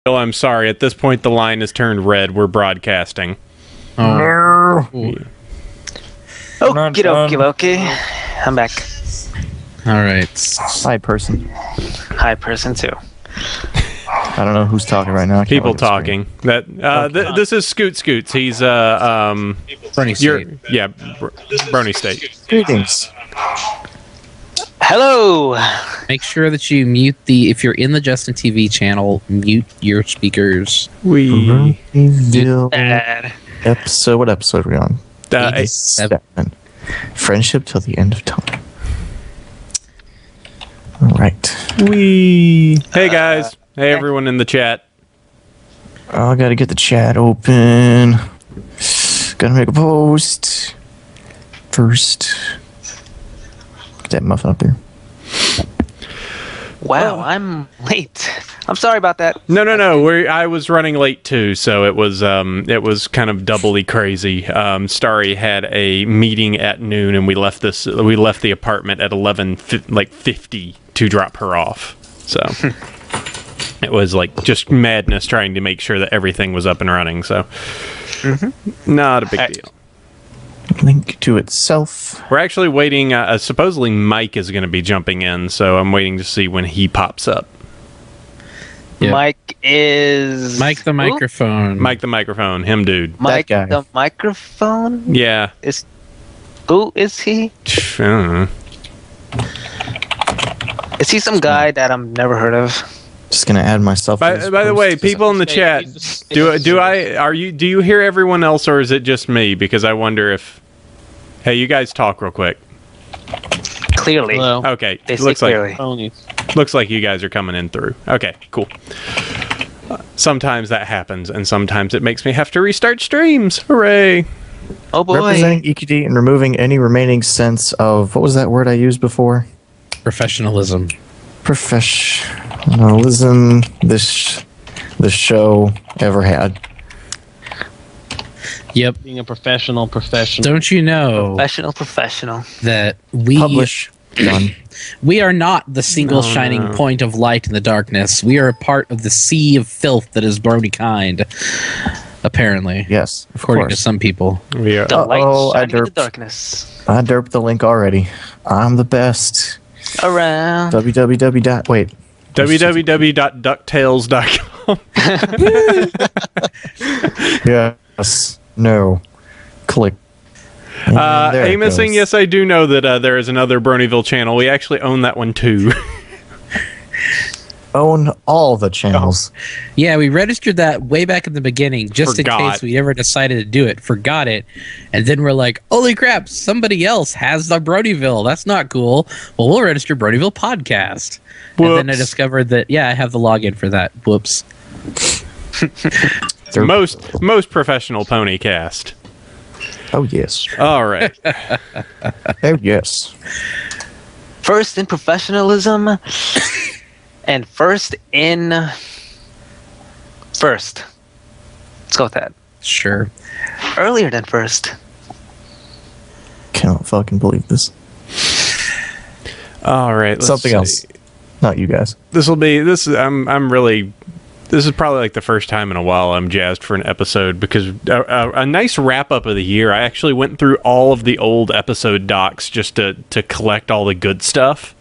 Oh, I'm sorry. At this point, the line has turned red. We're broadcasting. Oh. Okie dokie. I'm back. All right. Hi, person. Hi, person two. I don't know who's talking right now. People talking. This is Scoots. He's BronyState. Yeah, BronyState. Greetings. Hello. Make sure that you mute if you're in the Justin TV channel, mute your speakers. Bronyville Bad. episode. What episode are we on? 87. Friendship till the end of time. All right. Hey guys. Hey everyone in the chat. I gotta get the chat open. Gotta make a post first. Get that muffin up there. Wow, I'm late. I'm sorry about that. No. I was running late too, so it was kind of doubly crazy. Starry had a meeting at noon, and we left the apartment at 11:50 to drop her off. So it was like just madness trying to make sure that everything was up and running. So not a big deal. Link to itself. We're actually waiting. Supposedly Mike is going to be jumping in, so I'm waiting to see when he pops up. Yep. Mike is... Mike the microphone. Mike the microphone. Him dude. Mike That guy. the microphone? Yeah. Who is he? I don't know. Is he some guy that I've never heard of? Just gonna add myself. By the way, people in the chat, do you hear everyone else, or is it just me? Because I wonder if... Hey, you guys talk real quick. Clearly. Hello. Okay. They say Looks clearly. looks like you guys are coming in through. Okay, cool. Sometimes that happens, and sometimes it makes me have to restart streams. Hooray! Oh boy. Representing EQD and removing any remaining sense of, what was that word I used before? Professionalism. Professionalism this show ever had. Yep. Being a professional. Don't you know Professional. that we Publish. Done. we are not the single shining point of light in the darkness. We are a part of the sea of filth that is Brony kind. Apparently. Yes, of According course. to some people. We are. The light Uh-oh, I shining in the derped. darkness. I derped the link already. I'm the best. Around. www. www.ducktales.com. Yes. No. Click. And there it Amosing, goes. yes, I do know that there is another Bronyville channel. We actually own that one too. Own all the channels. Yeah, we registered that way back in the beginning, just in Forgot. case we ever decided to do it. Forgot it. And then we're like, holy crap, somebody else has the Bronyville. That's not cool. Well, we'll register Bronyville Podcast. And then I Whoops. discovered that, yeah, I have the login for that. Whoops. most professional pony cast. Oh, yes. All right. Oh, yes. First in professionalism. And first in... First. Let's go with that. Sure. Earlier than first. Cannot fucking believe this. All right. Let's Something see. else. Not you guys. This is probably like the first time in a while I'm jazzed for an episode, because a nice wrap up of the year. I actually went through all of the old episode docs just to collect all the good stuff,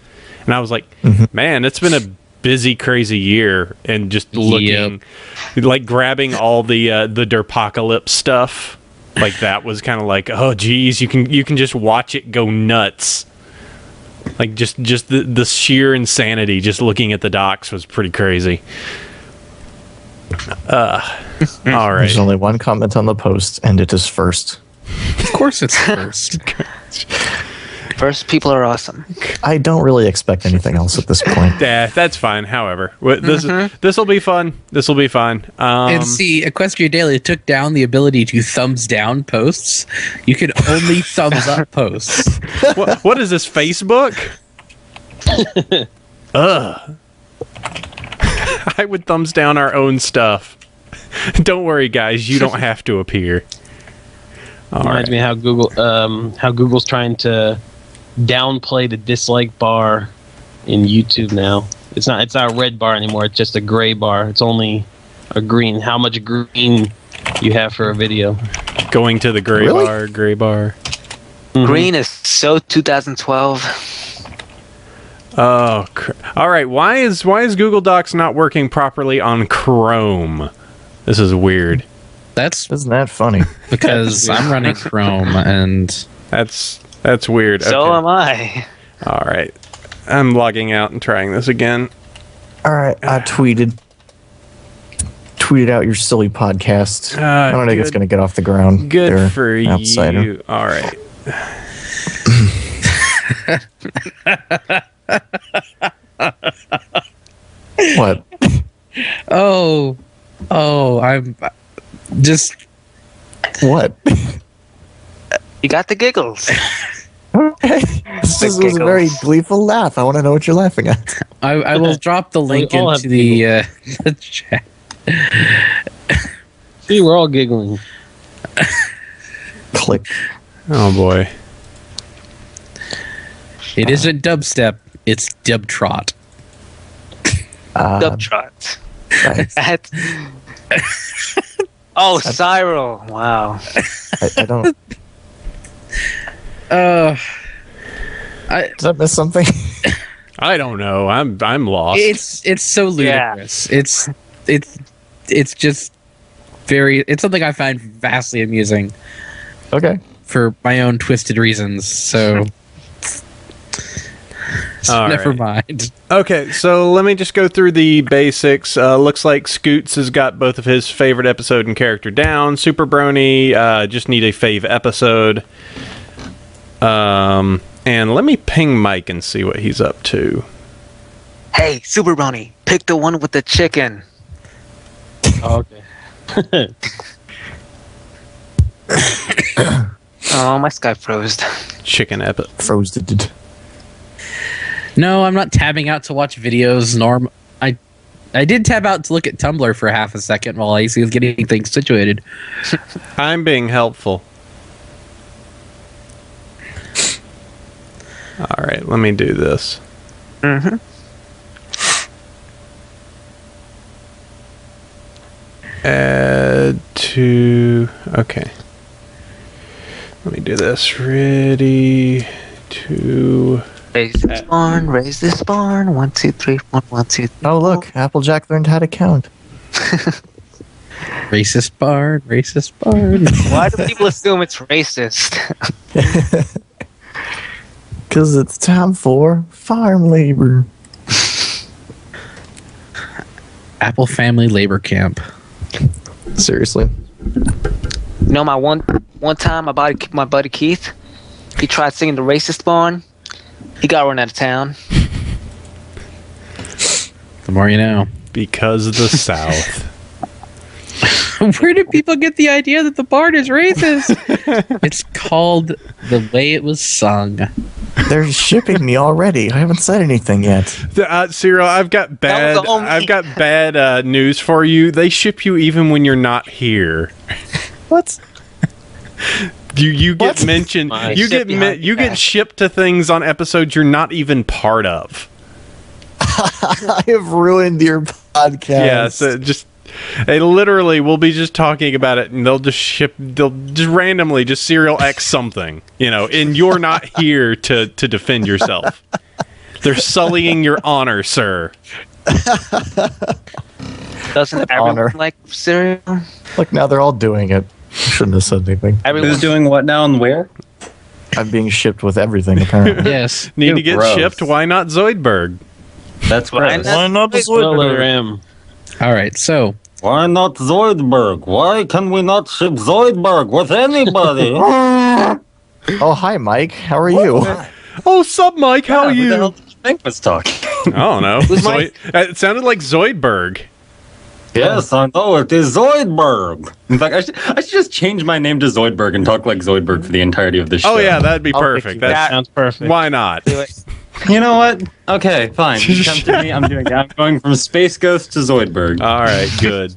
and I was like, man, it's been a busy, crazy year, and just looking, like grabbing all the Derpocalypse stuff, like that was kind of like, oh geez, you can just watch it go nuts. Like just the sheer insanity just looking at the docs was pretty crazy. All right. There's only one comment on the post, and it is first. Of course it's first. First people are awesome. I don't really expect anything else at this point. Yeah, that's fine. However, this will be fun. This will be fun. And see, Equestria Daily took down the ability to thumbs down posts. You can only thumbs up posts. what is this, Facebook? Ugh. I would thumbs down our own stuff. Don't worry, guys. You don't have to appear. All Reminds right. me how Google's trying to downplay the dislike bar in YouTube now. It's not a red bar anymore. It's just a gray bar. It's only or green. How much green you have for a video? Going to the gray Really? bar, gray bar. Green is so 2012. Oh, all right. Why is Google Docs not working properly on Chrome? This is weird. That's Isn't that funny? because I'm running Chrome, and That's weird. So Okay. am I. All right. I'm logging out and trying this again. All right, I tweeted out your silly podcast. I don't think it's good. going to get off the ground. Good there, for outsider. you. All right. What? oh, I'm just What? You got the giggles. Okay. This was a very gleeful laugh. I want to know what you're laughing at. I will drop the link all have into the the chat. See, we're all giggling. Click. Oh boy. It isn't dubstep, it's dubtrot. Dubtrot. Nice. Oh, Cyril. Wow. I don't. Did I miss something? I don't know. I'm lost. It's so ludicrous. It's just very. It's something I find vastly amusing Okay. for my own twisted reasons. So. All Never right. mind. Okay, so let me just go through the basics. Looks like Scoots has got both of his favorite episode and character down. Super Brony just need a fave episode. And let me ping Mike and see what he's up to. Hey, Superbrony, pick the one with the chicken. Oh, okay. Oh, my Skype froze. Chicken epi. Froze it. No, I'm not tabbing out to watch videos. I did tab out to look at Tumblr for half a second while AC was getting things situated. I'm being helpful. All right, let me do this. Mm-hmm. Add to... Okay. Let me do this. Ready to... Raise this barn, raise this barn. 1, 2, 3, 4, 1, 2, 3. Oh, look. Applejack learned how to count. Racist barn, racist barn. Why do people assume it's racist? Because it's time for farm labor. Apple Family Labor Camp. Seriously. You know, my one time, my buddy Keith, he tried singing the racist barn. He got run out of town. The more you know. Because of the South. Where did people get the idea that the barn is racist? It's called The Way It Was Sung. They're shipping me already. I haven't said anything yet. Cyril, I've got That was the only- bad news for you. They ship you even when you're not here. What? You get What? mentioned. My You ship get behind your get back. shipped to things on episodes you're not even part of. I have ruined your podcast. Yeah, so just they literally will be just talking about it, and they'll just randomly just Serial X something, and you're not here to defend yourself. They're sullying your honor, sir. Doesn't Honor. everyone like cereal? Look, now they're all doing it. I shouldn't have said anything. Everyone. Who's doing what now and where? I'm being shipped with everything, apparently. Yes. Need to get Gross. shipped? Why not Zoidberg? That's Why gross. not? Why not the Well, Zoidberg? there am. All right, so Why not Zoidberg? Why can we not ship Zoidberg with anybody? Oh, hi, Mike. How are you? Oh, sup, Mike? How are Who the you? hell did you think was talking? I don't know. It sounded like Zoidberg. Yes, I know, it is Zoidberg. In fact, I should just change my name to Zoidberg and talk like Zoidberg for the entirety of this show. Oh yeah, that'd be I'll perfect. fix That's that. Sounds perfect. why not? Do it. You know what? Okay, fine. You come to me, I'm doing it. I'm going from Space Ghost to Zoidberg. All right, good.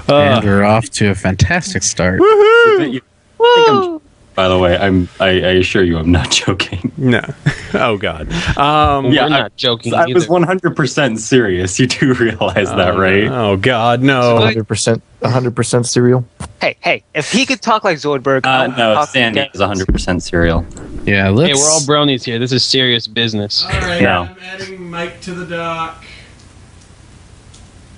and we're off to a fantastic start. Woohoo! You think I'm by the way. I assure you, I'm not joking. No. Oh God. We're not joking I either. was 100% serious. You do realize that, right? Oh God, no. 100% cereal. Hey, if he could talk like Zoidberg, I would No, talk Sandy like is 100% cereal. Yeah, Hey, let's. we're all bronies here. This is serious business. All right, No. I'm adding Mike to the dock.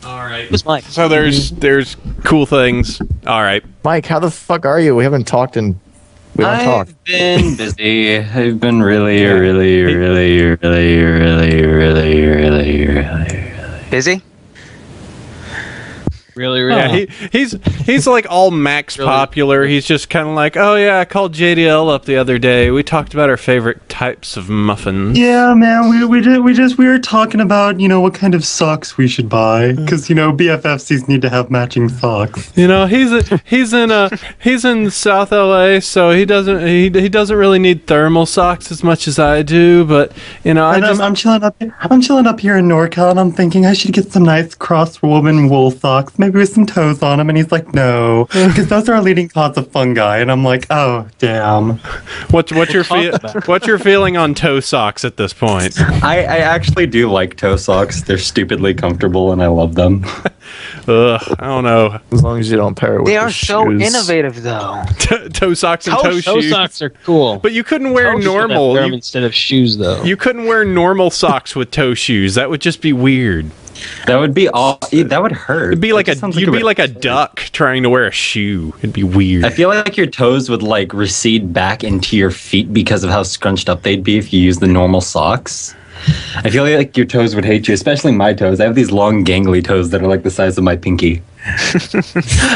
All right. Who's Mike? So there's cool things. All right. Mike, how the fuck are you? We haven't talked in. We don't talk. I've been busy. I've been really Busy? Really, Yeah, he's like all max popular. He's just kind of like, oh yeah, I called JDL up the other day. We talked about our favorite types of muffins. Yeah, man, we were talking about, what kind of socks we should buy, because BFFCs need to have matching socks. He's in South LA, so he doesn't really need thermal socks as much as I do. But I'm chilling up here in NorCal, and I'm thinking I should get some nice cross-woven wool socks, maybe with some toes on them. And he's like, no, because those are a leading cause of fungi. And I'm like, oh damn. What's your feeling on toe socks at this point? I actually do like toe socks. They're stupidly comfortable, and I love them. Ugh, I don't know. As long as you don't pair it with They the are so shoes. innovative, though. Toe socks and toe Toe shoes. socks are cool. But you couldn't wear Toes should have normal. them instead of shoes, though. You couldn't wear normal socks with toe shoes. That would just be weird. That would be that would hurt. It'd be like It like a duck trying to wear a shoe. It'd be weird. I feel like your toes would recede back into your feet because of how scrunched up they'd be if you use the normal socks. I feel like your toes would hate you, especially my toes. I have these long gangly toes that are like the size of my pinky.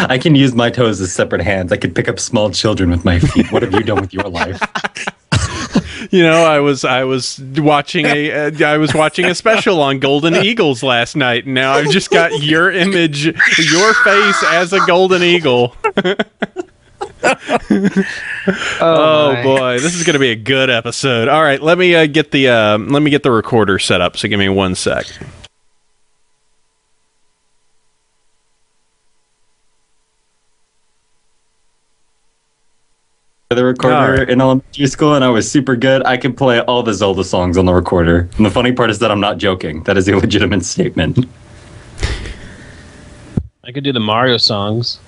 I can use my toes as separate hands. I could pick up small children with my feet. What have you done with your life? I was watching a special on golden eagles last night, and now I've just got your image, your face as a golden eagle. Oh boy, this is going to be a good episode. All right, let me get the recorder set up. So give me 1 sec. The recorder in elementary school, and I was super good. I could play all the Zelda songs on the recorder. And the funny part is that I'm not joking. That is a legitimate statement. I could do the Mario songs.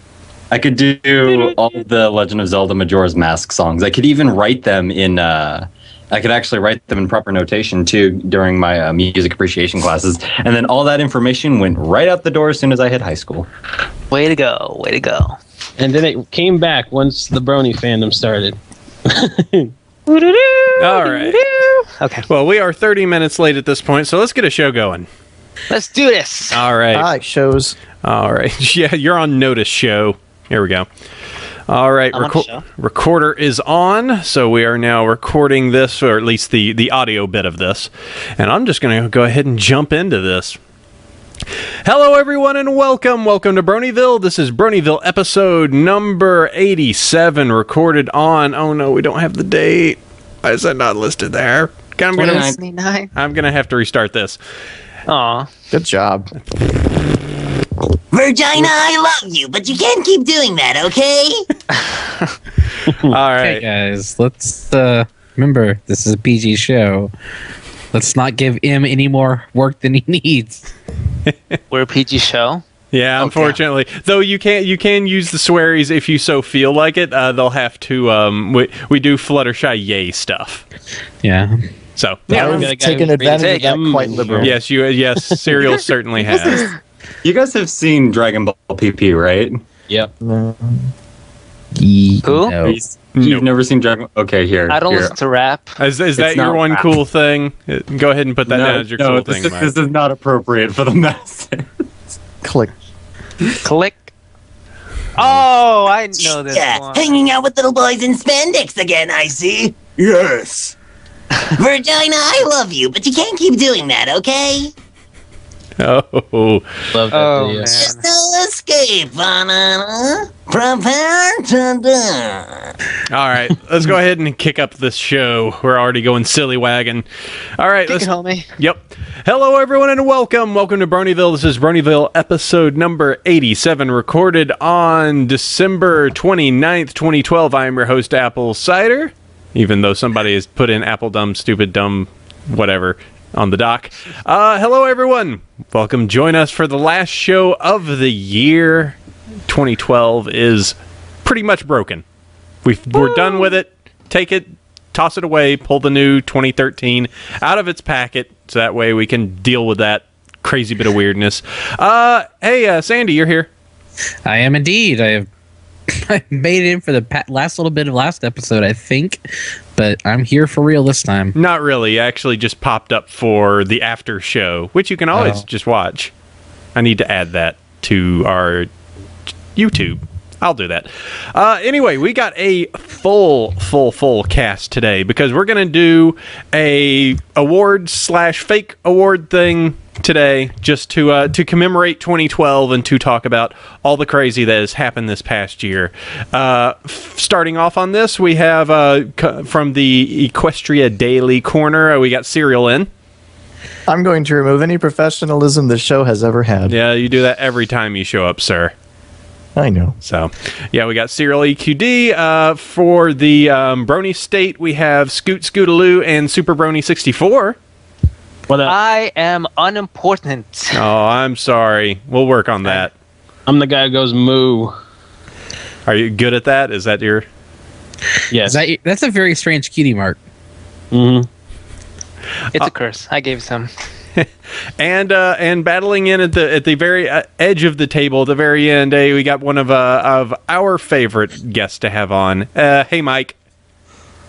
I could do all the Legend of Zelda Majora's Mask songs. I could even write them in. I could actually write them in proper notation too during my music appreciation classes. And then all that information went right out the door as soon as I hit high school. Way to go. Way to go. And then it came back once the Brony fandom started. All right. Okay. Well, we are 30 minutes late at this point, so let's get a show going. Let's do this. All right. I like shows. All right. Yeah, you're on notice, show. Here we go. All right. I'm on the show. Recorder is on, so we are now recording this, or at least the audio bit of this. And I'm just going to go ahead and jump into this. Hello, everyone, and welcome to Bronyville. This is Bronyville episode number 87, recorded on... Oh, no, we don't have the date. Why is that not listed there? I'm going to have to restart this. Aw. Good job. Virginia, I love you, but you can't keep doing that, okay? All right. Okay, guys, let's remember this is a PG show. Let's not give him any more work than he needs. We're a PG show. Yeah, unfortunately. Though you can use the swearies if you so feel like it. They'll have to we do Fluttershy yay stuff. Yeah. So Yeah, we've taken advantage of that quite liberally. yes, Serial certainly has. You guys have seen Dragon Ball PP, right? Yep. Who? No. You've never seen Dragon Ball? Okay, here. I don't here. listen to rap. Is that your not one rap. cool thing? Go ahead and put that down as your cool thing, Mike. This is not appropriate for the masses. Click. Click. Oh, I know this Yeah, one. hanging out with little boys in spandex again, I see. Yes. Virginia, I love you, but you can't keep doing that, okay? Oh, Love that Oh, video. man. Just no escape, banana. Prepare to die. all right. Let's go ahead and kick up this show. We're already going silly wagon. All right, Kick it, homie. Yep. Hello, everyone, and welcome. Welcome to Bronyville. This is Bronyville episode number 87, recorded on December 29th, 2012. I am your host, Apple Cider, even though somebody has put in Apple Dumb, Stupid, Dumb, whatever on the dock. Hello, everyone. Welcome. Join us for the last show of the year. 2012 is pretty much broken. We're done with it. Take it, toss it away, pull the new 2013 out of its packet, so that way we can deal with that crazy bit of weirdness. Hey, Sandy, you're here. I am indeed. I made it in for the last little bit of last episode, I think, but I'm here for real this time. Not really. I actually just popped up for the after show, which you can always just watch. I need to add that to our YouTube. I'll do that. Anyway, we got a full cast today because we're going to do a award/fake award thing today just to commemorate 2012 and to talk about all the crazy that has happened this past year. Starting off on this, we have from the Equestria Daily Corner, we got Serial in. I'm going to remove any professionalism the show has ever had. Yeah, you do that every time you show up, sir. I know. So, yeah, we got Serial EQD. For the BronyState, we have Scoot-Scootaloo and Superbrony64. I am unimportant. Oh, I'm sorry. We'll work on that. I'm the guy who goes moo. Are you good at that? Is that your... Yes. That's a very strange cutie mark. Mm-hmm. It's a curse. I gave some. And battling in at the very edge of the table, at the very end, we got one of our favorite guests to have on. Hey, Mike.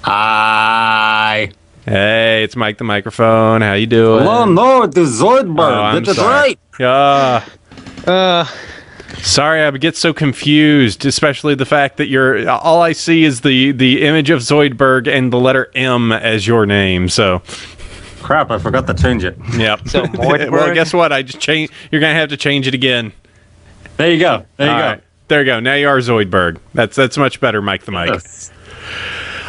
Hi. Hey, it's Mike the Microphone. How you doing? Oh, no, it is Zoidberg. That's right. Sorry, I get so confused, especially the fact that all I see is the image of Zoidberg and the letter M as your name, so... Crap, I forgot to change it. Yep. So, well, guess what? I just changed. You're going to have to change it again. There you go. There you go. Right. There you go. Now you are Zoidberg. That's much better, Mike the Mike. Yes.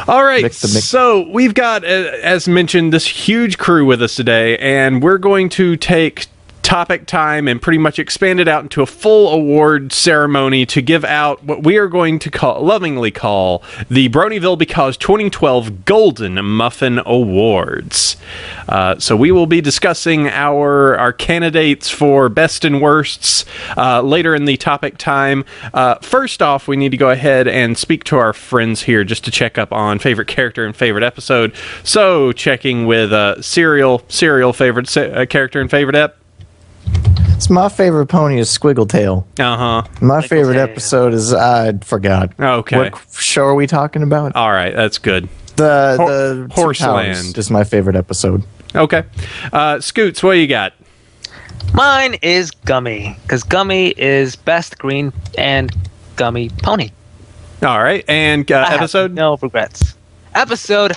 All right, so we've got, as mentioned, this huge crew with us today, and we're going to take topic time and pretty much expand it out into a full award ceremony to give out what we are going to lovingly call the Bronyville Because 2012 Golden Muffin Awards. So we will be discussing our candidates for best and worsts later in the topic time. First off, we need to go ahead and speak to our friends here just to check up on favorite character and favorite episode. So checking with Serial favorite character and favorite ep. It's my favorite pony is Squiggletail. Uh-huh. My favorite episode is, I forgot. Okay. What show are we talking about? All right, that's good. The Horseland is my favorite episode. Okay. Scoots, what do you got? Mine is Gummy, because Gummy is best green and gummy pony. All right, and I have episode? no regrets. Episode,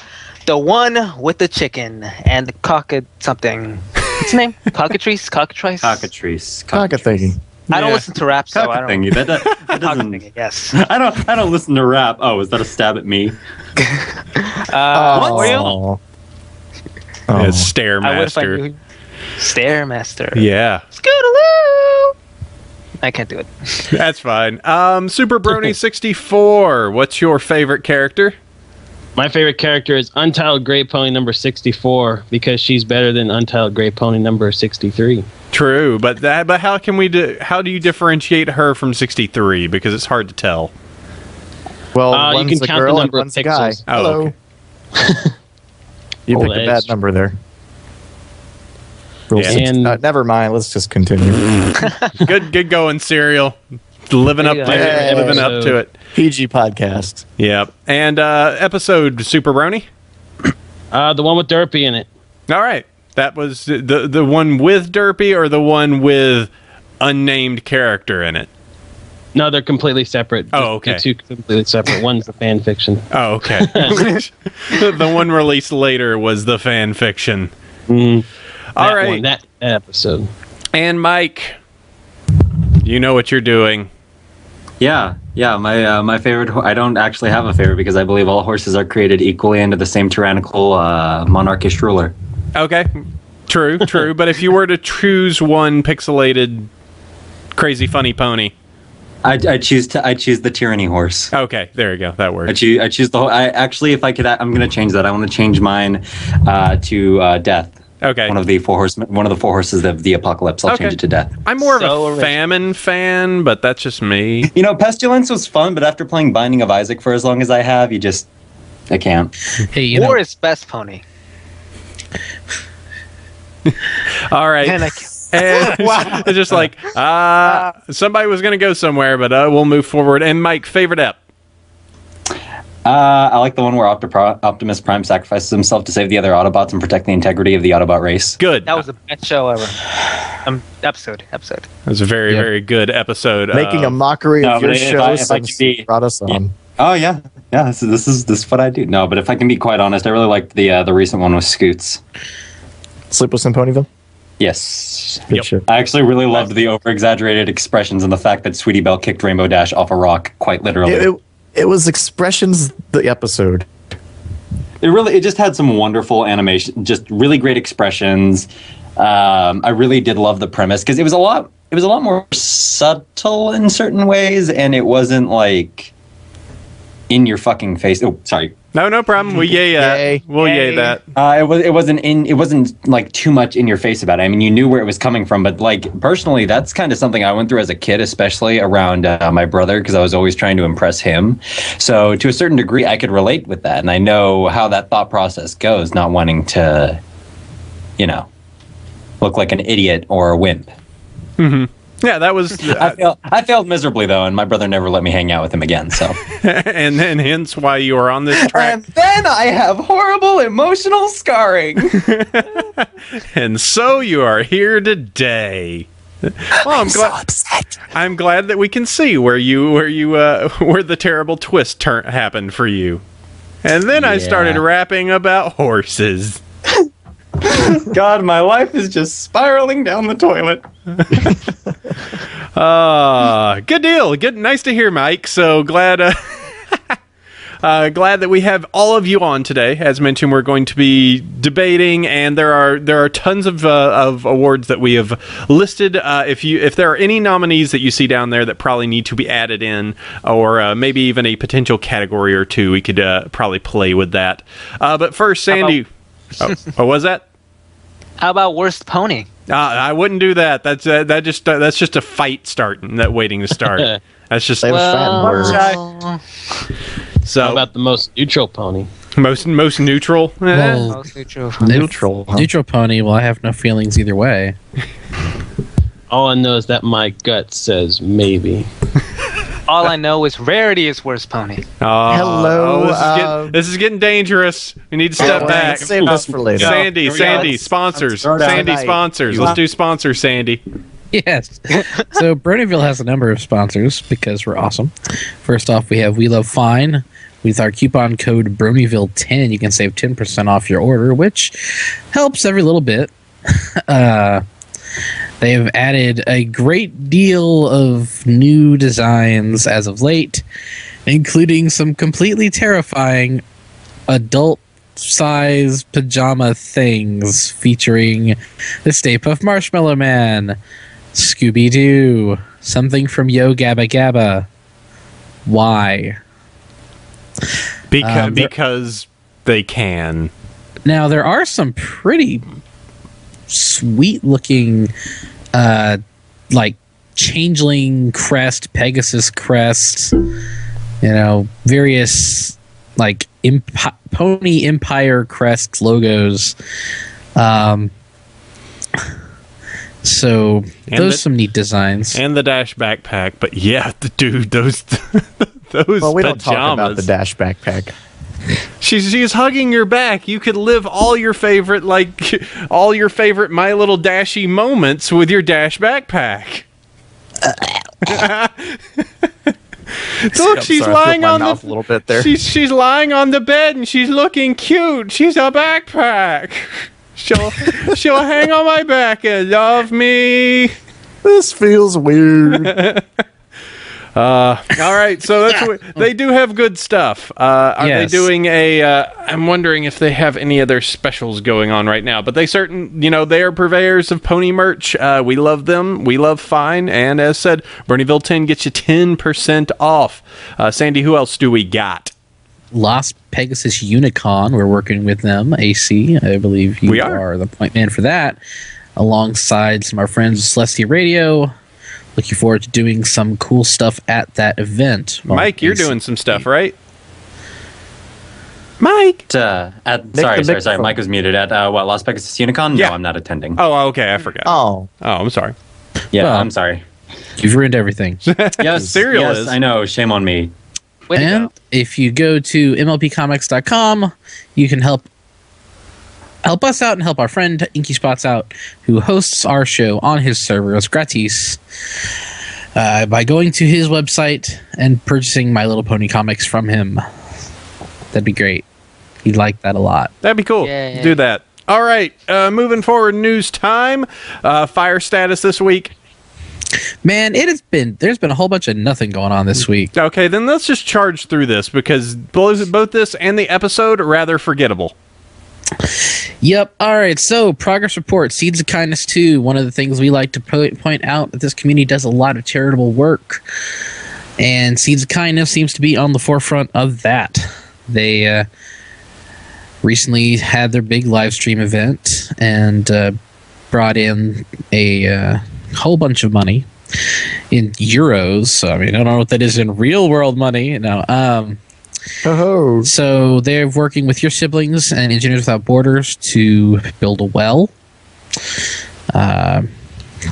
the one with the chicken and the something. What's the name? Cockatrice? Cockatrice? Cockatrice. Cockathingy. I don't Yeah. listen to rap, so I don't. Cockathingy. That doesn't... Cockathingy, yes. I don't listen to rap. Oh, is that a stab at me? What were you? Oh. It's I would if I Stairmaster. knew. Stairmaster. Yeah, Scootaloo! I can't do it. that's fine. Superbrony64, what's your favorite character? My favorite character is Untitled Great Pony number 64 because she's better than Untitled Great Pony number 63. True, but how can how do you differentiate her from 63? Because it's hard to tell. Well, you one's can a count the girl and number of one's a guy. pixels. Oh, Hello. okay. You Old picked a age. bad number there. Yeah. And- Never mind. Let's just continue. Good going, Serial. Living up to Yeah. it. Living up to it. PG podcast. Yep. And episode Superbrony? The one with Derpy in it. All right. That was the one with Derpy or the one with unnamed character in it? No, they're completely separate. Oh, okay. They're two completely separate. One's the fan fiction. Oh, okay. The one released later was the fan fiction. All That right. one, that episode. And Mike, you know what you're doing. Yeah. My favorite. I don't actually have a favorite because I believe all horses are created equally under the same tyrannical monarchish ruler. Okay. True. But if you were to choose one pixelated, crazy, funny pony, I choose the tyranny horse. okay, there you go. That works. I choose the whole. Actually, if I could, I'm going to change that. I want to change mine to Death. Okay. One of the four horses of the apocalypse. I'll change it to Death. I'm more So of a famine fan, but that's just me. You know, Pestilence was fun, but after playing Binding of Isaac for as long as I have, I can't. Hey, you War know, is best pony. All right. And It's just like, somebody was going to go somewhere, but we'll move forward. And Mike, favorite ep? I like the one where Optimus Prime sacrifices himself to save the other Autobots and protect the integrity of the Autobot race. Good. that was the best show ever. Episode. It was a very, very good episode. Making a mockery of your show if I could since be- you brought us on. Oh yeah. This is what I do. No, but if I can be quite honest, I really liked the recent one with Scoots. Sleepless in Ponyville? Yes. Good shit. I actually really loved the over-exaggerated expressions and the fact that Sweetie Belle kicked Rainbow Dash off a rock, quite literally. It was expressions, the episode. It just had some wonderful animation, just really great expressions. I really did love the premise because it was a lot more subtle in certain ways, and it wasn't like in your fucking face. Oh, sorry. No problem. We yay that. We'll yay that. It wasn't like too much in your face about it. I mean, you knew where it was coming from, but like personally, that's kind of something I went through as a kid, especially around my brother, because I was always trying to impress him. So to a certain degree, I could relate with that, and I know how that thought process goes, not wanting to, look like an idiot or a wimp. Mm-hmm. Yeah, that was. I failed miserably though, and my brother never let me hang out with him again. So, and hence why you are on this track. And then I have horrible emotional scarring. And so you are here today. Well, I'm glad. So upset. I'm glad that we can see where the terrible twist happened for you. And then I started rapping about horses. God, my life is just spiraling down the toilet. Good deal. Good, nice to hear, Mike. So glad that we have all of you on today. As mentioned, we're going to be debating, and there are tons of awards that we have listed. If there are any nominees that you see down there that probably need to be added in, or maybe even a potential category or two, we could probably play with that. But first, Sandy. What was that? How about worst pony? I wouldn't do that. That's just a fight waiting to start. That's just They have Well, so. How about the most neutral pony? Most neutral? Well, Most neutral. Neutral. Huh? neutral pony. Well, I have no feelings either way. All I know is that my gut says maybe. All I know is Rarity is worst pony. Hello, this is getting dangerous. We need to step back. Save this for later. Sandy, sponsors. Let's throw down Sandy, tonight. sponsors. Let's do sponsors, Sandy. Yes. So Bronyville has a number of sponsors because we're awesome. First off, we have We Love Fine. With our coupon code Bronyville10, you can save 10% off your order, which helps every little bit. They've added a great deal of new designs as of late, including some completely terrifying adult-size pajama things featuring the Stay Puft Marshmallow Man, Scooby-Doo, something from Yo Gabba Gabba. Why? Because they can. Now, there are some pretty sweet-looking, like, changeling crest, Pegasus crest, various, like, Pony Empire crest logos. So, those some neat designs. And the Dash backpack. But yeah, dude, those Well, we don't talk about pajamas. the Dash backpack. She's hugging your back. You could live all your favorite My Little Dashy moments with your Dash backpack. Look, she's lying on a little bit there. She's lying on the bed and she's looking cute. She's a backpack. She'll hang on my back and love me. This feels weird. All right, so that's what, they do have good stuff. Are Yes. they doing a? I'm wondering if they have any other specials going on right now. But they they are purveyors of pony merch. We love them. We love Fine, and as said, Bronyville 10 gets you 10% off. Sandy, who else do we got? Las Pegasus Unicon. We're working with them. AC, I believe We you are. the point man for that, alongside some of our friends at Celestia Radio. Looking forward to doing some cool stuff at that event. Mike, you're doing some stuff, right? Mike. Sorry. Mike was muted at what, Las Vegas Unicon? Yeah. No, I'm not attending. Oh, okay, I forgot. Oh, I'm sorry. Yeah, Well, I'm sorry. You've ruined everything. Yes, Cereal yes, is. I know. Shame on me. Way to And go. if you go to mlpcomics.com, you can help us out and help our friend Inky Spots out, who hosts our show on his server as gratis, by going to his website and purchasing My Little Pony comics from him. That'd be great. He'd like that a lot. That'd be cool. Yay. Do that. All right, moving forward, news time. Fire status this week. Man, there's been a whole bunch of nothing going on this week. Okay, then let's just charge through this because both this and the episode are rather forgettable. Yep. All right. So, progress report. Seeds of Kindness 2. One of the things we like to point out that this community does a lot of charitable work. And Seeds of Kindness seems to be on the forefront of that. They recently had their big live stream event and brought in a whole bunch of money in euros. So, I mean, I don't know what that is in real world money. No. So they're working with your siblings and Engineers Without Borders to build a well,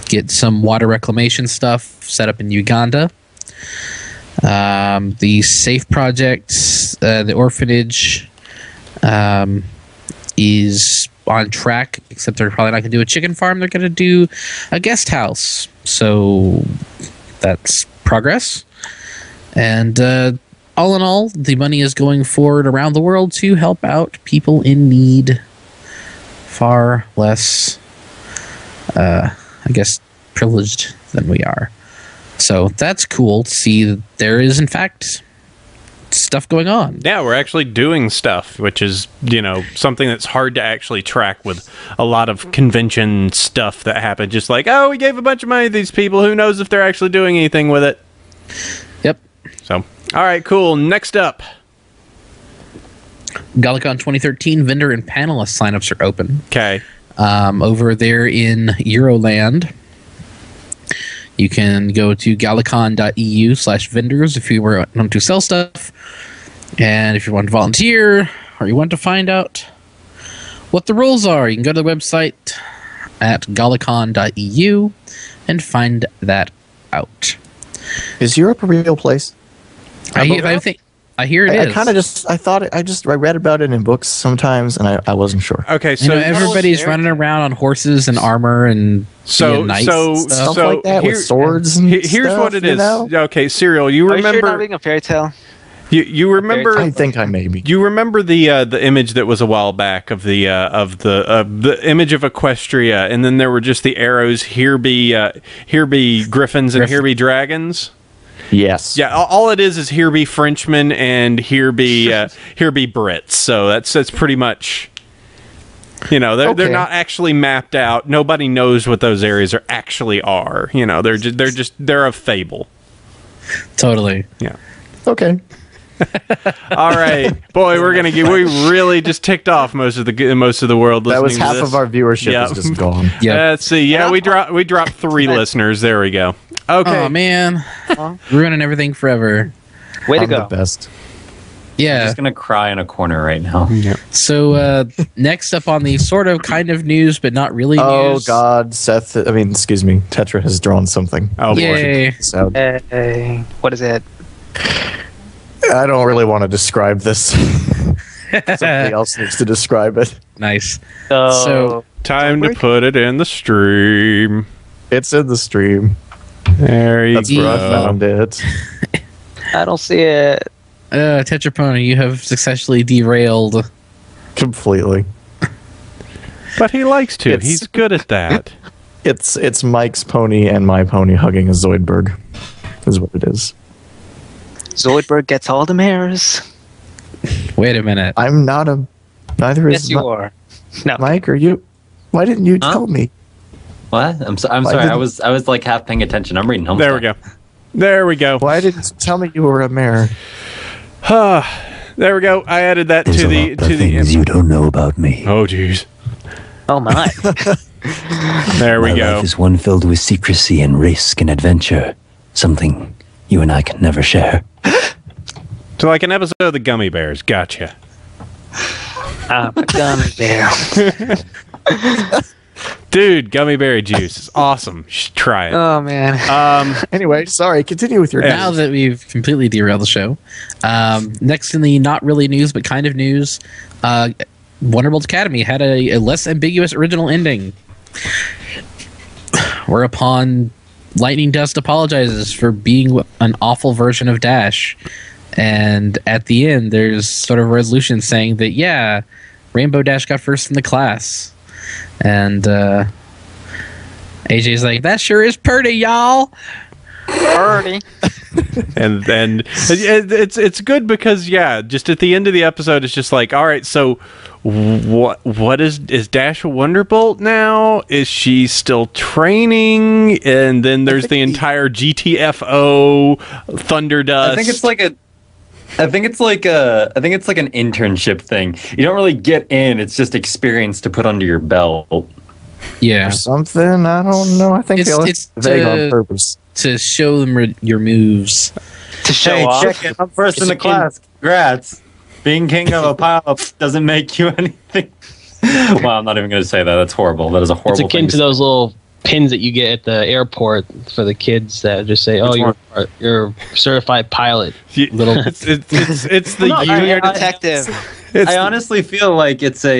get some water reclamation stuff set up in Uganda. The Safe Project, the orphanage, is on track, except they're probably not going to do a chicken farm. They're going to do a guest house. So that's progress. And all in all, the money is going forward around the world to help out people in need, far less, I guess, privileged than we are. So that's cool to see that there is, in fact, stuff going on. Yeah, we're actually doing stuff, which is, something that's hard to actually track with a lot of convention stuff that happened. Just like, oh, we gave a bunch of money to these people. Who knows if they're actually doing anything with it? Yep. So, all right, cool. Next up. Galicon 2013 vendor and panelist signups are open. Okay. Over there in Euroland, you can go to galicon.eu/vendors if you want to sell stuff. And if you want to volunteer or you want to find out what the rules are, you can go to the website at galicon.eu and find that out. Is Europe a real place? I hear it is. I read about it in books sometimes, and I wasn't sure. Okay, You so know, everybody's running around on horses and armor and being knights and stuff. Stuff like that with swords and here's stuff, what it you is. know? Okay, Serial, you Are you sure you're not remember reading a fairy tale? you remember I think I may be. You remember the image that was a while back of the image of Equestria, and then there were just the arrows. Here be griffins and here be dragons. Yes. Yeah, all it is here be Frenchmen and here be Brits. So that's pretty much. They're Okay. not actually mapped out. Nobody knows what those areas actually are. They're a fable. Totally. Yeah. Okay. All right, boy, we really just ticked off most of the world. That was listening to half this. of our viewership Yeah. is just gone. Yeah. Let's see. Yeah, we dropped 3 listeners. There we go. Okay. Oh man, ruining everything forever. Way to I'm go. the best. I'm Yeah. just gonna cry in a corner right now. So next up on the sort of kind of news, but not really Oh news. God, Tetra has drawn something. Oh boy. Yay! So Hey, what is it? I don't really want to describe this. Somebody else needs to describe it. Nice. So, Time to put it in the stream. It's in the stream. There you That's where I go. found it. I don't see it. Tetrapony, you have successfully derailed. Completely. But he likes to. It's- He's good at that. It's Mike's pony and my pony hugging a Zoidberg, is what it is. Zoidberg gets all the mirrors. Wait a minute. I'm not a. Neither Yes, is you are. No. Mike. Are you? Why didn't you tell me? What? I'm sorry. I was like half paying attention. I'm reading home. There we go. There we go. Why didn't you tell me you were a mayor? There we go. I added that There's to a the lot of things you don't know about me. Oh jeez. Oh my. There we My go. life is one filled with secrecy and risk and adventure. Something you and I can never share. So like an episode of the Gummy Bears. Gotcha. I'm a gummy bear. Dude, gummy berry juice is awesome. You should try it. Oh man. Anyway, sorry. Continue with your. Now that we've completely derailed the show, next in the not really news but kind of news, Wonderbolt Academy had a less ambiguous original ending, whereupon Lightning Dust apologizes for being an awful version of Dash, and at the end there's sort of a resolution saying that yeah, Rainbow Dash got first in the class, and AJ's like, that sure is pretty, y'all. Birdie. and it's good because yeah, just at the end of the episode it's just like, all right, so what is Dash a Wonderbolt now? Is she still training? And then there's the entire GTFO Thunderdust. I think it's like an internship thing. You don't really get in, it's just experience to put under your belt. Yeah, Or something. I don't know. I think It's they vague to- on purpose. to show them your moves. To show Hey, off. check it. I'm first in the class. Congrats. Being king of a pile doesn't make you anything. Well, I'm not even going to say that. That's horrible. That is a horrible It's akin thing to those little pins that you get at the airport for the kids that just say, "Oh, you're a certified pilot." Little. it's the No, Junior I- detective. I honestly feel like it's an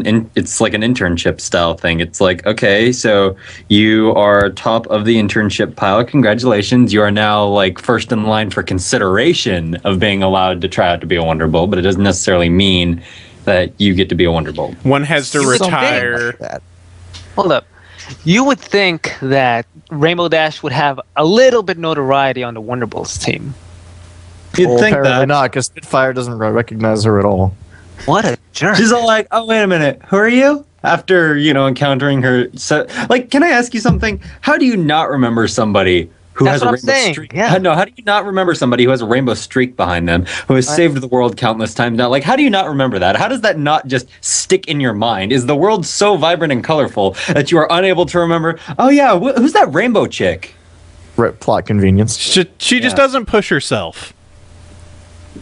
internship style thing. It's like, okay, so you are top of the internship pile. Congratulations, you are now like first in line for consideration of being allowed to try out to be a Wonderbolt, but it doesn't necessarily mean that you get to be a Wonderbolt. one has to You would retire. Like that. Hold up. You would think that Rainbow Dash would have a little bit notoriety on the Wonderbolts team. You'd Well, think apparently that. not, because Spitfire doesn't recognize her at all. What a jerk. She's all like, "Oh, wait a minute, who are you?" After encountering her, so like, can I ask you something? How do you not remember somebody who That's has a what I'm rainbow saying, streak? yeah. How do you not remember somebody who has a rainbow streak behind them, who has saved the world countless times? Now, like, how do you not remember that? How does that not just stick in your mind? Is the world so vibrant and colorful that you are unable to remember? Oh yeah, who's that rainbow chick? Plot convenience. She just doesn't push herself.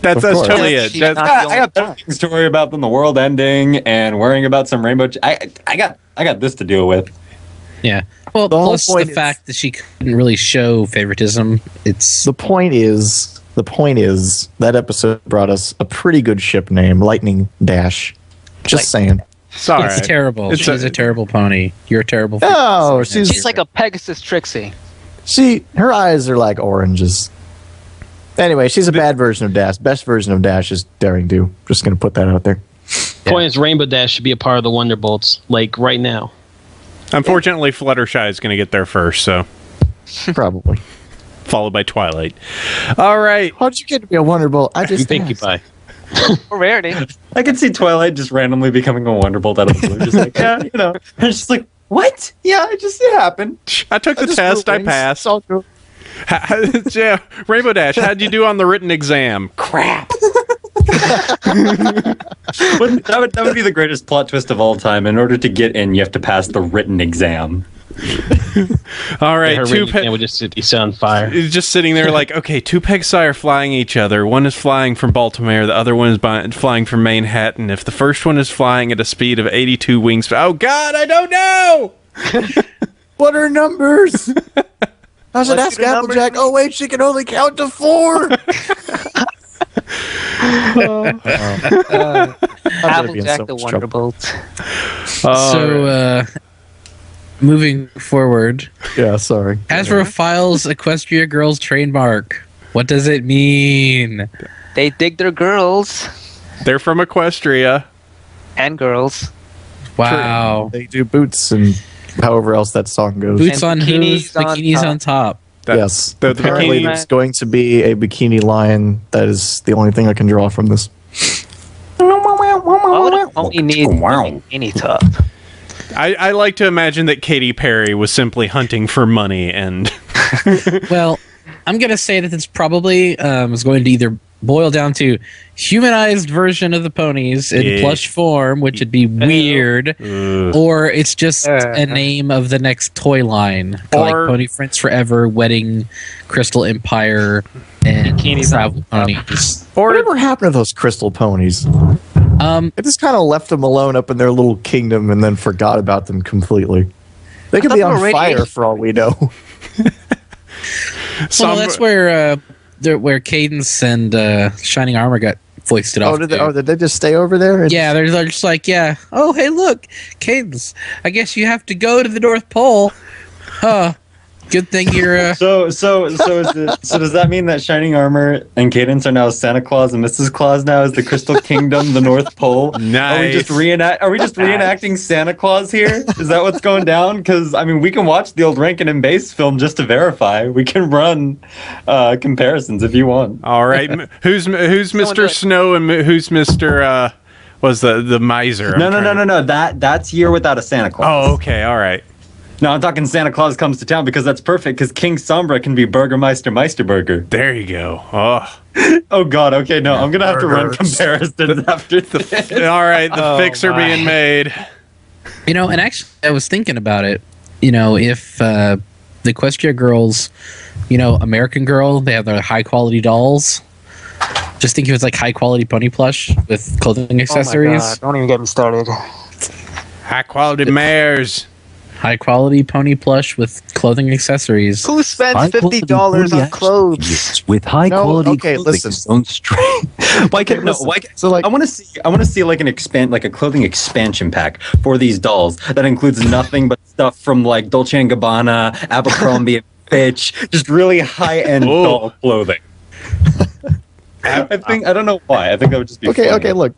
That's course. totally Yeah, it. she's That's- not- I got better things to worry about than the world ending and worrying about some rainbow. I got this to deal with. Yeah. Well, The whole plus the point is- fact that she couldn't really show favoritism. It's The point is that episode brought us a pretty good ship name, Lightning Dash. Just saying. it's all it's right. terrible. It's She's a- a terrible pony. You're a terrible. Oh, she's like a Pegasus Trixie. her eyes are like oranges. Anyway, she's a bad version of Dash. Best version of Dash is Daring Do. Just gonna put that out there. Point is, Rainbow Dash should be a part of the Wonderbolts, like right now. Unfortunately, Fluttershy is going to get there first, so Probably. followed by Twilight. All right. How'd you get to be a Wonderbolt? I just Pinkie asked. Pie. Or Rarity. I could see Twilight just randomly becoming a Wonderbolt out of the blue, just like, yeah, And it's just like, what? Yeah, it happened. I took the just test. grew I wings. passed. It's all good. Yeah, Rainbow Dash. How'd you do on the written exam? Crap. That would be the greatest plot twist of all time. In order to get in, you have to pass the written exam. All right, Her two ring exam would just be set on fire. is just sitting there like, okay, two Pegasi are flying each other. One is flying from Baltimore. The other one is flying from Manhattan. If the first one is flying at a speed of 82 wings, oh God, I don't know. What are numbers? I should ask Applejack. Oh wait, she can only count to 4. Applejack the Wonderbolt. so. Moving forward, Yeah, sorry. Hasbro files Equestria Girls trademark. What does it mean? They dig their girls They're from Equestria. and girls. Wow. They do boots and however else that song goes. Boots And on hooves, bikinis on bikinis top. on top. Yes. The Apparently, bikini. there's going to be a bikini line. That is the only thing I can draw from this. Why would a pony need any top? I like to imagine that Katy Perry was simply hunting for money and. Well, I'm going to say that it's probably is going to either boil down to humanized version of the ponies in plush form, which would be weird, or it's just a name of the next toy line, like Pony Friends Forever, Wedding, Crystal Empire, and Travel Ponies. Or whatever happened to those crystal ponies? I just kind of left them alone up in their little kingdom and then forgot about them completely. They could be on fire for all we know. Well, that's where Cadence and Shining Armor got foisted off. Did they just stay over there? Yeah, they're just like, yeah. Oh, hey, look, Cadence. I guess you have to go to the North Pole. Huh. Good thing you're. So does that mean that Shining Armor and Cadence are now Santa Claus and Mrs. Claus now is the Crystal Kingdom, the North Pole? Nice. Are we just reenacting Santa Claus here? Is that what's going down? Because I mean, we can watch the old Rankin and Bass film just to verify. We can run comparisons if you want. All right, who's Mr. Snow and who's Mr. Was the miser? No. That's Year Without a Santa Claus. Oh, okay, all right. No, I'm talking Santa Claus Comes to Town because that's perfect because King Sombra can be Burgermeister Meisterburger. There you go. Oh. Oh God. Okay, no, I'm gonna have to run comparisons after this. All right, the fix are being made. You know, and actually, I was thinking about it. You know, if the Equestria girls, you know, American Girl, they have their high quality dolls. Just think it was like high quality pony plush with clothing accessories. Oh my God, don't even get me started. High quality mares. High quality pony plush with clothing accessories. Who spends $50 on clothes with high quality? Okay, listen. Why can't so like I want to see like a clothing expansion pack for these dolls that includes nothing but stuff from like Dolce and Gabbana, Abercrombie and Fitch, just really high end doll clothing. I don't know why. I think that would just be funny. Okay. Look,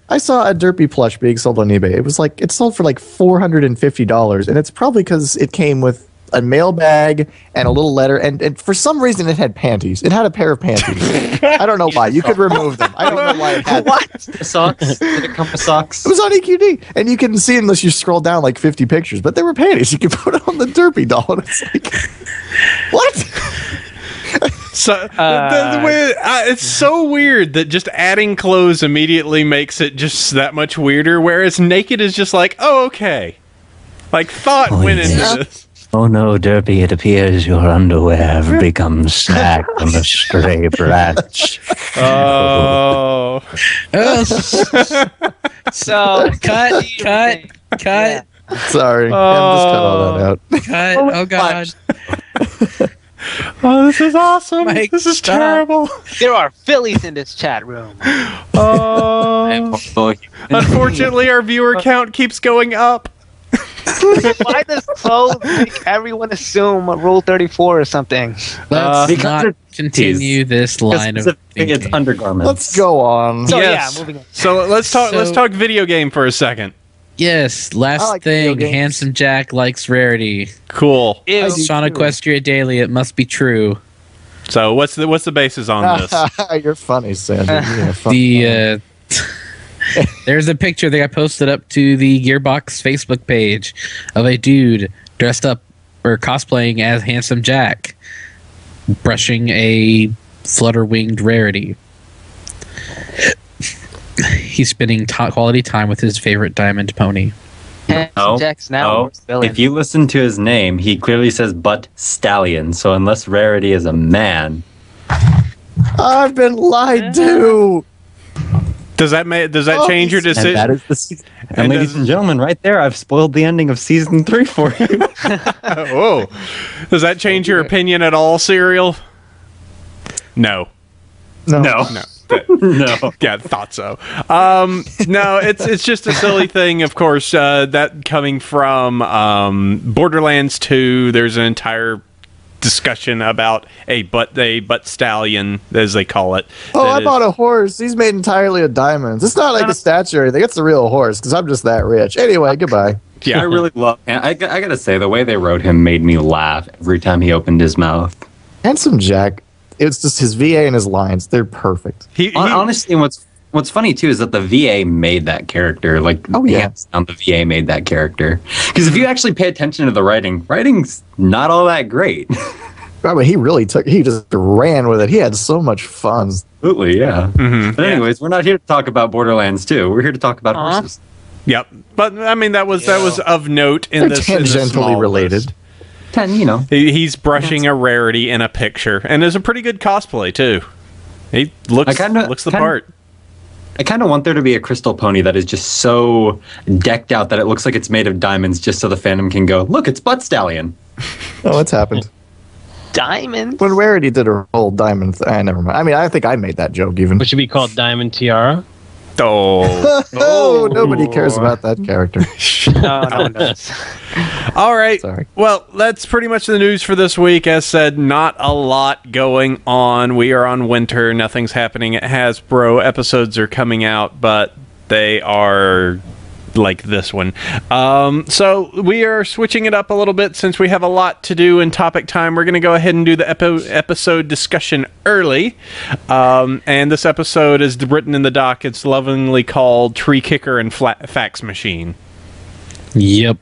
I saw a Derpy plush being sold on eBay. It sold for like $450, and it's probably because it came with a mail bag and a little letter, and for some reason it had panties. It had a pair of panties. I don't know why. You could remove them. I don't know why it had what? Socks? Did it come with socks? It was on EQD, and you can see unless you scroll down like 50 pictures, but there were panties. You could put it on the Derpy doll, and it's like, what? So the way it's so weird that just adding clothes immediately makes it just that much weirder. Whereas naked is just like, oh, okay, like thought went into this. Oh no, Derpy! It appears your underwear have become snack from a stray branch. Oh. So cut. Yeah. Sorry, just cut all that out. Cut. Oh God. Oh, this is awesome. This is terrible. There are Phillies in this chat room. Oh. Unfortunately, our viewer count keeps going up. Why does clothes make everyone assume Rule 34 or something? Let's not continue this line of thinking. It's undergarments. Let's go on. So yes. yeah, moving on. So let's talk video game for a second. Yes, last thing, Handsome Jack likes rarity. Cool. Shauna Equestria Daily, it must be true. So what's the basis on this? You're funny, Sandy. There's a picture that got posted up to the Gearbox Facebook page of a dude dressed up or cosplaying as Handsome Jack, brushing a flutter-winged rarity. He's spending quality time with his favorite diamond pony. Jack's now if you listen to his name, he clearly says "but stallion." So unless Rarity is a man, I've been lied to. Does that change your decision? And that is and ladies and gentlemen, right there, I've spoiled the ending of season 3 for you. Whoa! Does that change your opinion at all, Serial? No. No. Yeah, thought so. No, it's just a silly thing. Of course, that coming from Borderlands 2, there's an entire discussion about a butt stallion, as they call it. Oh, I bought a horse. He's made entirely of diamonds. It's not like a statue or anything. It's a real horse because I'm just that rich. Anyway, goodbye. Yeah, I really love. And I gotta say, the way they wrote him made me laugh every time he opened his mouth. Handsome Jack. It's just his VA and his lines. They're perfect. Honestly, what's funny too is that the VA made that character. Like, hands down, the VA made that character. Because if you actually pay attention to the writing's not all that great. I mean, he just ran with it. He had so much fun. Absolutely, yeah. Mm-hmm. But anyways, we're not here to talk about Borderlands 2. We're here to talk about horses. Yep. But I mean, that was of note in They're this. Tangentially related. He's brushing a rarity in a picture, and is a pretty good cosplay too. He looks the part. I kind of want there to be a crystal pony that is just so decked out that it looks like it's made of diamonds, just so the fandom can go, look, it's Butt Stallion. Oh, it's happened. Diamond? When Rarity did her whole diamond never mind. I mean, I think I made that joke even. What should be called Diamond Tiara? Oh, nobody cares about that character. No one does. All right. Sorry. Well, that's pretty much the news for this week. As said, not a lot going on. We are on winter. Nothing's happening at Hasbro. Episodes are coming out, but they are like this one. So we are switching it up a little bit since we have a lot to do in topic time. We're going to go ahead and do the episode discussion early. And this episode is written in the doc. It's lovingly called Tree Kicker and Fax Machine. Yep.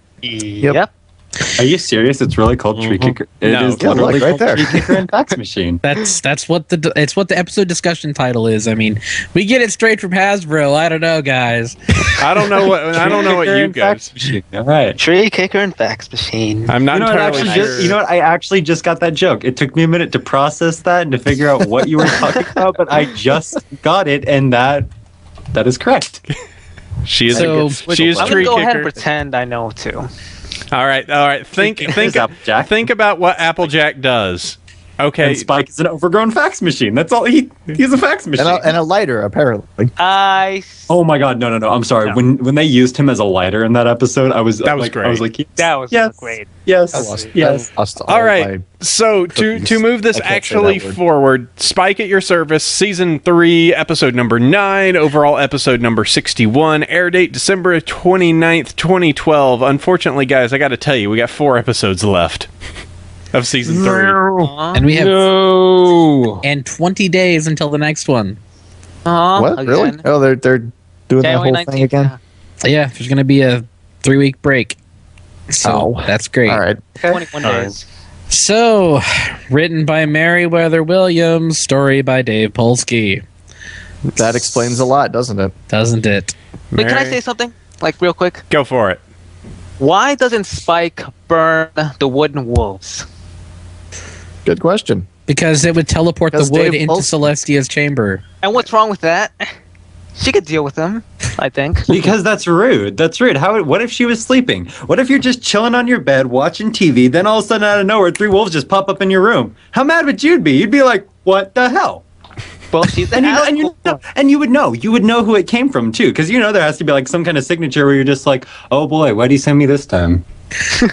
Are you serious? It's really called Tree Kicker. It is literally right there. Tree Kicker and Fax Machine. That's what the episode discussion title is. I mean, we get it straight from Hasbro. I don't know, guys. I don't know what you guys. All right. Tree Kicker and Fax Machine. I'm not entirely sure. You know what? I actually just got that joke. It took me a minute to process that and to figure out what you were talking about, but I just got it, and that is correct. She is I'm Tree gonna go ahead and Kicker. pretend I know too. All right. Think about what Applejack does. Okay. And Spike is an overgrown fax machine. That's all. He's a fax machine. And a lighter, apparently. Oh my god, no. I'm sorry. No. When they used him as a lighter in that episode, that was great. I was like, that was great. Yes. All right. So to move this actually forward, Spike at your service, season 3, episode number 9, overall episode number 61, air date December 29th, 2012. Unfortunately, guys, I got to tell you, we got 4 episodes left of season 3. And we have and 20 days until the next one. What? Really? Oh, they're doing that whole thing again? Yeah, there's going to be a 3-week break. So that's great. All right. 21 days. So, written by Meriwether Williams, story by Dave Polsky. That explains a lot, doesn't it? Doesn't it? Wait, can I say something? Like, real quick? Go for it. Why doesn't Spike burn the wooden wolves? Good question. Because it would teleport the wood into Celestia's chamber. And what's wrong with that? She could deal with them, I think. Because that's rude. That's rude. What if she was sleeping? What if you're just chilling on your bed watching TV, then all of a sudden out of nowhere 3 wolves just pop up in your room? How mad would you be? You'd be like, what the hell? Well, she's and you would know who it came from too, because there has to be like some kind of signature where you're just like, oh boy, why'd he send me this time?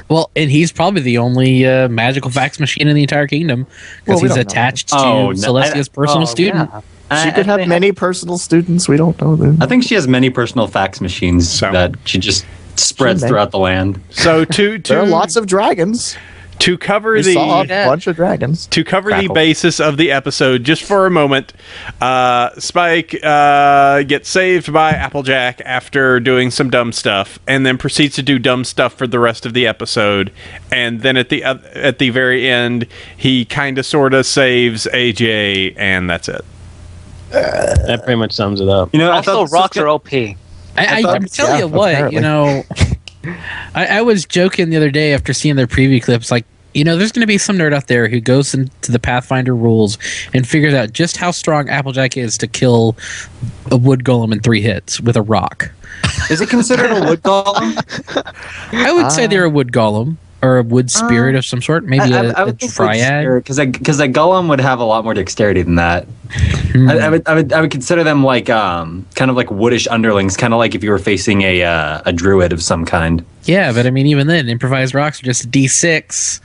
Well, and he's probably the only magical fax machine in the entire kingdom because he's attached to Celestia's personal student. Yeah. She could have many personal students. We don't know them. I think she has many personal fax machines that she just spreads throughout the land. So there are lots of dragons. To cover we saw a bunch of dragons. To cover the basis of the episode, just for a moment, Spike gets saved by Applejack after doing some dumb stuff, and then proceeds to do dumb stuff for the rest of the episode. And then at the very end, he kind of sort of saves AJ, and that's it. That pretty much sums it up. Also, rocks are OP. I tell you what, apparently. I was joking the other day after seeing their preview clips, like, there's going to be some nerd out there who goes into the Pathfinder rules and figures out just how strong Applejack is to kill a wood golem in 3 hits with a rock. Is it considered a wood golem? I would say they're a wood golem. Or a wood spirit of some sort, maybe a triad. Because a golem would have a lot more dexterity than that. I would consider them like kind of like woodish underlings, kind of like if you were facing a druid of some kind. Yeah, but I mean, even then, improvised rocks are just a D6.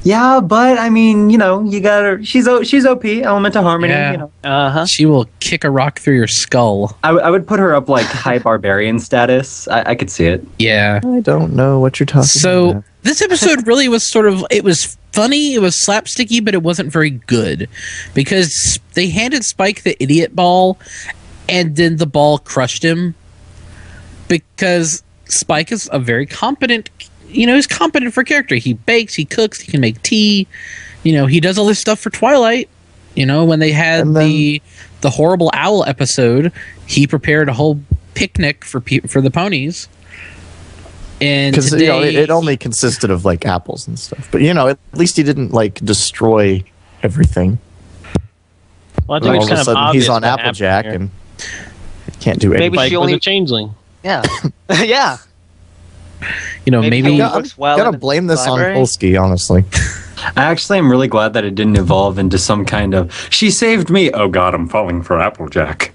Yeah, but I mean, you know, you got her. She's OP, element of harmony. Yeah. You know, She will kick a rock through your skull. I would put her up like high barbarian status. I could see it. Yeah. I don't know what you're talking So about. this episode really was it was funny, it was slapsticky, but it wasn't very good because they handed Spike the idiot ball and then the ball crushed him because Spike is a very competent, he's competent for character. He bakes, he cooks, he can make tea, he does all this stuff for Twilight. When they had the horrible owl episode, he prepared a whole picnic for the ponies. And Because it only consisted of like apples and stuff, but at least he didn't like destroy everything. Well, I Like, think all it's of kind a of sudden obvious he's on what happened Applejack here. and can't do anything. Maybe Spike she was only- a changeling. Yeah. Yeah. maybe he I'm works well gonna in the blame this on library. Polsky, honestly. I actually am really glad that it didn't evolve into some kind of "she saved me." Oh God, I'm falling for Applejack.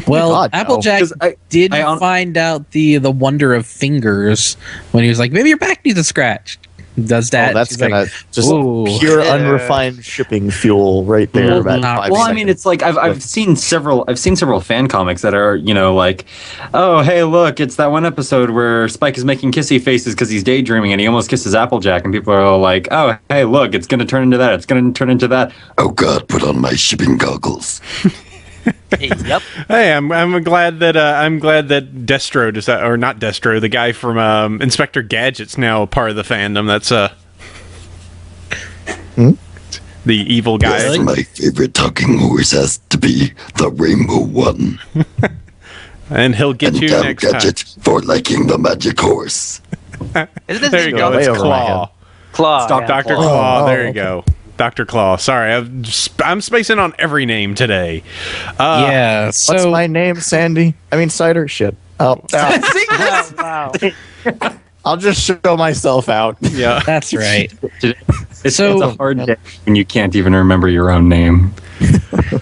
Well, God, no. Applejack 'Cause did I find out the wonder of fingers when he was like, maybe your back needs a scratch. Does that? Oh, that's She's gonna like, just "Ooh." pure unrefined shipping fuel right there. Well, about not- 5 Well, I seconds. mean, it's like I've seen several fan comics that are like, oh hey look, it's that one episode where Spike is making kissy faces because he's daydreaming and he almost kisses Applejack, and people are all like, oh hey look, it's gonna turn into that, it's gonna turn into that. Oh God, put on my shipping goggles. Yep. Hey, I'm glad that Destro does that, or not Destro, the guy from Inspector Gadget's now a part of the fandom. That's the evil guy. Yes, my favorite talking horse has to be the Rainbow One. And he'll get And you damn next time. Gadget for liking the magic horse. Isn't this There you go. way It's over my Claw. Claw? Stop, yeah, Dr. Claw. Claw. Oh, There you okay. go. Dr. Claw. Sorry, I'm spacing on every name today. Yeah. What's So my name, Sandy? I mean, Cider. Shit. Oh, Oh, wow. I'll just show myself out. Yeah. that's right. It's So- a hard day when you can't even remember your own name.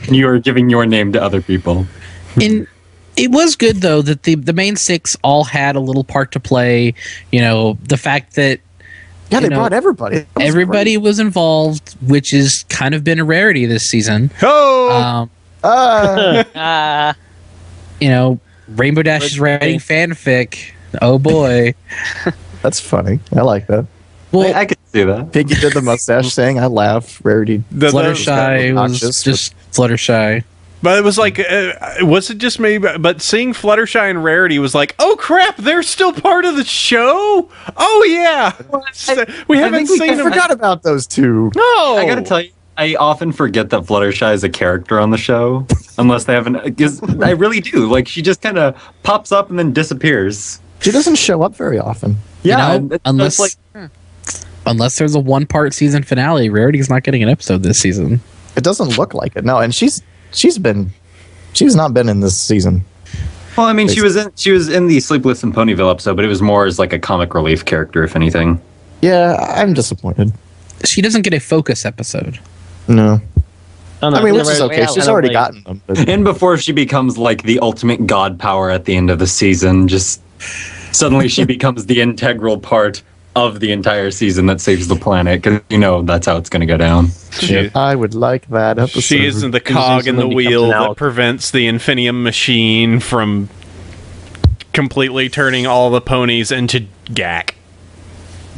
You are giving your name to other people. And it was good though that the main six all had a little part to play. The fact that Yeah, they You know, brought everybody. That was everybody was involved, which has kind of been a rarity this season. Oh! great. Rainbow Dash is writing fanfic. Oh boy. That's funny. I like that. Well, I could see that. Piggy did the mustache thing. I laughed. Rarity. Fluttershy was obnoxious, just Fluttershy. But it was like, was it just me? But seeing Fluttershy and Rarity was like, oh crap, they're still part of the show? Oh yeah. We haven't think we seen I them. forgot about those two. No. I gotta tell you, I often forget that Fluttershy is a character on the show, unless they haven't. Because I really do. Like, she just kind of pops up and then disappears. She doesn't show up very often. Unless there's a one-part season finale, Rarity's not getting an episode this season. It doesn't look like it. No, and she's not been in this season. Well, I mean, she was in the Sleepless in Ponyville episode, but it was more as like a comic relief character, if anything. Yeah, I'm disappointed. She doesn't get a focus episode. No. I, don't know, I mean, which never- is okay. yeah, She's kinda already like- gotten them. But And before she becomes like the ultimate god power at the end of the season, just suddenly she becomes the integral part of the entire season that saves the planet, because that's how it's going to go down. I would like that episode. She is the cog in the suddenly becomes wheel an that alchemist. prevents the Infinium machine from completely turning all the ponies into gack.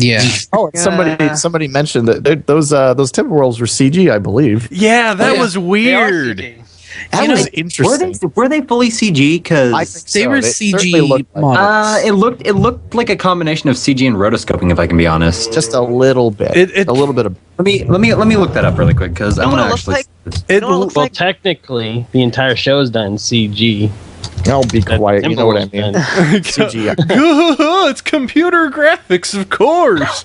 Yeah. Oh, and somebody mentioned that those Timberwolves were CG, I believe. Yeah, that yeah. was They are weird. CG. That was interesting. Were they fully CG? I Because think They so. were certainly CG looked like models. it looked like a combination of CG and rotoscoping, if I can be honest. just a little bit. It- a little bit of. Let me look that up really quick, because I You know want what to it looks actually. like? You know what it looks Well, like? technically, the entire show is done in CG. I'll be quiet. You know what I Timberwolves mean. done. CG. It's computer graphics, of course.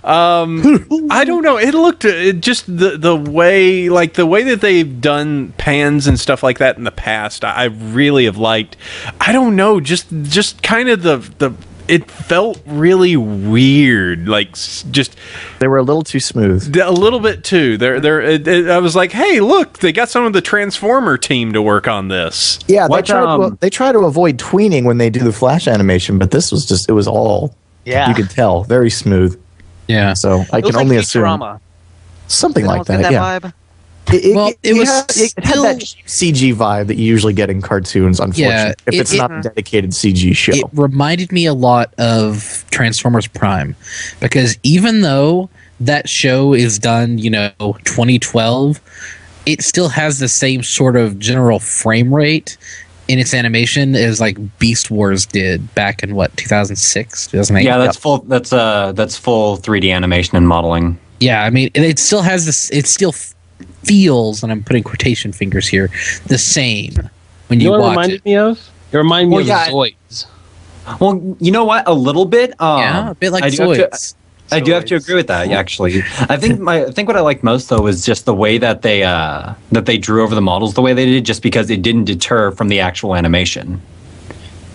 I don't know. It looked just the way, like the way that they've done pans and stuff like that in the past. I really have liked. I don't know. Just kind of the. It felt really weird. Like just They were a little too smooth. a little bit too. I was like, hey, look, they got some of the Transformer team to work on this. Yeah, What, they try to avoid tweening when they do the flash animation, but this was just, it was all, Yeah. you could tell, very smooth. Yeah. So I It can looks only like assume. Futurama. Something like Get that, yeah. vibe. It had that CG vibe that you usually get in cartoons, unfortunately, if it's not a dedicated CG show. It reminded me a lot of Transformers Prime, because even though that show is done, 2012, it still has the same sort of general frame rate in its animation as like Beast Wars did back in 2006, 2008. Yeah, that's full 3D animation and modeling. Yeah, I mean, it still has this. It still feels, and I'm putting quotation fingers here, the same when you know what watch it reminded it. me of? It reminded me of Zoids. Well, you know what? A little bit. Yeah, a bit like I do have Zoids. I do have to agree with that. Actually, I think what I like most though is just the way that they drew over the models the way they did, just because it didn't deter from the actual animation.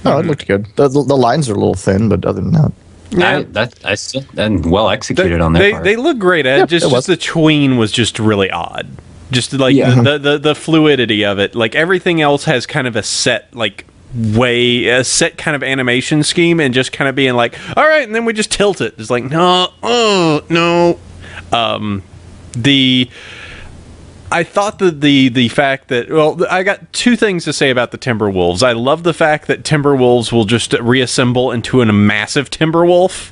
Oh, it looked good. The lines are a little thin, but other than that. Yeah, I still and well executed on their part. They look great at it. Just the tween was just really odd. Just like the fluidity of it. Like everything else has kind of a set kind of animation scheme, and just kind of being like, all right, and then we just tilt it. It's like, no. I thought that the fact that, well, I got two things to say about the Timberwolves. I love the fact that Timberwolves will just reassemble into a massive Timberwolf.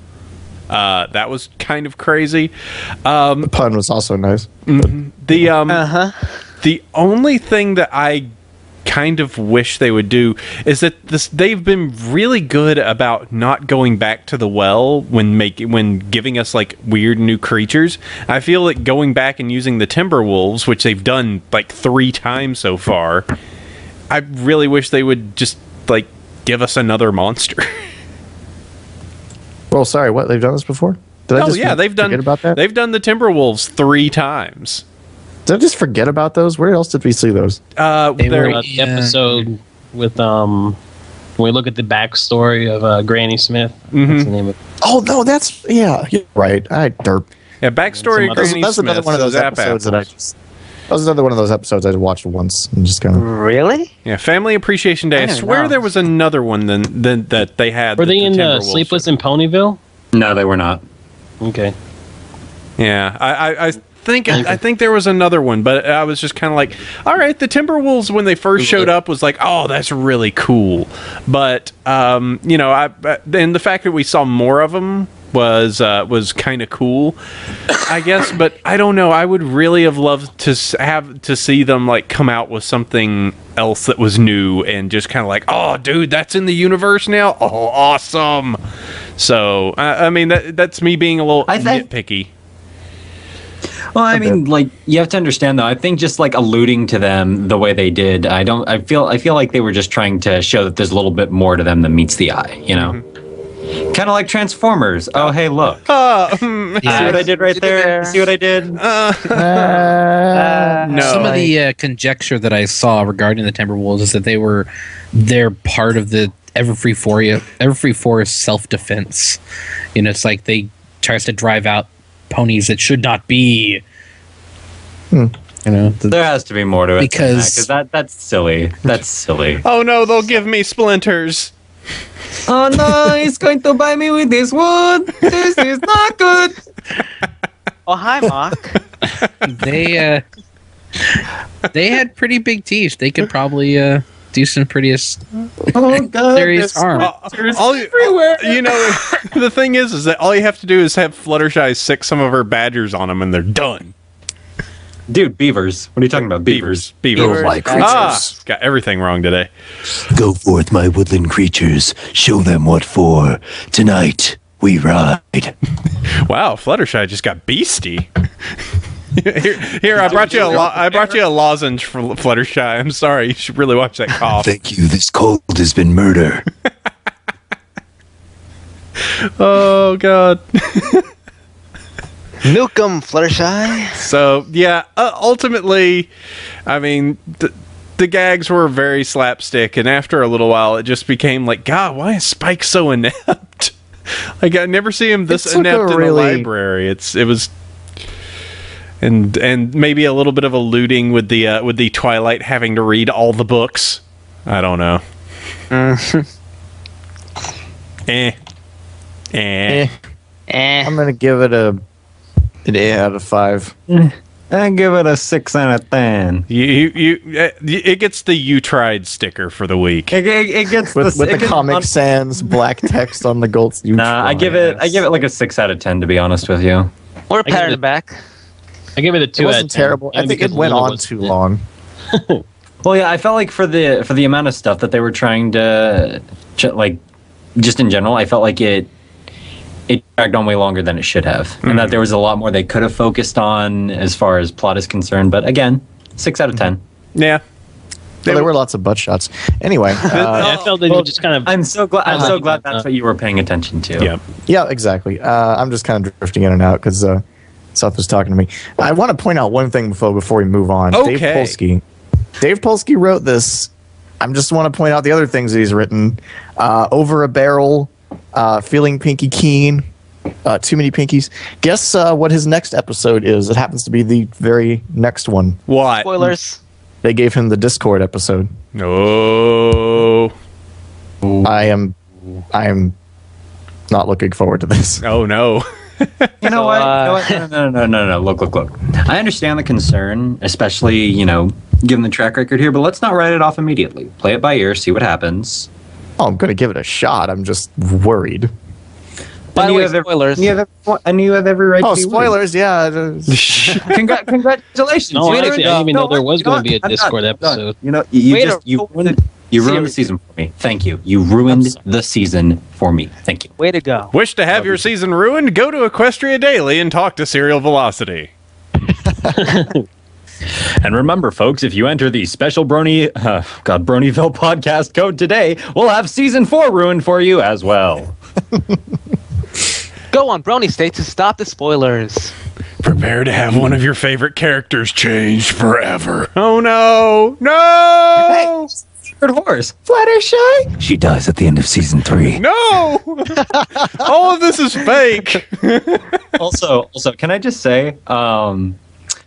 That was kind of crazy. The pun was also nice. The only thing that I kind of wish they would do is that they've been really good about not going back to the well when giving us like weird new creatures. I feel like going back and using the Timberwolves, which they've done like 3 times so far, I really wish they would just like give us another monster. Well, sorry, what? They've done this before? They've done about that? They've done the Timberwolves 3 times. Did I just forget about those? Where else did we see those? They were the episode with when we look at the backstory of Granny Smith. That's the name of it. Oh no, that's you're right. I derp. Yeah, backstory of Granny That's Smith. another one of those episodes that that was another one of those episodes I watched once and just kind of. Really? Yeah, Family Appreciation Day. I swear there was another one than that they had. Were they in Sleepless in Ponyville? No, they were not. Okay. Yeah, I think there was another one, but I was just kind of like, all right, the Timberwolves when they first showed up was like, oh, that's really cool, but and the fact that we saw more of them was kind of cool, I guess. But I don't know. I would really have loved to see them like come out with something else that was new and just kind of like, oh, dude, that's in the universe now. Oh, awesome. So I mean that's me being a little nitpicky. Well, I mean, like, you have to understand though. I think just like alluding to them the way they did, I feel like they were just trying to show that there's a little bit more to them than meets the eye, Kind of like Transformers. Oh, hey, look. See what I did right there? See what I did? No. Some of the conjecture that I saw regarding the Timberwolves is that they're part of the Everfree Forest self-defense. It's like they tries to drive out ponies that should not be. There has to be more to it because that's silly. That's silly. Oh no, they'll give me splinters. Oh no, he's going to buy me with this wood. This is not good. Oh, hi, Mark. They had pretty big teeth. They could probably do some pretty serious harm. Everywhere. The thing is that all you have to do is have Fluttershy sick some of her badgers on them, and they're done. Dude, beavers. What are you talking about? Beavers. Oh, my creatures. Got everything wrong today. Go forth, my woodland creatures. Show them what for. Tonight, we ride. Wow, Fluttershy just got beastie. Here, I brought you a lozenge for Fluttershy. I'm sorry, you should really watch that cough. Thank you. This cold has been murder. Oh God. Milk 'em, Fluttershy. So yeah, ultimately, I mean, the gags were very slapstick, and after a little while, it just became like, God, why is Spike so inept? Like I never see him this inept in the library. It was. And maybe a little bit of alluding with the Twilight having to read all the books. I don't know. I'm gonna give it a An 8 out of 5. I give it a 6 out of 10. It gets the "you tried" sticker for the week. It gets With the Comic Sans black text on the gold. Nah, I give it like a 6 out of 10 to be honest with you. Or a pat on the back. I give it a 2 It out of 10. wasn't terrible. I think it went on too long. Well, yeah, I felt like for the amount of stuff that they were trying to like, just in general, I felt like it dragged on way longer than it should have, and that there was a lot more they could have focused on as far as plot is concerned. But again, 6 out of 10. Yeah. Well, there were lots of butt shots. Anyway, I felt that you just kind of. I'm so glad that's what you were paying attention to. Yep. yeah, exactly. I'm just kind of drifting in and out because Seth was talking to me. I want to point out one thing before we move on. Okay. Dave Polsky wrote this. I just want to point out the other things that he's written. Over a Barrel, Feeling Pinky Keen, Too Many Pinkies. Guess what his next episode is? It happens to be the very next one. What? Spoilers. They gave him the Discord episode. No. I am not looking forward to this. Oh no. You know what? No. Look. I understand the concern, especially, given the track record here, but let's not write it off immediately. Play it by ear, see what happens. Oh, I'm going to give it a shot. I'm just worried. By the way, spoilers. And you have every right Oh, to be spoilers, yeah. Congratulations. No, honestly, I didn't even know there was going to be a Discord episode. You ruined the season for me. Thank you. You ruined the season for me. Thank you. Way to go. Wish to have your season ruined? Go to Equestria Daily and talk to Serial Velocity. And remember, folks, if you enter the special Bronyville podcast code today, we'll have season 4 ruined for you as well. Go on BronyState to stop the spoilers. Prepare to have one of your favorite characters changed forever. Oh no! No! Horse. Fluttershy? She dies at the end of season 3. No! All of this is fake. Also, can I just say,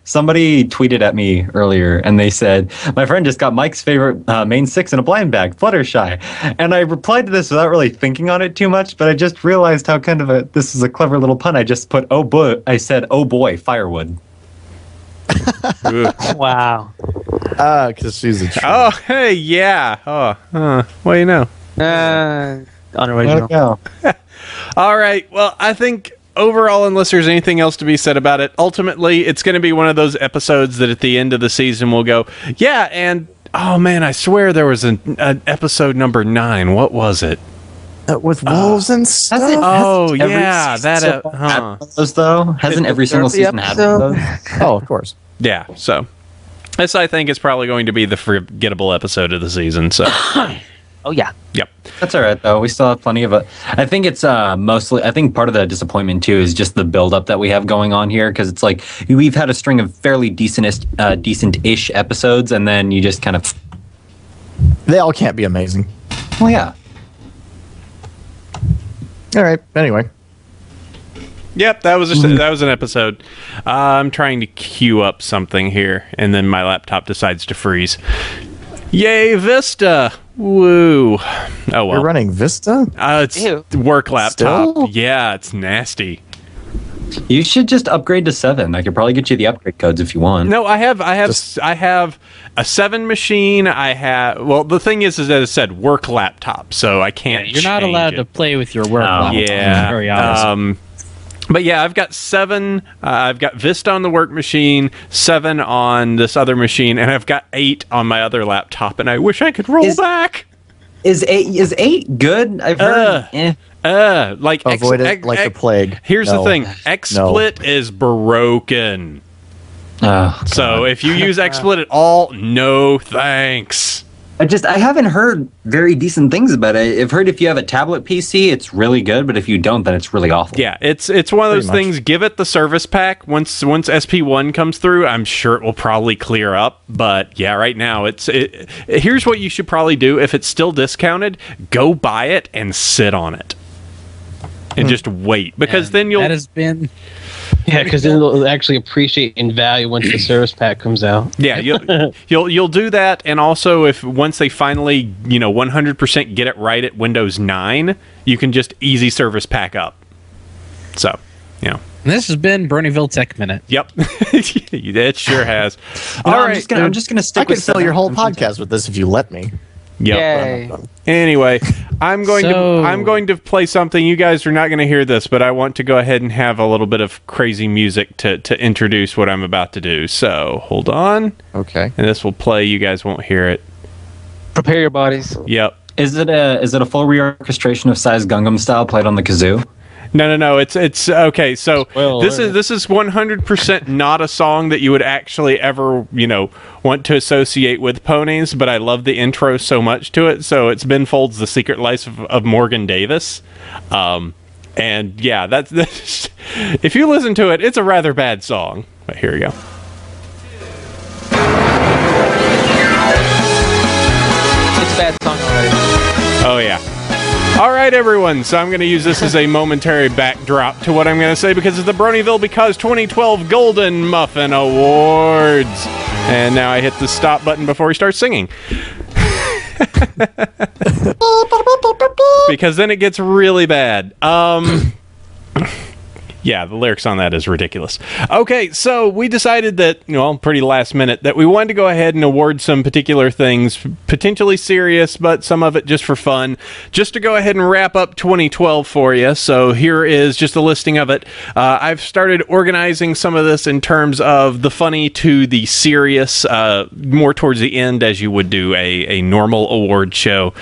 somebody tweeted at me earlier and they said, my friend just got Mike's favorite main 6 in a blind bag, Fluttershy. And I replied to this without really thinking on it too much, but I just realized how this is a clever little pun. I just put, oh boy, firewood. Wow. Because she's a tree. Oh, hey, yeah. What do you know? Unoriginal. All right. Well, I think overall, unless there's anything else to be said about it, ultimately, it's going to be one of those episodes that at the end of the season we'll go, yeah, and oh man, I swear there was an episode number 9. What was it? With wolves and stuff? Hasn't every single season had those? Oh, of course. Yeah, so this, I think, is probably going to be the forgettable episode of the season. So, Oh yeah. Yep. That's all right, though. We still have plenty of it. I think it's mostly. I think part of the disappointment too is just the buildup that we have going on here, because it's like we've had a string of fairly decent-ish episodes, and then you just kind of. They all can't be amazing. Well, yeah. All right. Anyway. Yep, that was an episode. I'm trying to queue up something here, and then my laptop decides to freeze. Yay, Vista! Woo! Oh well. You're running Vista? It's work laptop. Still? Yeah, it's nasty. You should just upgrade to 7. I could probably get you the upgrade codes if you want. No, I have a 7 machine. The thing is that it said work laptop, so I can't. You're not allowed to play with your work laptop. Yeah, Very honest. But yeah, I've got 7. I've got Vista on the work machine, 7 on this other machine, and I've got 8 on my other laptop. And I wish I could roll back. Is 8 good? I've heard. Avoid it like the plague. Here's the thing: XSplit is broken. Oh, so if you use XSplit at all, no thanks. I haven't heard very decent things about it. I've heard if you have a tablet PC, it's really good, but if you don't, then it's really awful. Yeah, it's one of those things. Give it the service pack. Once SP1 comes through, I'm sure it will probably clear up. But yeah, right now here's what you should probably do. If it's still discounted, go buy it and sit on it. And just wait, because then you'll. That has been. Yeah, because then it'll actually appreciate in value once the service pack comes out. Yeah, you'll do that, and also once they finally 100% get it right at Windows 9, you can just easy service pack up. So, And this has been Bronyville Tech Minute. Yep, it sure has. All right, I'm just gonna stick. I could fill your whole podcast with this if you let me. Yep. Yay. Anyway, I'm going to play something. You guys are not going to hear this, but I want to go ahead and have a little bit of crazy music to introduce what I'm about to do. So hold on. Okay. And this will play. You guys won't hear it. Prepare your bodies. Yep. Is it a full reorchestration of Psy's Gangnam Style played on the kazoo? No. It's okay. So this is 100% not a song that you would actually ever want to associate with ponies. But I love the intro so much to it. So it's Ben Folds' The Secret Life of Morgan Davis, and yeah, that's if you listen to it, it's a rather bad song. But here we go. It's a bad song already. Oh yeah. All right, everyone. So I'm going to use this as a momentary backdrop to what I'm going to say because it's the Bronyville Because 2012 Golden Muffin Awards. And now I hit the stop button before he starts singing. Because then it gets really bad. Yeah, the lyrics on that is ridiculous. Okay, so we decided that, pretty last minute, that we wanted to go ahead and award some particular things, potentially serious, but some of it just for fun, just to go ahead and wrap up 2012 for you. So here is just a listing of it. I've started organizing some of this in terms of the funny to the serious, more towards the end, as you would do a normal award show.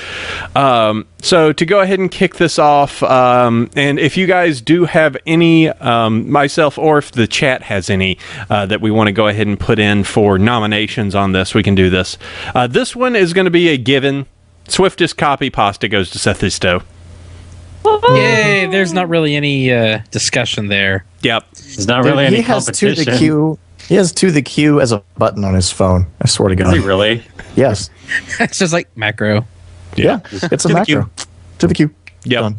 So to go ahead and kick this off, and if you guys do have any, myself or if the chat has any that we want to go ahead and put in for nominations on this, we can do this. This one is going to be a given. Swiftest copy pasta goes to Seth Isto. Yay, there's not really any discussion there. Yep. There's not really any competition. He has to the queue as a button on his phone. I swear to God. Is he really? Yes. It's just like macro. Yeah, it's a macro. To the queue. Yep.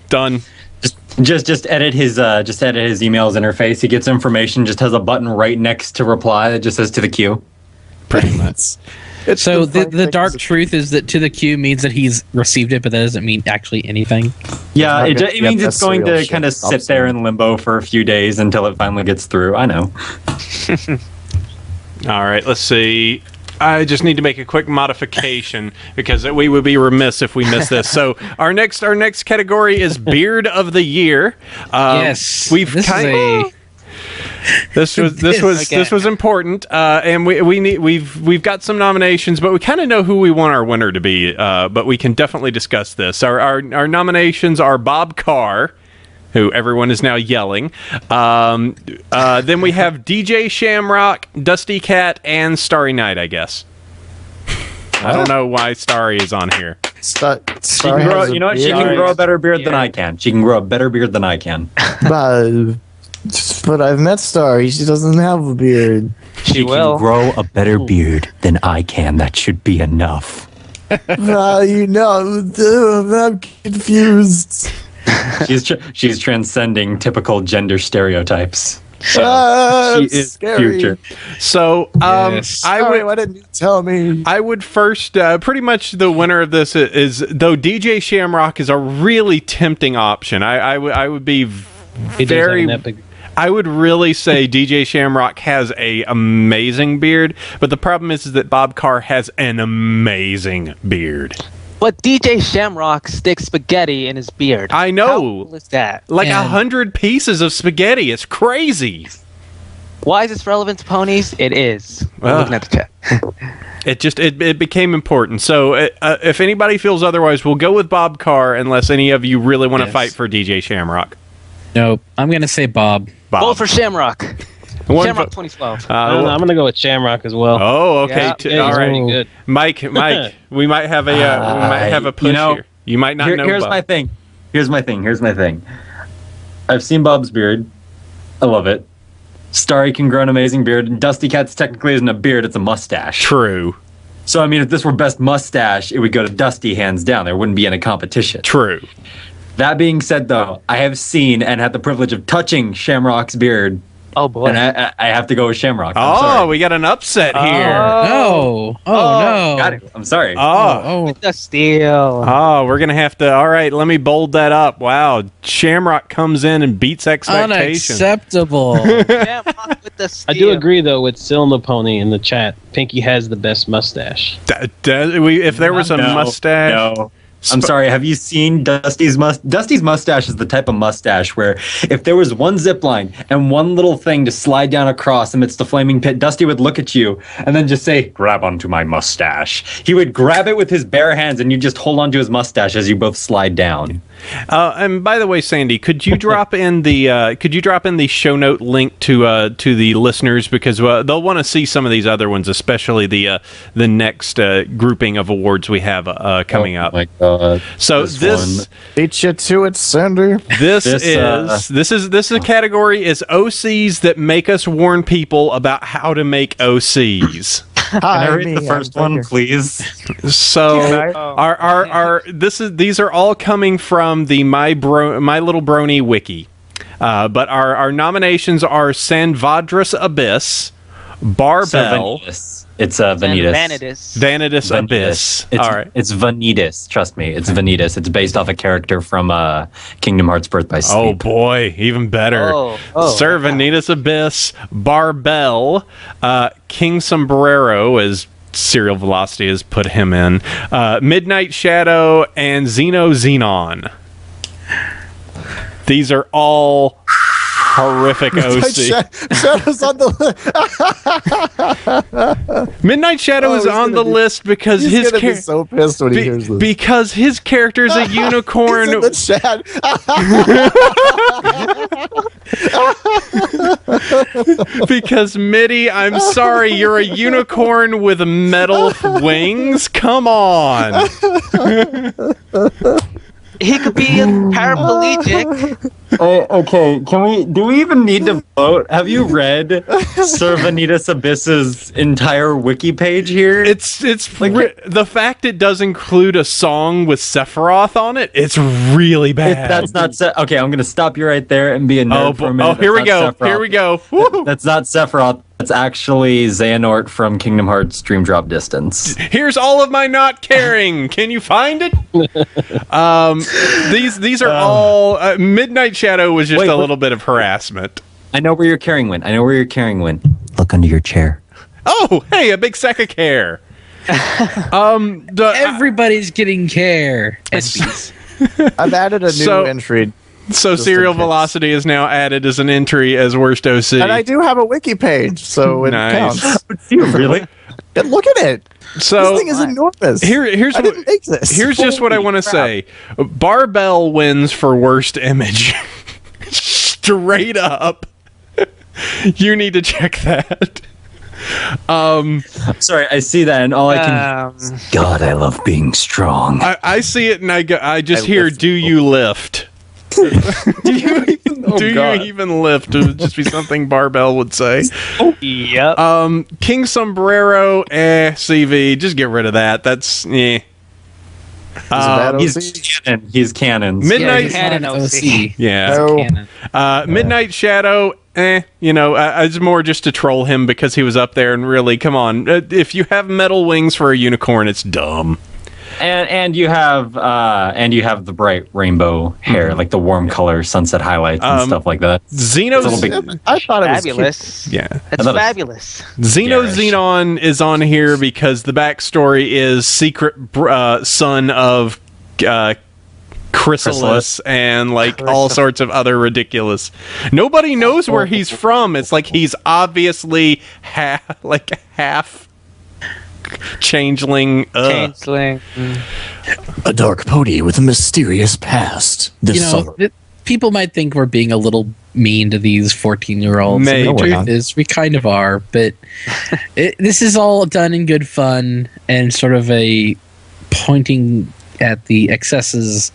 Done. Just edit his emails interface. He gets information. Just has a button right next to reply that just says to the queue. Pretty much. So the dark truth is that to the queue means that he's received it, but that doesn't mean actually anything. Yeah, it means it's going to kind of sit there in limbo for a few days until it finally gets through. I know. All right, let's see. I just need to make a quick modification because we would be remiss if we miss this. So our next category is Beard of the Year. Yes, we've This was important, and we've got some nominations, but we kind of know who we want our winner to be. But we can definitely discuss this. Our nominations are Bob Carr, who everyone is now yelling. Then we have DJ Shamrock, Dusty Cat, and Starry Night, I guess. I don't know why Starry is on here. She can grow a better beard than I can. She can grow a better beard than I can. But I've met Starry. She doesn't have a beard. She can grow a better beard than I can. That should be enough. I'm confused. She's transcending typical gender stereotypes. She is scary. future. So why didn't you tell me? I would first pretty much the winner of this is though DJ Shamrock is a really tempting option. I would be very. I would really say DJ Shamrock has a amazing beard, but the problem is that Bob Carr has an amazing beard. But DJ Shamrock sticks spaghetti in his beard. I know. How cool is that? Like 100 pieces of spaghetti. It's crazy. Why is this relevant to ponies? It is. I'm looking at the chat. It became important. So if anybody feels otherwise, we'll go with Bob Carr unless any of you really want to fight for DJ Shamrock. Nope. I'm going to say Bob. Vote for Shamrock. Shamrock 2012. I'm going to go with Shamrock as well. Oh, okay. All right. Really good. Mike, we might have a push here. You might not know. Here's Bob. my thing. Here's my thing. I've seen Bob's beard. I love it. Starry can grow an amazing beard. Dusty Cat's technically isn't a beard; it's a mustache. True. So I mean, if this were best mustache, it would go to Dusty hands down. There wouldn't be any competition. True. That being said, though, I have seen and had the privilege of touching Shamrock's beard Oh boy. And I have to go with Shamrock. Oh, we got an upset here. No. Oh, no. Got it. I'm sorry. Oh. The steal. Oh, we're going to have to... All right, let me bold that up. Wow, Shamrock comes in and beats expectations. Unacceptable. Yeah, with the steal. I do agree, though, with Still the Pony in the chat. Pinky has the best mustache. If there was a mustache... No. I'm sorry, have you seen Dusty's mustache? Dusty's mustache is the type of mustache where if there was one zip line and one little thing to slide down across amidst the flaming pit, Dusty would look at you and then just say, grab onto my mustache. He would grab it with his bare hands and you just hold onto his mustache as you both slide down. And by the way, Sandy, could you drop in the show note link to the listeners, because they'll want to see some of these other ones, especially the next grouping of awards we have coming up. Oh my god! So this beat you to it, Sander. This is a category is OCs that make us warn people about how to make OCs. Can I read the first one, please? So these are all coming from the My Little Brony wiki, but our nominations are Sanvadras Abyss, Barbell. It's Vanitas. Vanitas Abyss. All right. It's Vanitas. Trust me, it's Vanitas. It's based off a character from Kingdom Hearts Birth by Sleep. Oh boy, even better. Sir Vanitas Abyss, Barbell, King Sombrero, as Serial Velocity has put him in, Midnight Shadow, and Xenon. These are all horrific OC. Shadow's on the list. Midnight Shadow is on the list because he's gonna be so pissed when he hears this. Because his character is a unicorn. He's in the chat. Because Mitty, I'm sorry, you're a unicorn with metal wings. Come on. He could be a paraplegic. Okay, do we even need to vote? Have you read Sir Vanitas Abyss's entire wiki page here? It's like the fact it does include a song with Sephiroth on it. It's really bad. That's not okay. I'm gonna stop you right there and be a nerd for a minute. Here we go. Here we go. That's not Sephiroth. That's actually Xehanort from Kingdom Hearts Dream Drop Distance. Here's all of my not caring. Can you find it? These are all Midnight Shadow was just a little bit of harassment. I know where your caring went. Look under your chair. Oh, hey, a big sack of care. Everybody's getting care. I've added a new entry. So Serial Velocity is now added as an entry as worst OC. And I do have a wiki page, so it counts. Really? Look at it. So this thing is enormous. Here's just what I want to say. Barbell wins for worst image. Straight up. You need to check that. Sorry, I see that, and all I can. God, I love being strong. I see it, and I just hear, "Do you lift?" Do you even lift? It would just be something Barbell would say. Yep. King Sombrero, CV. Just get rid of that. That's He's canon. He's canon. Midnight canon OC. Yeah. Midnight Shadow. It's more just to troll him because he was up there. And really, come on, if you have metal wings for a unicorn, it's dumb. And you have the bright rainbow hair, like the warm color sunset highlights and stuff like that. I thought it was fabulous. Cute. Yeah, it's fabulous. Xenon is on here because the backstory is secret son of Chrysalis and all sorts of other ridiculous. Nobody knows where he's from. It's like he's obviously half. Changeling. A dark pony with a mysterious past. People might think we're being a little mean to these 14-year-olds. We kind of are, but this is all done in good fun and sort of a pointing at the excesses.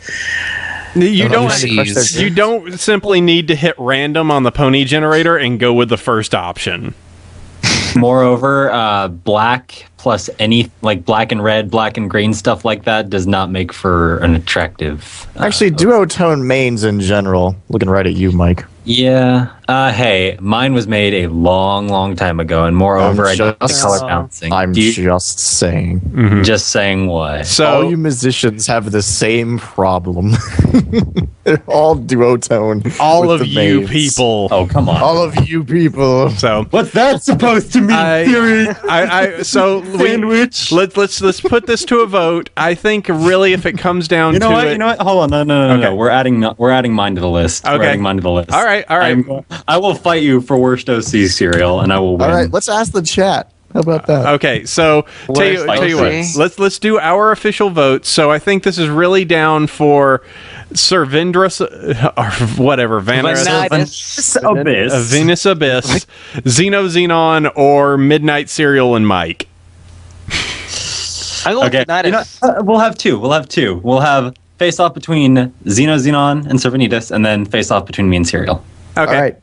You don't simply need to hit random on the pony generator and go with the first option. Moreover, black plus any black and red, black and green stuff like that does not make for an attractive. Actually, duotone mains in general. Looking right at you, Mike. Yeah. Hey, mine was made a long, long time ago, and moreover, I don't like color bouncing. I'm just saying. Just saying what? So All you musicians have the same problem. They're all duotone. all with of the you mains. people. Oh, come on. All of you people. So What's that supposed to mean, Siri? Sandwich. Let's put this to a vote. I think really, if it comes down You know to what? it, You know what? Hold on. No. Okay. We're adding mine to the list. We're Okay. adding mine to the list. All right. I will fight you for worst OC cereal, and I will win. All right, let's ask the chat. How about that? Okay, so tell you OC? what. Let's do our official votes. So I think this is really down for Sir Vendrus or whatever Venus Abyss, Xenon, or Midnight Cereal and Mike. I go with Okay. Leonidas. We'll have two. We'll have face off between Xenon, and Servanitas, and then face off between me and Cereal. Okay.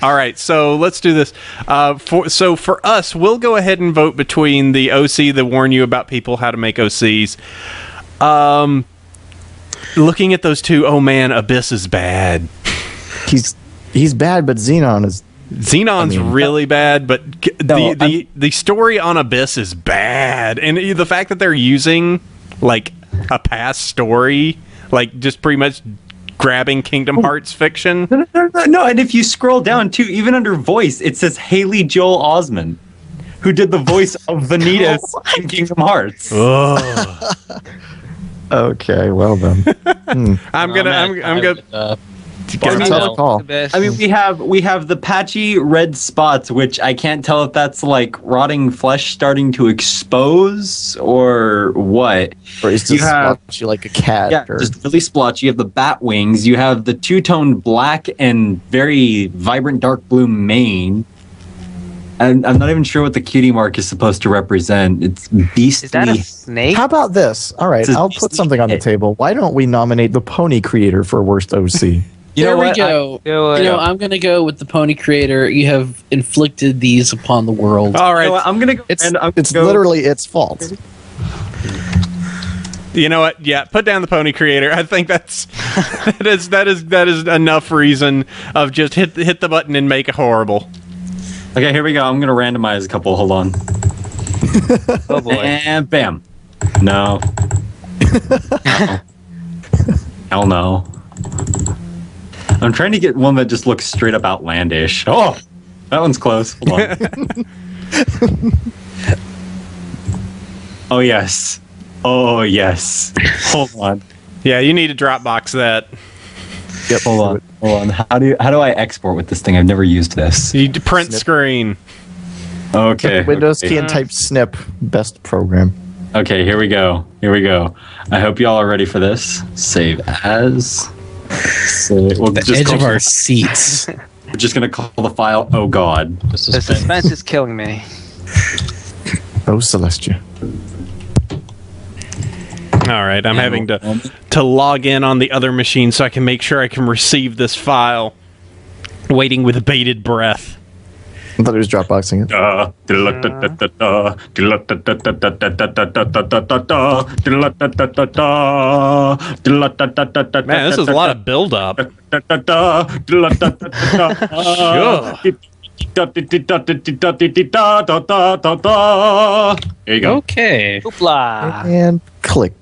All right, so let's do this. For us, we'll go ahead and vote between the OC that warn you about people how to make OCs. Looking at those two, oh man, Abyss is bad. He's bad, but Xenon's really bad, but the story on Abyss is bad, and the fact that they're using like a past story, like just pretty much grabbing Kingdom Hearts fiction. No, and if you scroll down too, even under voice, it says Haley Joel Osment, who did the voice of Vanitas in Kingdom Hearts. okay. Well then, I'm gonna. tough call. I mean, we have the patchy red spots, which I can't tell if that's like rotting flesh starting to expose or what. Or he's just splotchy like a cat. Yeah, or... just really splotchy. You have the bat wings. You have the two-tone black and very vibrant dark blue mane. And I'm not even sure what the cutie mark is supposed to represent. It's beastly. Is that a snake? How about this? All right, I'll put something on the table. Why don't we nominate the Pony Creator for worst OC? There we go. I'm going to go with the Pony Creator. You have inflicted these upon the world. All right, I'm gonna go. It's literally its fault. You know what? Yeah, put down the Pony Creator. I think that is enough reason of just hit the button and make it horrible. Okay, here we go. I'm gonna randomize a couple. Hold on. Oh boy. And bam. No. Hell no. I'm trying to get one that just looks straight up outlandish. Oh, that one's close. Hold on. Oh yes. Oh yes. Hold on. Yeah, you need to Dropbox that. Yep. Hold on. How do I export with this thing? I've never used this. You print screen. Okay. Windows okay. key and type snip. Best program. Okay, here we go. I hope y'all are ready for this. Save as. We'll The edge of our seats. We're just gonna call the file. Oh God. The suspense is killing me. Oh, Celestia. All right, I'm having to log in on the other machine so I can make sure I can receive this file. Waiting with bated breath. I thought he was Dropboxing it. Man, this is a lot of build-up. There you go. Okay. Hoopla. And click.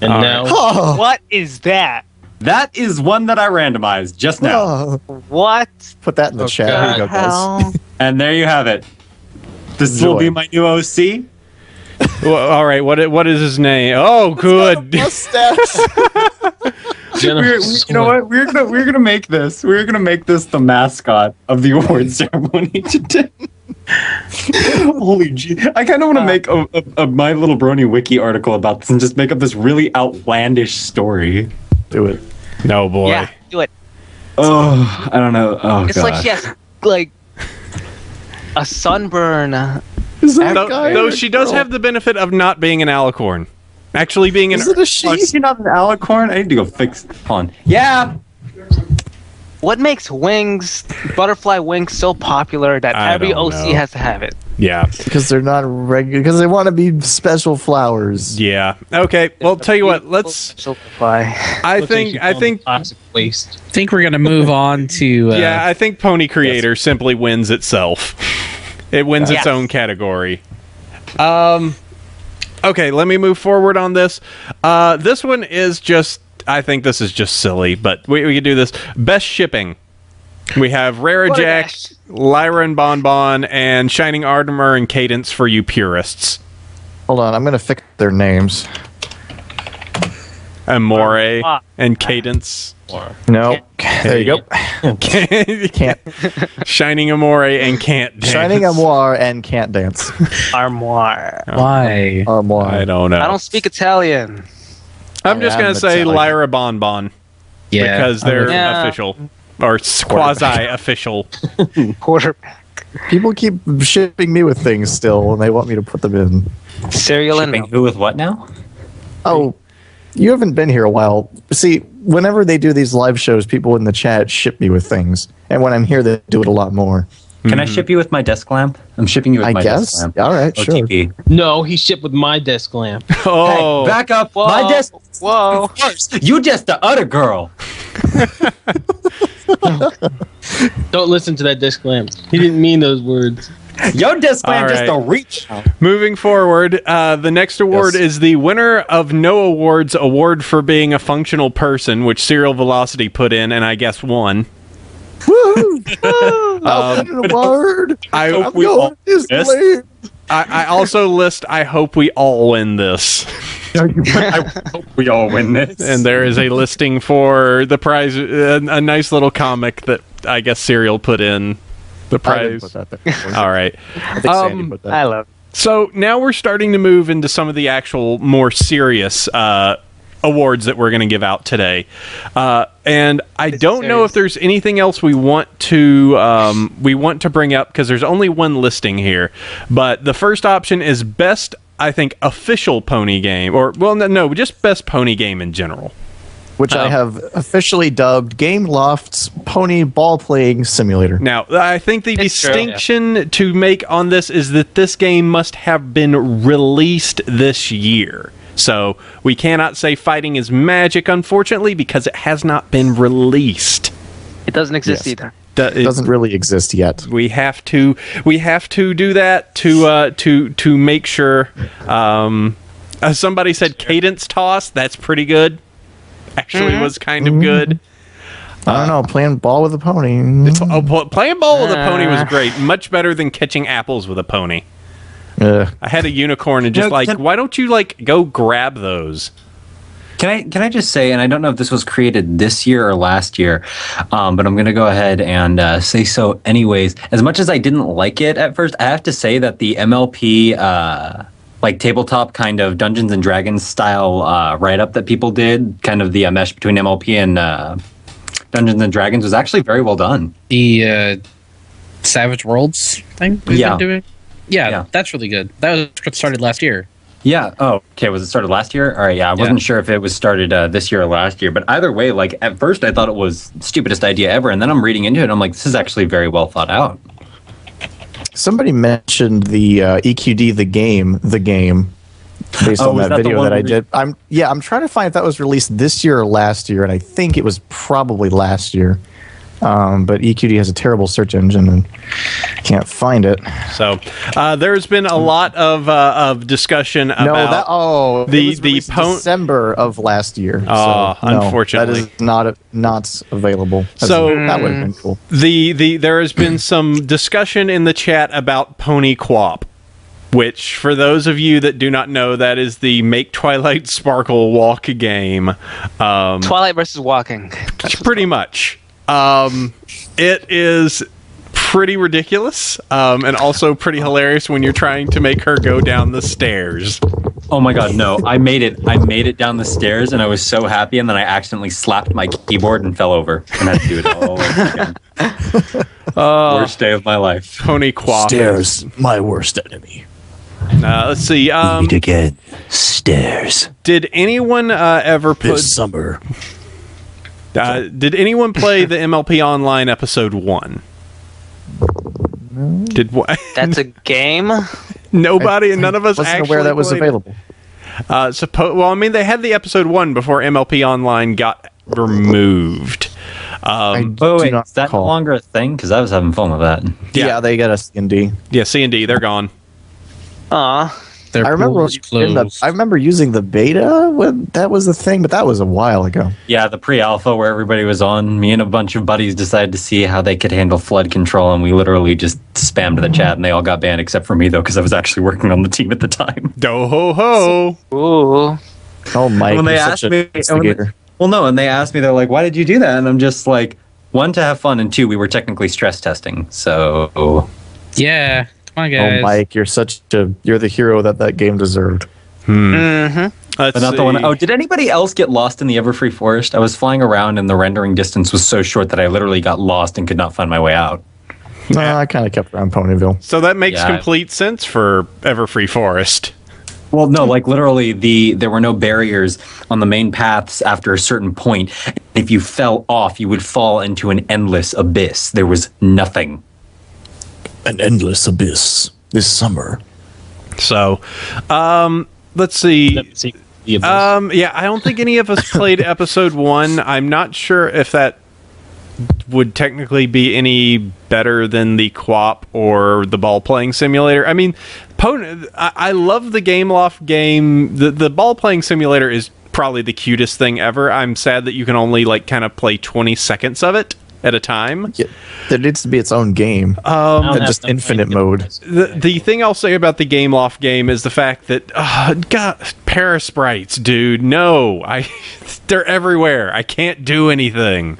And now, Oh, What is that? That is one that I randomized just now. oh. What Put that in the chat. Here you go, the guys. hell? And there you have it. This will be my new OC. Well, all right, what is his name? Oh, good. Mustache. You know what? We're gonna make this. We're gonna make this the mascot of the award ceremony today. Holy gee! I kind of want to make a My Little Brony wiki article about this and just make up this really outlandish story. Do it. No, boy. Yeah, do it. Oh, I don't know. Oh, It's God. like she has like a sunburn. Is that Though, a guy? though or a she does girl? have the benefit of not being an alicorn. Actually being an... Is it a she? Oh, is she not an alicorn? I need to go fix on. Yeah. What makes wings, butterfly wings, so popular that I every don't OC know. has to have it? Yeah. Because they're not regular. Because they want to be special flowers. Yeah. Okay. Well, tell you what. Let's. I think. Toxic waste. I think we're gonna move on to. Yeah, I think Pony Creator simply wins itself. It wins its own category. Okay, let me move forward on this. This one is just. I think this is just silly, but we can do this. Best shipping. We have Rara Jack, Lyra and Bonbon, and Shining Armor and Cadence for you purists. Hold on, I'm going to fix their names. Amore and Cadence. No. There you go. Can't. Shining Amore and Can't Dance. Shining Armoire and Can't Dance. Armoire. Why? Armoire. I don't know. I don't speak Italian. I'm just going to say Lyra Bonbon. Yeah. Because they're Yeah. official. Or quasi-official. Quarterback. People keep shipping me with things still, and they want me to put them in. Cereal and Shipping milk. who with what now? Oh, you haven't been here a while. See, whenever they do these live shows, people in the chat ship me with things. And when I'm here, they do it a lot more. Can I ship you with my desk lamp? I'm shipping you with I my guess. desk lamp. All right, sure. OTP. No, he shipped with my desk lamp. Oh. Hey, back up. Whoa. My desk Whoa. first. You just the other girl. Don't listen to that desk lamp. He didn't mean those words. Your desk lamp All just right. a reach. Moving forward, the next award Yes. is the winner of No Awards Award for being a functional person, which Serial Velocity put in, and I guess won. Woo! I'll put in a word. I I'm hope we going all, to Disneyland. I also list I hope we all win this. I hope we all win this. And there is a listing for the prize, a nice little comic that I guess Serial put in the I didn't prize. put that there. All right. I think Sandy put that. I love it. So now we're starting to move into some of the actual more serious awards that we're going to give out today, and I don't know if there's anything else we want to bring up because there's only one listing here. But the first option is best, I think, official pony game, or well, no, just best pony game in general. Which I have officially dubbed Game Loft's Pony Ball Playing Simulator. Now, I think the distinction to make on this is that this game must have been released this year. So we cannot say Fighting is Magic, unfortunately, because it has not been released. It doesn't exist Yes. either. It doesn't really exist yet. We have to do that to make sure. Somebody said Cadence Toss. That's pretty good. Actually, was kind of good. I don't know, playing ball with a pony. Playing ball with a pony was great. Much better than catching apples with a pony. I had a unicorn and just why don't you go grab those? Can I just say, and I don't know if this was created this year or last year, but I'm going to go ahead and say so anyways. As much as I didn't like it at first, I have to say that the MLP, tabletop kind of Dungeons and Dragons style write-up that people did, kind of the mesh between MLP and Dungeons and Dragons was actually very well done. The Savage Worlds thing we've been doing? Yeah, that's really good. That was started last year. Yeah. Oh, okay. Was it started last year? All right. Yeah. I wasn't sure if it was started this year or last year, but either way, at first I thought it was the stupidest idea ever. And then I'm reading into it and I'm like, this is actually very well thought out. Somebody mentioned the EQD, the game, based on that video that I did. I'm trying to find if that was released this year or last year, and I think it was probably last year. But EQD has a terrible search engine and can't find it. So there's been a lot of discussion about the December of last year. Unfortunately, that is not available. So that would have been cool. There has been some discussion in the chat about Pony Quap, which, for those of you that do not know, that is the Make Twilight Sparkle walk game. Twilight versus walking. Pretty much. It is pretty ridiculous, and also pretty hilarious when you're trying to make her go down the stairs. Oh my god, no. I made it down the stairs and I was so happy, and then I accidentally slapped my keyboard and fell over and had to do it all over again. Worst day of my life. Pony Quap. Stairs, my worst enemy. Let's see. Meet again. Stairs. Did anyone ever put This summer. Did anyone play the MLP Online episode 1? Did what? That's a game. Nobody and none of us wasn't actually aware that was played it. available. Well, I mean, they had the episode 1 before MLP Online got removed. Oh, wait, is that no longer a thing? Because I was having fun with that. Yeah, they got a C&D. Yeah, C&D, they're gone. Aw. Their I remember using the beta when that was the thing, but that was a while ago. Yeah, the pre-alpha where everybody was on. Me and a bunch of buddies decided to see how they could handle flood control, and we literally just spammed the chat, and they all got banned except for me, though, because I was actually working on the team at the time. Do ho ho! Ooh. Oh, Mike, When they you're asked such me, an instigator. well, no, and they asked me, they're like, "Why did you do that?" And I'm just like, 1, to have fun, and 2, we were technically stress testing, so. Yeah. Come on, guys. Oh, Mike, you're the hero that game deserved. Mm-hmm. But not the one. Oh, did anybody else get lost in the Everfree Forest? I was flying around and the rendering distance was so short that I literally got lost and could not find my way out. No, I kind of kept around Ponyville. So that makes Yeah. complete sense for Everfree Forest. Well, no, like literally there were no barriers on the main paths after a certain point. If you fell off, you would fall into an endless abyss. There was nothing. An endless abyss this summer. So, let's see. Yeah, I don't think any of us played episode 1. I'm not sure if that would technically be any better than the QWOP or the ball playing simulator. I mean, I love the Game Loft game. The ball playing simulator is probably the cutest thing ever. I'm sad that you can only like kind of play 20 seconds of it at a time. Yeah, there needs to be its own game. Just infinite mode. The thing I'll say about the Game Loft game is the fact that God, Parasprites, dude, no, they're everywhere. I can't do anything.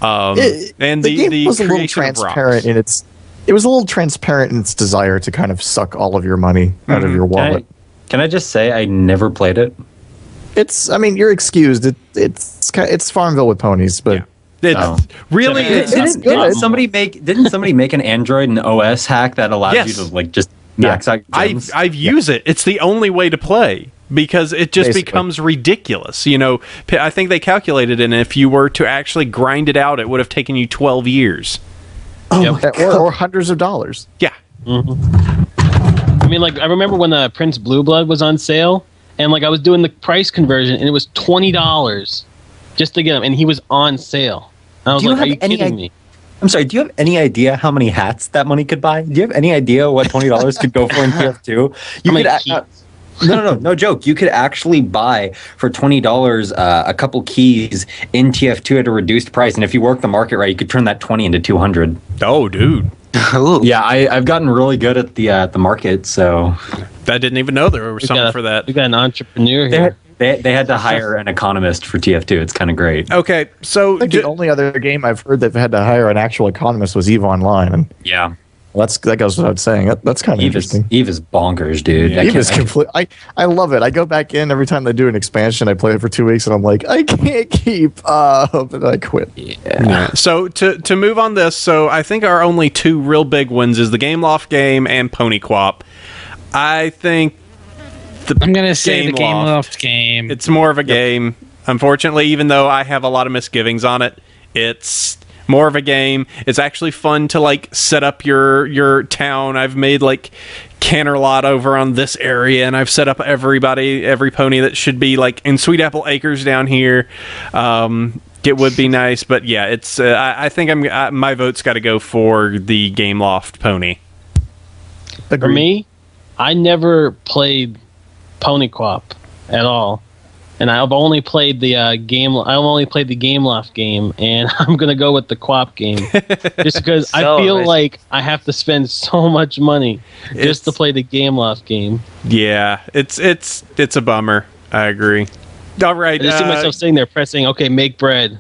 And the game was a little transparent in its. It was a little transparent in its desire to kind of suck all of your money out of your wallet. Can I just say I never played it? I mean, you're excused. It's Farmville with ponies, but. Yeah. Really, didn't somebody make an Android and OS hack that allows you to like just max out your gems? I've used it. It's the only way to play because it just becomes ridiculous. You know, I think they calculated it, and if you were to actually grind it out, it would have taken you 12 years. Oh, or hundreds of dollars. Yeah. Mm-hmm. I mean, like I remember when Prince Blue Blood was on sale, and like I was doing the price conversion, and it was $20 just to get him, and he was on sale. I was like, are you kidding me? I'm sorry, do you have any idea how many hats that money could buy? Do you have any idea what $20 could go for in TF2? No joke. You could actually buy for $20 a couple keys in TF2 at a reduced price, and if you work the market right, you could turn that 20 into 200. Oh, dude. Yeah, I've gotten really good at the market, so I didn't even know there was something for that. We got an entrepreneur here. They had to hire an economist for TF2. It's kind of great. Okay, so the only other game I've heard they've had to hire an actual economist was EVE Online, and yeah, that goes without saying. That's kind of interesting. EVE is bonkers, dude. Yeah. EVE is complete. I love it. I go back in every time they do an expansion. I play it for 2 weeks, and I'm like, I can't keep up, and I quit. Yeah. So to move on this, so I think our only 2 real big ones is the Game Loft game and Pony QWOP. I think. I'm going to say the Game Loft game. It's more of a game. Unfortunately, even though I have a lot of misgivings on it, it's more of a game. It's actually fun to like set up your town. I've made like Canterlot over on this area, and I've set up every pony that should be like in Sweet Apple Acres down here. It would be nice, but yeah, it's. I think my vote's got to go for the Game Loft pony. Agreed. For me, I never played Pony QWOP at all, and I've only played the game. I've only played the Game Loft game, and I'm gonna go with the QWOP game just because I feel like I have to spend so much money just to play the Game Loft game. Yeah, it's a bummer. I agree. All right, I just see myself sitting there pressing, okay, make bread.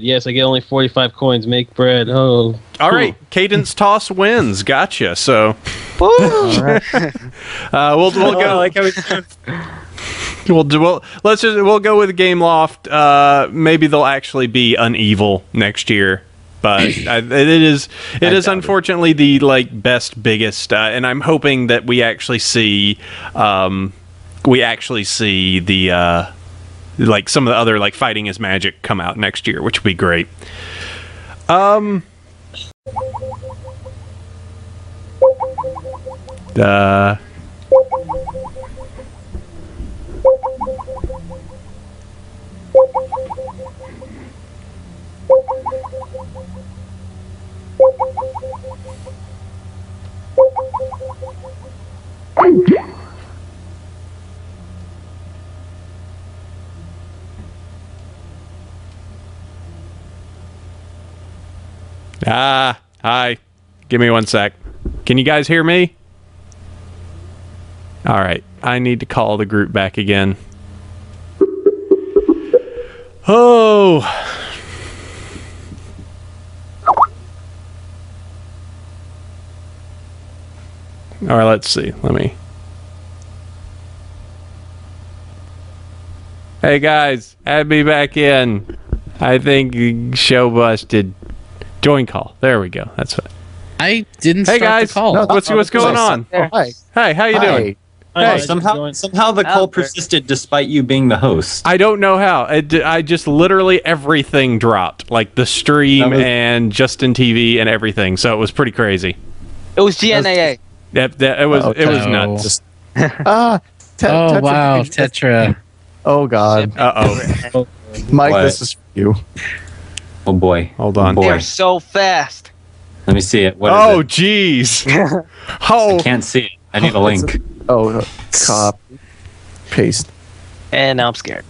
Yes, I get only 45 coins. Make bread. Oh, all right. Cadence Toss wins. Gotcha. So, all right. we'll go. We'll go with Game Loft. Maybe they'll actually be uneval next year, but it is unfortunately the like best biggest, and I'm hoping that we actually see the. Like some of the other like Fighting is Magic come out next year, which would be great. All right, so we'll go with Game Loft. Maybe they'll actually be uneval next year, but it is unfortunately the like best biggest, and I'm hoping that we actually see the like some of the other like Fighting is Magic come out next year, which would be great. All right, Hi. Give me one sec. Can you guys hear me? All right. I need to call the group back again. Oh. All right, let's see. Let me. Hey guys, add me back in. I think show busted. Join call. There we go. That's what. I didn't Hey start guys, the call. No, what's going on? Oh, hi. Hey, how you doing? Oh, Hey. somehow the call persisted despite you being the host. I don't know how. I just literally everything dropped, like the stream and Justin TV and everything. So it was pretty crazy. It was GNAA. It was nuts. Just, Oh Tetra, wow, Tetra. Oh God, Uh-oh. Mike, What? this is for you. Oh boy. Hold on. Oh, boy. They're so fast. Let me see it. What Oh, is it? jeez. Oh, I can't see it. I need a link. Oh, copy, paste. And now I'm scared.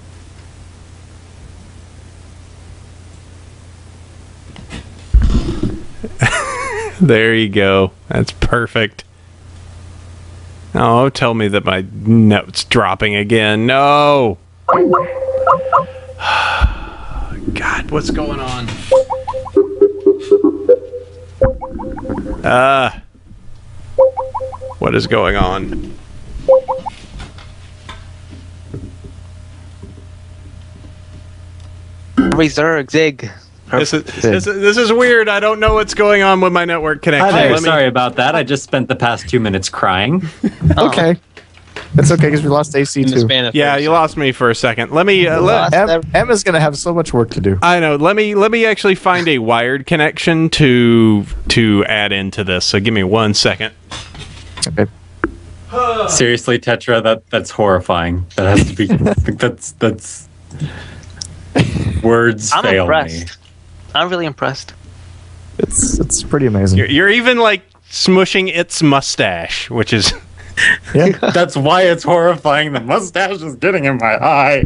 there you go. That's perfect. Oh, tell me that my note's dropping again. No. God, what's going on? What is going on? Reserve Zig. This is weird. I don't know what's going on with my network connection. Hi there. Let me- Sorry about that. I just spent the past 2 minutes crying. Okay, that's okay because we lost AC In the too. span of Yeah, 30 you lost me for a second. Let me. Emma's gonna have so much work to do. I know. Let me actually find a wired connection to add into this. So give me 1 second. Okay. Seriously, Tetra, that's horrifying. That has to be. that's. Words I'm fail impressed. me. I'm really impressed. It's pretty amazing. You're even like smushing its mustache, which is Yeah. That's why it's horrifying. The mustache is getting in my eye.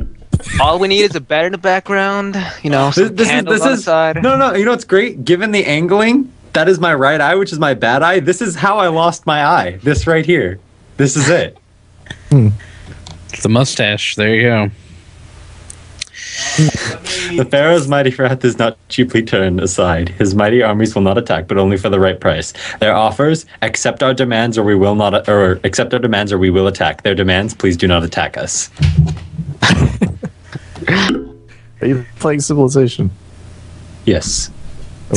All we need is a bed in the background, you know, some candles on the side. No. You know what's great? Given the angling, that is my right eye, which is my bad eye. This is how I lost my eye. This right here. This is it. The mustache. There you go. The Pharaoh's mighty wrath is not cheaply turned aside. His mighty armies will not attack, but only for the right price. Their offers: accept our demands, or we will not, or accept our demands, or we will attack. Their demands: please do not attack us. Are you playing Civilization? Yes.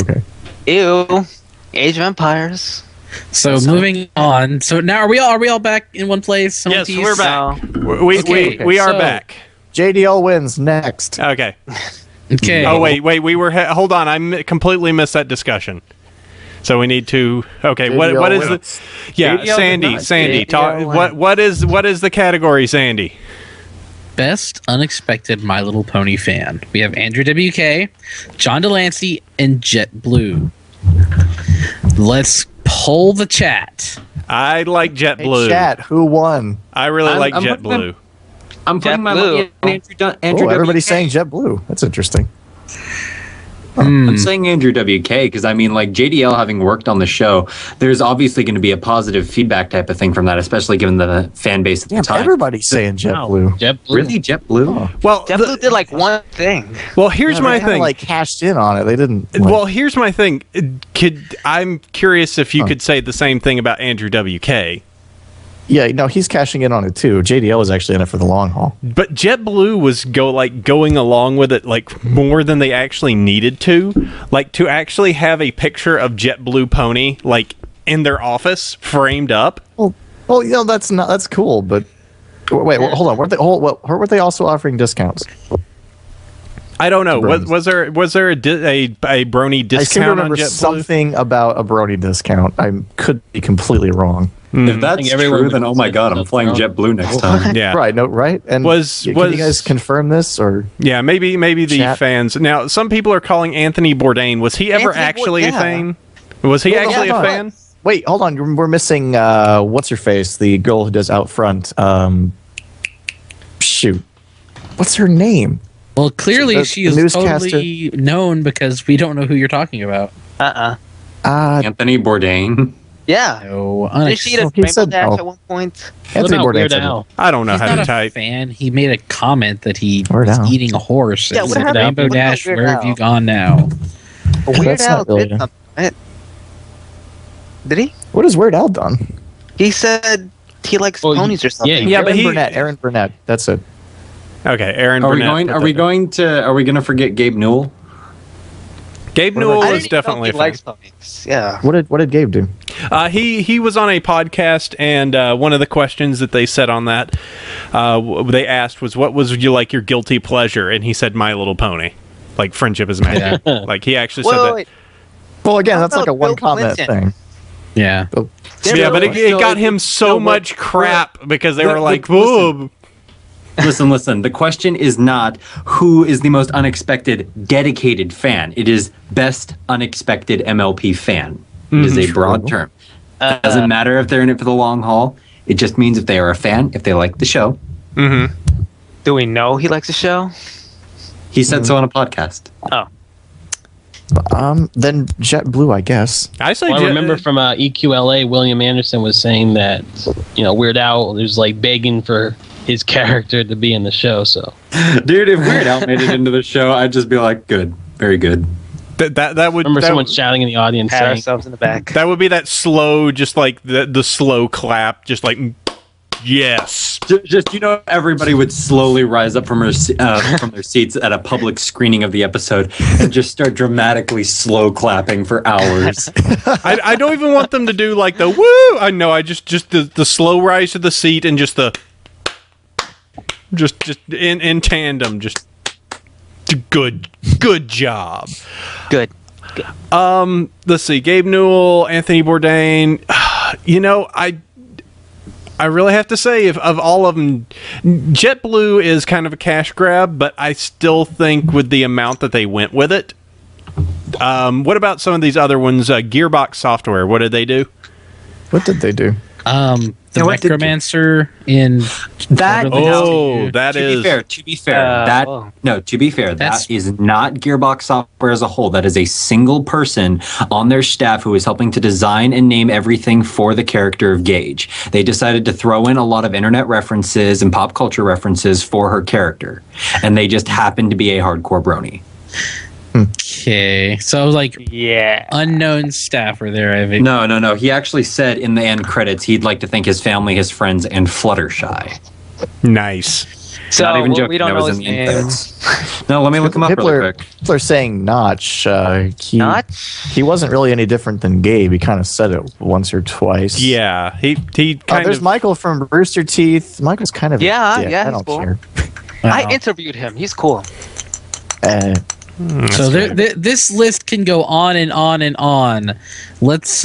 Okay. Ew. Age of Empires. So moving on. So now are we all back in one place? yes, we're back. No. We are so- back. JDL wins next. Okay. Okay. Oh wait. We were. Hold on. Completely missed that discussion. So we need to. Okay. JDL What is wins. the? Yeah, JDL Sandy. wins. Sandy. JDL Talk. What is the category, Sandy? Best unexpected My Little Pony fan. We have Andrew WK, John Delancey, and JetBlue. Let's poll the chat. I like Hey, JetBlue. chat, who won? I really like I'm JetBlue. I'm putting my JetBlue. money in Andrew Oh, everybody's WK. saying JetBlue. That's interesting. I'm saying Andrew WK because I mean, like JDL having worked on the show, there's obviously going to be a positive feedback type of thing from that, especially given the fan base at the Damn, time. everybody's saying JetBlue. JetBlue. Really, JetBlue? Well, JetBlue did like one thing. here's Yeah, my they kinda, thing. like cashed in on it. They didn't. Like, Well, here's my thing. I'm curious if you could say the same thing about Andrew WK. yeah, no, he's cashing in on it too. JDL is actually in it for the long haul. But JetBlue was going along with it like more than they actually needed to. Like to actually have a picture of JetBlue Pony like in their office framed up. Well, you know that's cool. But wait, hold on. Weren't they also offering discounts? I don't know. Bronies. Was there a Brony discount I seem to remember on JetBlue? something about a Brony discount. I could be completely wrong. If that's everyone true, would then oh my say god, I'm that's flying wrong. JetBlue next time. Yeah. Right, no, right? And can you guys confirm this or Yeah, maybe the Chat. fans. Now, some people are calling Anthony Bourdain. Was he ever Anthony actually a yeah. fan? Was he Well, actually a hold on. fan? Wait, hold on. We're missing what's her face? The girl who does Out Front. Shoot. What's her name? Well, clearly The she is newscaster. totally known because we don't know who you're talking about. Anthony Bourdain. Yeah. No, Did she eat a he rainbow said dash no. at one point? What Anthony about Bourdain Weird said no. Al? I don't know he's how not to a type. fan. He made a comment that he Weird was Al. eating a horse. Yeah, and what said, happened? Rainbow What about Dash, Weird where Al? have you gone now? Weird That's Al not really did something, right? Did he? What has Weird Al done? He said he likes Well, ponies or something. Yeah, but Aaron Burnett. That's it. Okay, Aaron Are we Burnett. going? Are we going to? Are we going to forget Gabe Newell? Gabe What Newell about- I is didn't even know definitely he a fan. likes ponies. Yeah. What did Gabe do? He was on a podcast, and one of the questions that they said on that, they asked was, "What was your guilty pleasure?" And he said, "My Little Pony." Like Friendship is Magic. Like he actually said that. Wait. Well, again, How that's like a about Bill one comment Clinton? thing. Yeah. Yeah, but it So got it- him so no, much crap because they Look, were like, listen. "Whoa." Listen. The question is not who is the most unexpected dedicated fan. It is best unexpected MLP fan. It is a broad term. It doesn't matter if they're in it for the long haul. It just means if they are a fan, if they like the show. Do we know he likes the show? He said so on a podcast. Oh. Then JetBlue, I guess. I say, Well, I remember from EQLA, William Anderson was saying that Weird Al was like begging for his character to be in the show. So, Dude, if Weird Al made it into the show, I'd just be like, good, very good. that would remember that, someone shouting in the audience Pat saying, ourselves in the back. that would be that slow, just like the slow clap, just like yes. Just everybody would slowly rise up from their seats at a public screening of the episode and just start dramatically slow clapping for hours. I don't even want them to do like the woo. I know. I just the slow rise to the seat and just the just in tandem. Just good job. Good. Let's see. Gabe Newell, Anthony Bourdain. I really have to say, of all of them, JetBlue is kind of a cash grab, but I still think with the amount that they went with it. What about some of these other ones? Gearbox Software, what did they do? What did they do? The what did you- Necromancer in That That is To be fair, that That's- is not Gearbox Software as a whole. That is a single person on their staff who is helping to design and name everything for the character of Gage. They decided to throw in a lot of internet references and pop culture references for her character, and they just happened to be a hardcore brony. Okay, so like Yeah. unknown staff are there. I think. No. He actually said in the end credits he'd like to thank his family, his friends, and Fluttershy. nice. So Not even joking. we don't that know was his in the end name. credits. No, let me look him up really quick. People are saying Notch. Notch? He wasn't really any different than Gabe. He kind of said it once or twice. Yeah, he Oh, kind there's of. Michael from Rooster Teeth. Michael's kind of Yeah, a dick. yeah, I he's don't cool. care. I interviewed him. He's cool. So this list can go on and on and on. Let's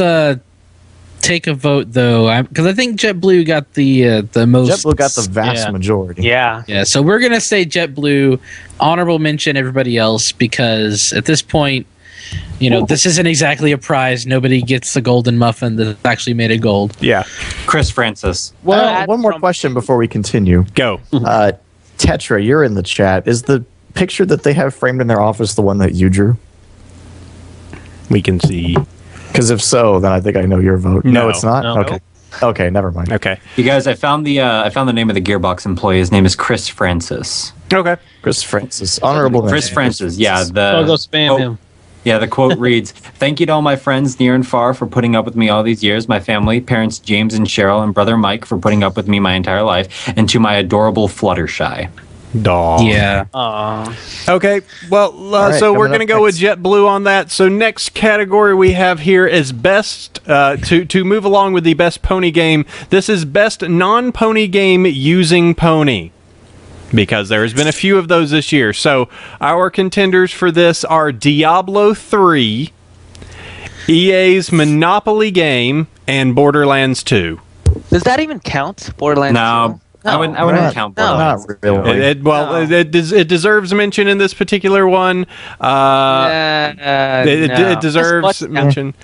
take a vote though, because I think JetBlue got the most. JetBlue got the vast yeah. majority. Yeah. Yeah, so we're gonna say JetBlue, honorable mention everybody else, because at this point, this isn't exactly a prize. Nobody gets the golden muffin that's actually made of gold. Yeah, Chris Francis. Well, one more question before we continue. go. Tetra, you're in the chat. Is the picture that they have framed in their office the one that you drew? We can see. Because if so, then I think I know your vote. No, No. it's not. No. Okay. Okay, never mind. Okay. You guys, I found the name of the Gearbox employee. His name is Chris Francis. Okay. Chris Francis, honorable Chris mention. Francis. Yeah, "I'll go spam him." Yeah, the quote reads, "Thank you to all my friends near and far for putting up with me all these years, my family, parents James and Cheryl, and brother Mike for putting up with me my entire life, and to my adorable Fluttershy." Dog. Yeah. Okay. Well, right, so we're coming going to up go with JetBlue on that. So next category we have here is best to move along with the best pony game. This is best non-pony game using pony. because there has been a few of those this year. So our contenders for this are Diablo 3, EA's Monopoly game, and Borderlands 2. Does that even count? Borderlands 2? No. I wouldn't count Borderlands. Not really. It deserves mention in this particular one. It deserves mention.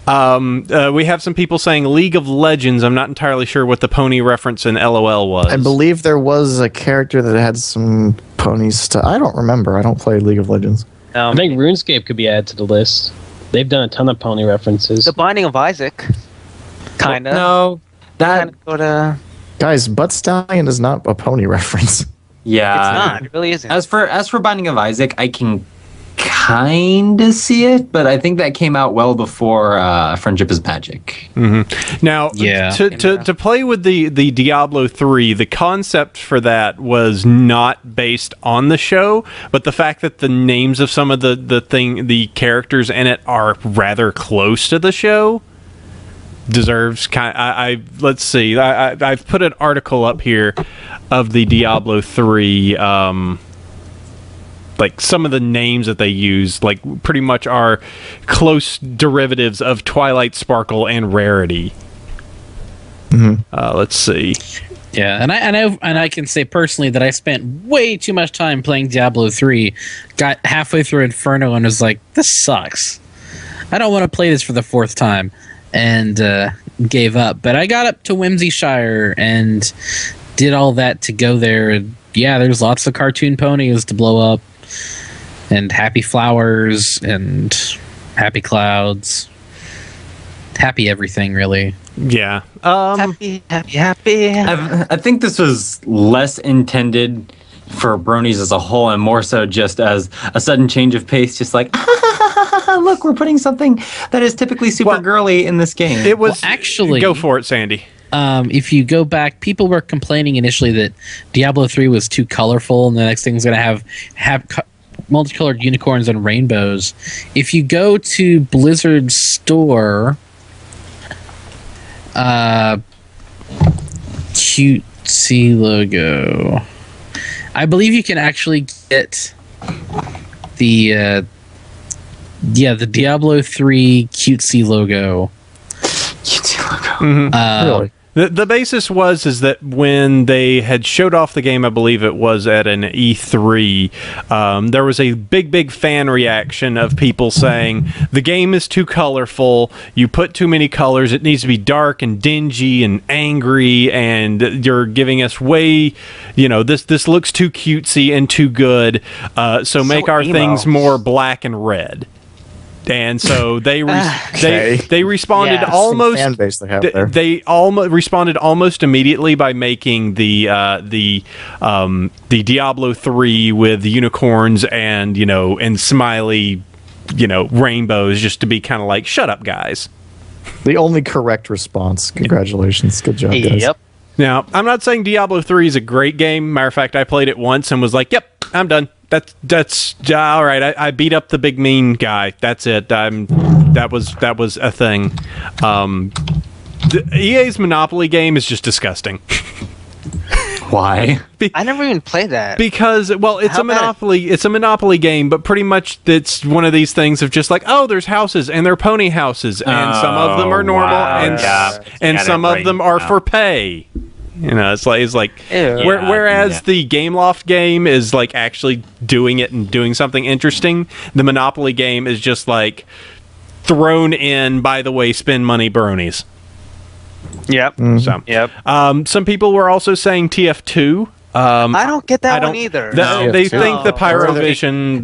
We have some people saying League of Legends. I'm not entirely sure what the pony reference in LOL was. I believe there was a character that had some pony stuff. I don't remember. I don't play League of Legends. I think RuneScape could be added to the list. They've done a ton of pony references. The Binding of Isaac. Kinda. No. That... Guys, Butt Stallion is not a pony reference. Yeah. It's not. It really isn't. As for Binding of Isaac, I can kind of see it, but I think that came out well before Friendship is Magic. Mm-hmm. Now, to play with the Diablo 3, the concept for that was not based on the show, but the fact that the names of some of the characters in it are rather close to the show deserves let's see. I've put an article up here of the Diablo 3, like some of the names that they use, like pretty much are close derivatives of Twilight Sparkle and Rarity. Mm-hmm. Let's see. Yeah, and I can say personally that I spent way too much time playing Diablo 3. Got halfway through Inferno and was like, this sucks. I don't want to play this for the fourth time. And gave up. But I got up to Whimsyshire and did all that to go there. And yeah, there's lots of cartoon ponies to blow up. And happy flowers and happy clouds. Happy everything, really. Yeah. Happy. I think this was less intended for Bronies as a whole and more so just as a sudden change of pace, just like, look, we're putting something that is typically super girly in this game. It was actually... Go for it, Sandy. If you go back, people were complaining initially that Diablo 3 was too colorful and the next thing's going to have multicolored unicorns and rainbows. If you go to Blizzard's store... cutesy logo. I believe you can actually get the Diablo 3 cutesy logo. Mm-hmm. Really? The basis is that when they had showed off the game, I believe it was at an E3, there was a big fan reaction of people saying, the game is too colorful, you put too many colors, it needs to be dark and dingy and angry, and you're giving us way, this looks too cutesy and too good, so make our things more black and red. And so they responded almost. Fan base they have there. They responded almost immediately by making the Diablo 3 with unicorns and and smiley rainbows, just to be kind of like, shut up, guys. The only correct response. Congratulations, good job, guys. Yep. Now, I'm not saying Diablo 3 is a great game. Matter of fact, I played it once and was like, yep, I'm done. That's all right. I beat up the big mean guy. That's it. That was a thing. The EA's Monopoly game is just disgusting. Why? I never even played that. Because, well, it's How a Monopoly. It's a Monopoly game, but pretty much it's one of these things of just like, oh, there's houses and they're pony houses, and some of them are normal, and some of them are for pay. It's like whereas the Gameloft game is like actually doing it and doing something interesting, the Monopoly game is just like thrown in, by the way, spend money bronies. Yep. Mm-hmm. So, Yep. Some people were also saying TF2. I don't get that one either. They think the Pyrovision.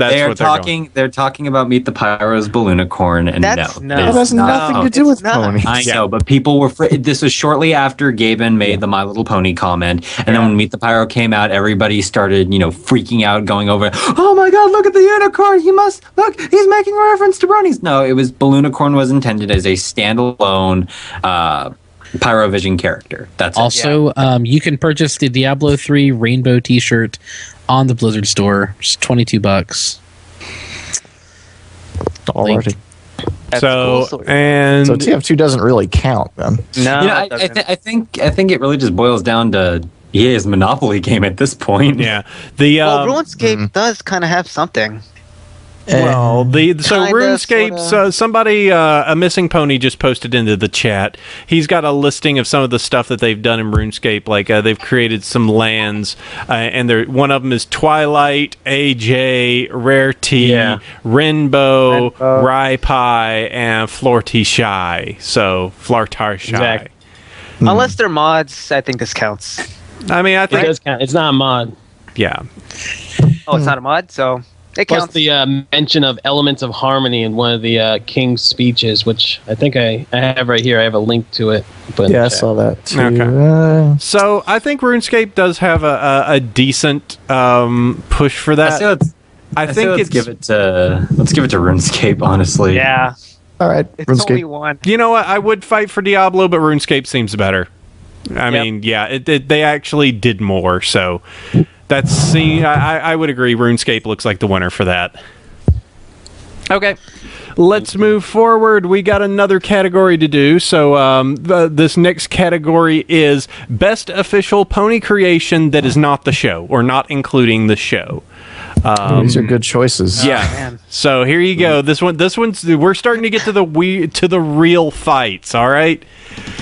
They're talking about Meet the Pyros Balloonicorn, and that has nothing to do with ponies. I know, but people were. This was shortly after Gaben made the My Little Pony comment, and then when Meet the Pyro came out, everybody started, freaking out, going over. Oh my God! Look at the unicorn! He must look. He's making a reference to bronies. No, it was Balloonicorn was intended as a standalone. Pyrovision character. That's also it. You can purchase the Diablo 3 rainbow t-shirt on the Blizzard store. It's $22. Already. So TF2 doesn't really count then. No, I think it really just boils down to EA's Monopoly game at this point. Yeah. Well, RuneScape does kind of have something. Well, so Kinda, RuneScape, sorta. somebody, a missing pony just posted into the chat. He's got a listing of some of the stuff that they've done in RuneScape. Like they've created some lands, and one of them is Twilight, AJ, Rarity, Rainbow, Rye Pie, and Florty-Shy. So Flartar-Shy. Exactly. Unless they're mods, I think this counts. I mean, I It think does count. It's not a mod. yeah. Oh, it's not a mod, so it Plus counts. the mention of elements of harmony in one of the king's speeches, which I think I have right here. I have a link to it. Yeah, I saw that too. Okay. So I think RuneScape does have a decent push for that. I think let's give it to RuneScape. Honestly, Yeah, all right, it's only RuneScape. one. You know what? I would fight for Diablo, but RuneScape seems better. I mean, yeah, they actually did more, so that's. I would agree. RuneScape looks like the winner for that. Okay, let's move forward. We got another category to do. So this next category is Best Official Pony Creation that is not the show, or not including the show. These are good choices. Yeah. man. So here you go. This one's. We're starting to get to the real fights. All right.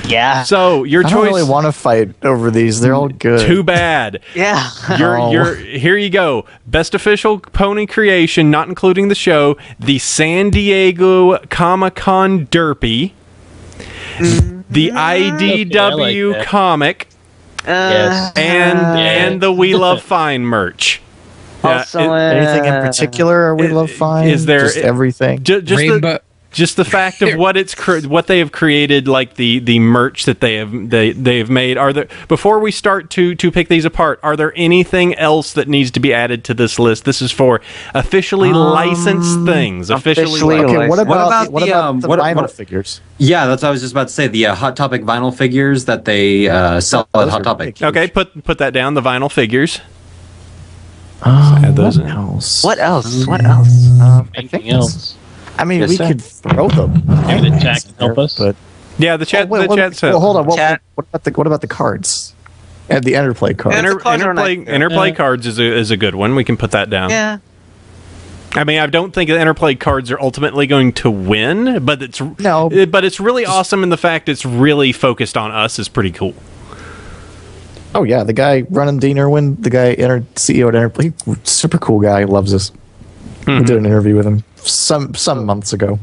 Yeah. So your I choice. don't really want to fight over these. They're all good. Too bad. Yeah. Here you go. Best official pony creation, not including the show. The San Diego Comic-Con Derpy. The IDW like that. comic. Yes. And the We Love Fine merch. Also, Anything in particular? We love fine. is there- just everything? Just Rainbow. just the fact of what what they have created, like the merch that they have made. Are there, before we start to pick these apart, are there anything else that needs to be added to this list? This is for officially licensed things. officially Okay, what about about the what- vinyl what- figures? Yeah, that's what I was just about to say. The Hot Topic vinyl figures that they sell at Those Hot are Topic. big. Okay, put that down. The vinyl figures. Add those in. else? what else? What else? I think Anything else? I mean, Yes, we sir. could throw them. Maybe the chat can help us. But Yeah, the chat. wait, the chat said. well, hold on. Chat. What about the cards? And the interplay cards. Yeah. the cards are Interplay nice. cards is a good one. We can put that down. Yeah. I mean, I don't think the interplay cards are ultimately going to win, but it's really awesome, and the fact it's really focused on us is pretty cool. Oh yeah, the guy running Dean Irwin, the guy CEO at Interplay, super cool guy, loves us. We did an interview with him some months ago.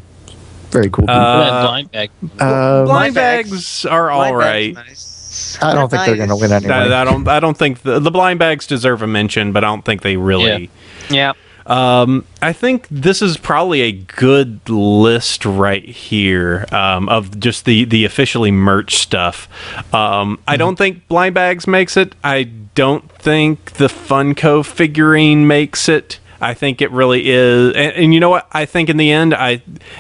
Very cool. That blind bag. Blind bags are all right. Nice. I don't think they're going to win anyway. I don't think the blind bags deserve a mention, but I don't think they really. Yeah. I think this is probably a good list right here of just the officially merch stuff. I don't think blind bags makes it. I don't think the Funko figurine makes it. I think it really is. And you know what? I think in the end,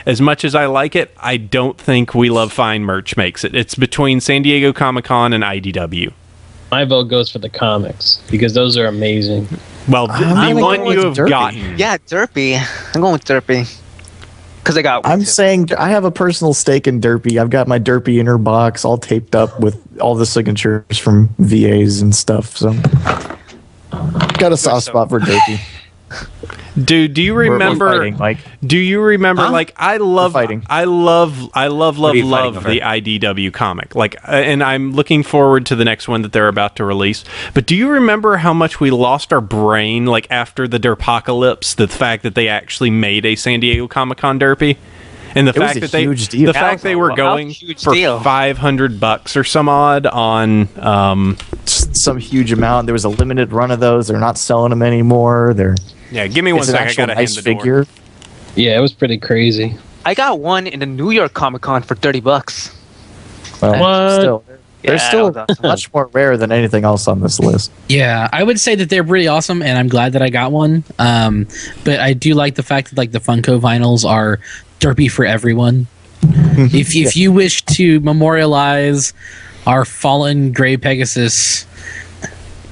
as much as I like it, I don't think We Love Fine merch makes it. It's between San Diego Comic-Con and IDW. My vote goes for the comics because those are amazing. Well, I'm the gonna one go you with have Derpy. gotten. Yeah, Derpy. I'm going with Derpy. Because I got one. I'm too. saying I have a personal stake in Derpy. I've got my Derpy inner box all taped up with all the signatures from VAs and stuff. So, got a soft spot for Derpy. Dude, do you We're remember? fighting, Mike. Do you remember? Huh? Like, I love We're fighting. I love are you fighting over? the IDW comic. Like, and I'm looking forward to the next one that they're about to release. But do you remember how much we lost our brain, like after the Derpocalypse? The fact that they actually made a San Diego Comic-Con Derpy, and the It was fact a that they, huge deal. the That fact was they a were huge going for deal. $500 or some odd on. Some huge amount. There was a limited run of those. They're not selling them anymore. Yeah, give me one It's an second. I actual gotta nice hand the door. figure. Yeah, it was pretty crazy. I got one in the New York Comic Con for $30. Well, What? Still, they're Yeah, still that was awesome. much more rare than anything else on this list. Yeah, I would say that they're pretty awesome, and I'm glad that I got one. But I do like the fact that like the Funko vinyls are derpy for everyone. If you wish to memorialize our fallen Gray Pegasus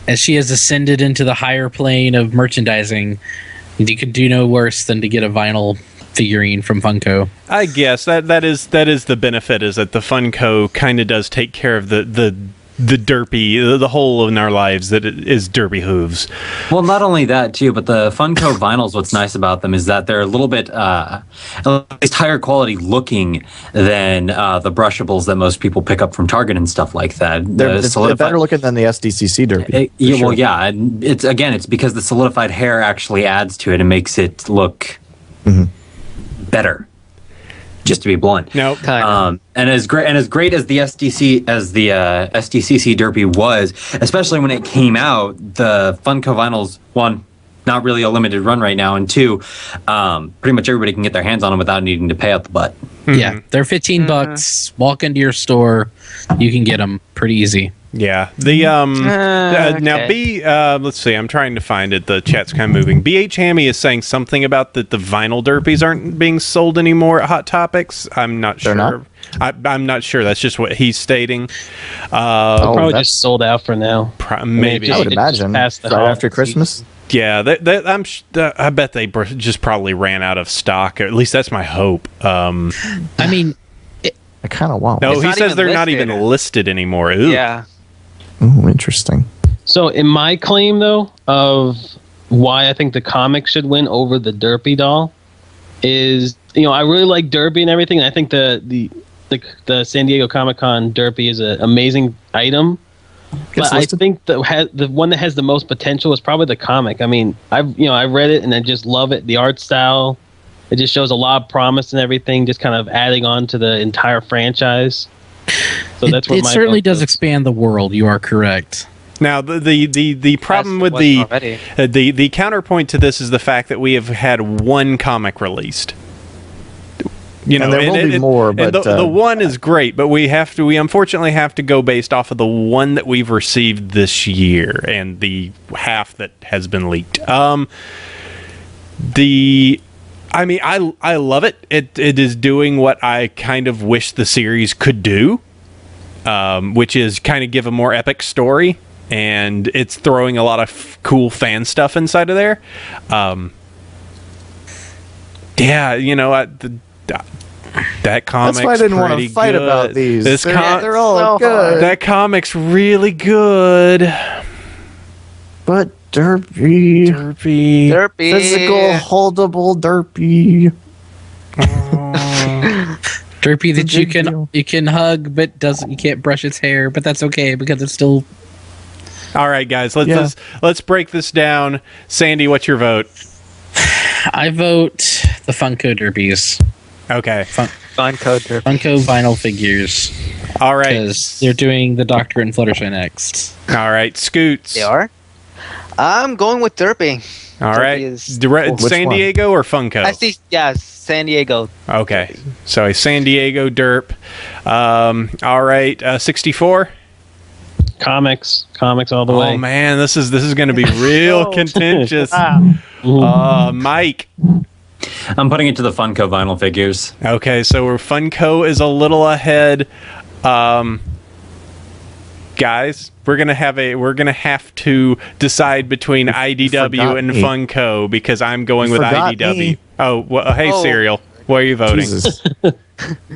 as she has ascended into the higher plane of merchandising, you could do no worse than to get a vinyl figurine from Funko. I guess that is the benefit, is that the Funko kind of does take care of the the derpy, the whole in our lives that it is derpy hooves. Well, not only that too, but the Funko vinyls. What's nice about them is that they're a little bit at least higher quality looking than the brushables that most people pick up from Target and stuff like that. They're better looking than the SDCC derpy. Well, yeah, and it's because the solidified hair actually adds to it and makes it look better. Just to be blunt. No. And as great as the SDCC derpy was, especially when it came out, the Funko vinyls, one, not really a limited run right now, and two, pretty much everybody can get their hands on them without needing to pay out the butt. Yeah, they're $15. Walk into your store, you can get them pretty easy. Yeah. The now let's see. I'm trying to find it. The chat's kind of moving. BH Hammy is saying something about that the vinyl derpies aren't being sold anymore at Hot Topics. I'm not sure. Not? I'm not sure. That's just what he's stating. Probably just sold out for now. Maybe. I would imagine right after Christmas. Yeah, I bet they just probably ran out of stock. Or at least that's my hope. I mean, I kind of want. No, he says they're not even listed anymore. Ooh. Yeah. Oh, interesting. So, in my claim though of why I think the comic should win over the Derpy doll is, I really like Derpy and everything. And I think the San Diego Comic-Con Derpy is an amazing item. But I think the one that has the most potential is probably the comic. I mean, I read it and I just love it. The art style, it just shows a lot of promise and everything. Just kind of adding on to the entire franchise. So that's what it certainly does expand the world. You are correct. Now the problem with the counterpoint to this is the fact that we have had one comic released. And there will be more, but the one is great, but we unfortunately have to go based off of the one that we've received this year and the half that has been leaked. I love it. It is doing what I kind of wish the series could do, which is kind of give a more epic story, and it's throwing a lot of cool fan stuff inside of there. That comic's That's why I didn't want to fight about these. They're all good. That comic's really good. But derpy. Physical, holdable derpy. Derpy that you can hug, but you can't brush its hair, but that's okay because it's still. All right, guys, let's break this down. Sandy, what's your vote? I vote the Funko Derpies. Okay. Funko Derpy. Funko vinyl figures. All right. Because they're doing the Doctor and Fluttershy next. All right, Scoots. They are? I'm going with Derpy. All right. San Diego or Funko? I see. Yeah, San Diego. Okay. So a San Diego derp. All right. 64? Comics all the way. Oh man, this is going to be real contentious. Mike. I'm putting it to the Funko vinyl figures. Okay, so Funko is a little ahead. Guys, we're gonna have to decide between IDW and Funko because I'm going with IDW. Me. Oh, well, hey, Serial, where are you voting?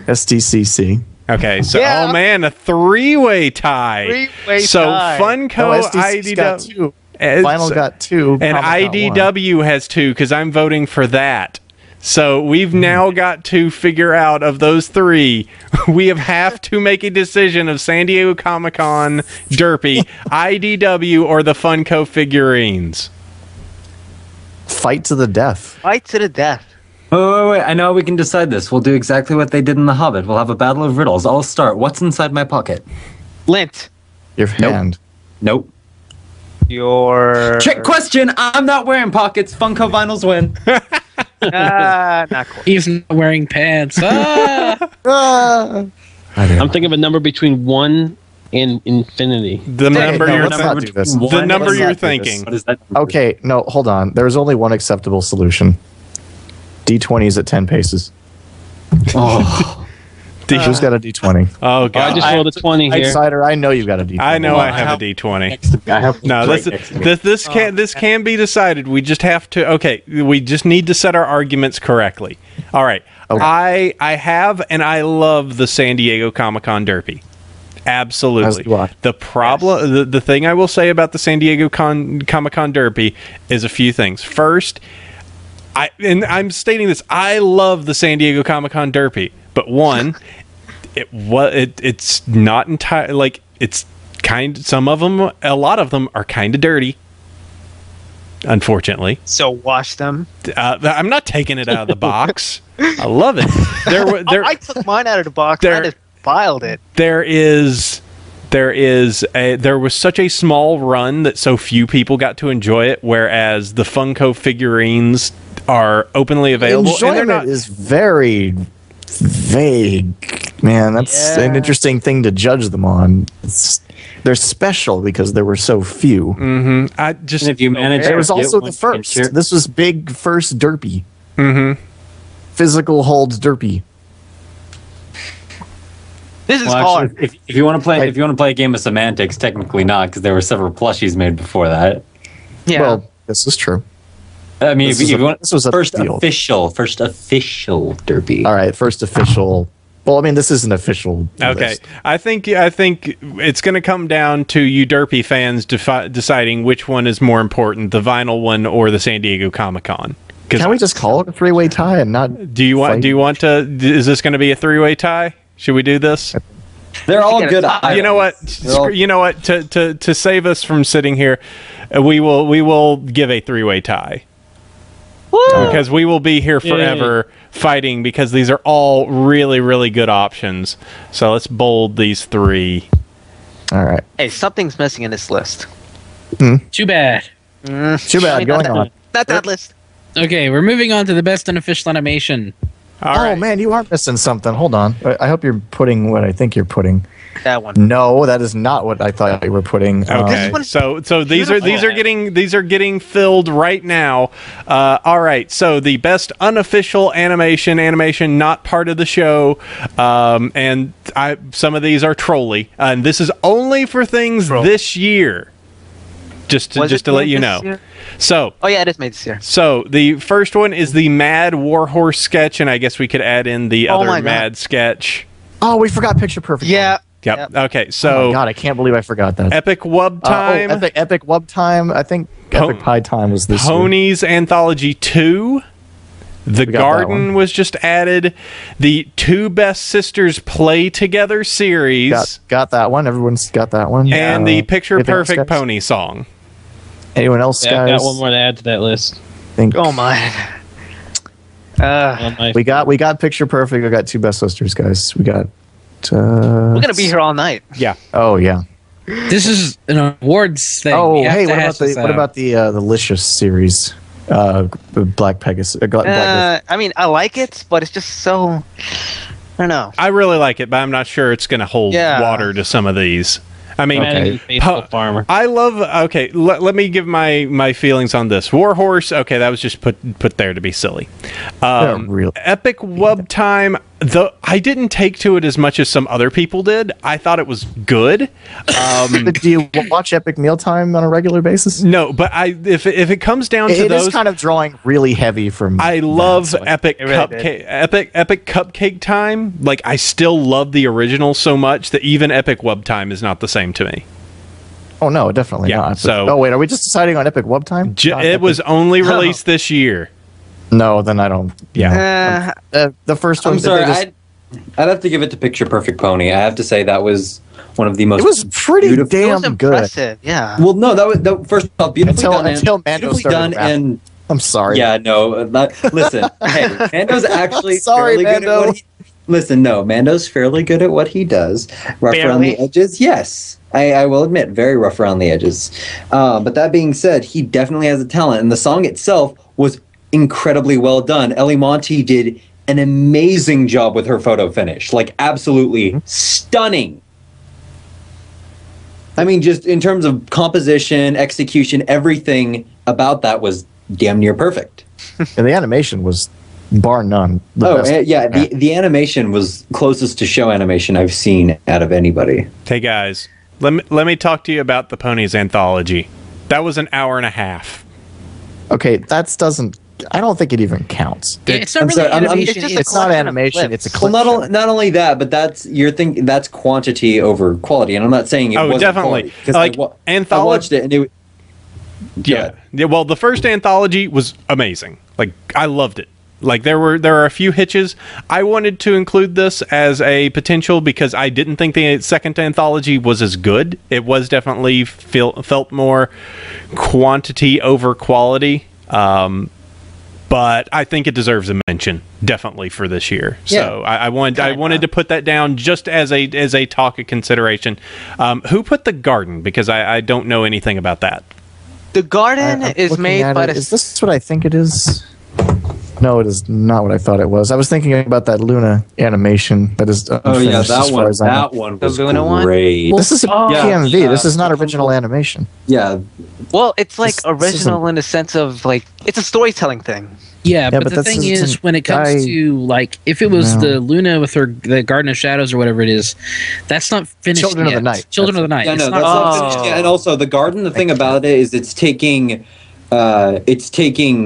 SDCC. Okay, so oh man, a three-way tie. So Funko, IDW got two. Vinyl got two, and IDW has two because I'm voting for that. So we've now got to figure out of those three, we have to make a decision of San Diego Comic-Con Derpy, IDW, or the Funko figurines. Fight to the death. Fight to the death. Wait. I know we can decide this. We'll do exactly what they did in The Hobbit. We'll have a battle of riddles. I'll start. What's inside my pocket? Lint. Your hand. Nope. Your... Trick question! I'm not wearing pockets. Funko vinyls win. Not cool. He's not wearing pants. I'm thinking of a number between 1 and infinity. The number you're thinking. What is that? Okay, no, hold on. There's only one acceptable solution. D20 is at 10 paces. Oh. Who's got a D20? Oh, God. I just rolled a 20 here. Cider, I know you got a D20. I know I have a D20. I have No, this can be decided. We just have to. Okay, we just need to set our arguments correctly. All right. Okay. I have and I love the San Diego Comic-Con Derpy. Absolutely. As do I. The problem, the thing I will say about the San Diego Comic-Con Derpy is a few things. First, I'm stating this, I love the San Diego Comic-Con Derpy, but one, it's not entirely, like, it's some of them, a lot of them are kind of dirty. Unfortunately. So wash them. I'm not taking it out of the box. I love it. I took mine out of the box. I just filed it. There was such a small run that so few people got to enjoy it, whereas the Funko figurines are openly available. Enjoyment is very vague, man. That's an interesting thing to judge them on. They're special because there were so few. Mm-hmm. If you manage, it was also the first. This was big first Derpy. Mm-hmm. Physical holds Derpy. This is hard. Actually, if you want to play a game of semantics, technically not, because there were several plushies made before that. Yeah. Well, this is true. I mean, this was a first deal. official Derpy. All right, first official. Well, I mean, this is an official list. I think it's going to come down to you Derpy fans deciding which one is more important, the vinyl one or the San Diego Comic-Con. Can we just call it a three-way tie and not? Do you want to? Is this going to be a three-way tie? Should we do this? They're all good. You know what? You know what? To save us from sitting here, we will give a three-way tie. Woo! Because we will be here forever fighting, because these are all really, really good options. So let's bold these three. All right. Hey, something's missing in this list. Too bad. Too bad. Going on. Not that list. Okay, we're moving on to the best unofficial animation. All right. Man, you are missing something. Hold on. I hope you're putting what I think you're putting. That one. No, that is not what I thought you were putting. Okay. So these are getting filled right now. All right. So the best unofficial animation not part of the show, and some of these are trolly, and this is only for things this year. Just to let you know. Year? So. Oh yeah, it is made this year. So the first one is the Mad Warhorse sketch, and I guess we could add in the other Mad sketch. Oh, we forgot Picture Perfect. Yeah. Yep. Okay. So. Oh my God, I can't believe I forgot that. Epic Wub Time. Epic Wub Time. I think Epic Pie Time was this. Ponies Anthology 2. The Garden was just added. The Two Best Sisters Play Together series. Got that one. Everyone's got that one. And the Picture Perfect Pony song. Anyone else, guys? I've got one more to add to that list. Oh my. We got Picture Perfect. We got Two Best Sisters, guys. We got. We're gonna be here all night. Yeah. Oh yeah. This is an awards thing. Oh hey, what about the Licious series? Black Pegasus. I mean, I like it, but it's just so. I don't know. I really like it, but I'm not sure it's going to hold water to some of these. I mean, farmer. I love. Okay, let me give my feelings on this. Warhorse. Okay, that was just put there to be silly. Epic Wub Time. Though I didn't take to it as much as some other people did. I thought it was good. Do you watch Epic Mealtime on a regular basis? No, but if it comes down to those, it is kind of drawing really heavy from. I love Epic Cupcake Time. Like, I still love the original so much that even Epic Wub Time is not the same to me. Oh no, definitely not. So, wait, are we just deciding on Epic Wub Time? It was only released this year. No, then I don't. Yeah. The first one. I'm sorry. I'd have to give it to Picture Perfect Pony. I have to say that was one of the most. It was pretty damn good. Impressive. Yeah. Well, no, that was first off beautifully done. Until Mando beautifully started done, and I'm sorry. Yeah, no. Listen, hey, Mando's actually sorry, fairly Mando. good at what he. Listen, no, Mando's fairly good at what he does. Rough around the edges, yes. I will admit, very rough around the edges. But that being said, he definitely has a talent, and the song itself was incredibly well done. Ellie Monty did an amazing job with her photo finish. Like, absolutely stunning. I mean, just in terms of composition, execution, everything about that was damn near perfect. And the animation was, bar none, the best. Yeah, the animation was closest to show animation I've seen out of anybody. Hey, guys, let me talk to you about the Ponies Anthology. That was an hour and a half. Okay, that doesn't I don't think it even counts. Yeah, it's not really animation. It's not animation. It's a clip. Well, not only that, but that's that's quantity over quality, and I'm not saying it wasn't definitely quality, like I watched it and it. Yeah. Well, the first anthology was amazing. Like, I loved it. Like, there are a few hitches. I wanted to include this as a potential because I didn't think the second anthology was as good. It was definitely felt more quantity over quality. But I think it deserves a mention, definitely, for this year. Yeah. So I wanted to put that down just as a talk of consideration. Who put the garden? Because I don't know anything about that. The garden is made by the... Is this what I think it is? No, it is not what I thought it was. I was thinking about that Luna animation that is unfinished as far as I know. That one was The Luna great. This is a PMV. This is not original animation. Yeah. Well, it's like This original in the sense of like it's a storytelling thing. Yeah, but the this thing isn't is, when it comes to like, if it was the Luna with the Garden of Shadows or whatever it is, that's not finished Children of yet. the Night. Children of the Night. Yeah, It's no, not- that's not finished yet. And also, the garden. The thing about it is, it's taking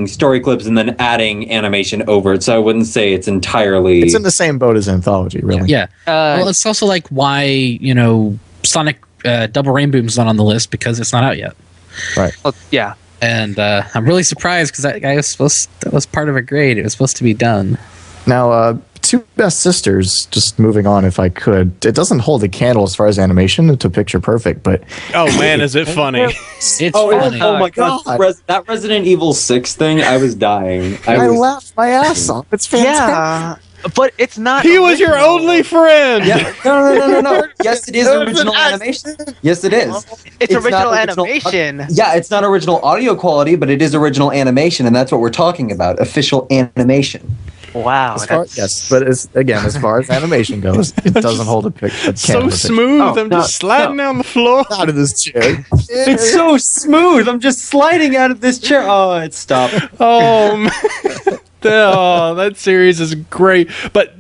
story clips and then adding animation over it. So I wouldn't say it's entirely. It's in the same boat as Anthology, really. Yeah. Well, it's also like why Sonic Double Rainbow's not on the list because it's not out yet. Right. Well, yeah. And I'm really surprised because that was part of a grade. It was supposed to be done. Now, Two Best Sisters, just moving on if I could. It doesn't hold a candle as far as animation to Picture Perfect, but... Oh, man, is it funny? It's Oh funny. my god! That Resident Evil 6 thing, I was dying. I laughed my ass off. It's fantastic. Yeah. But it's not. He was your original. only friend! Yeah. No. Yes, it is original animation. Yes, it is. It's not original animation. Yeah, it's not original audio quality, but it is original animation, and that's what we're talking about. Official animation. Wow. Yes, but as far as animation goes, it doesn't hold a picture. So smooth. I'm just sliding down the floor. Out of this chair. It's so smooth. I'm just sliding out of this chair. Oh, it stopped. Oh, man. Oh, that series is great. But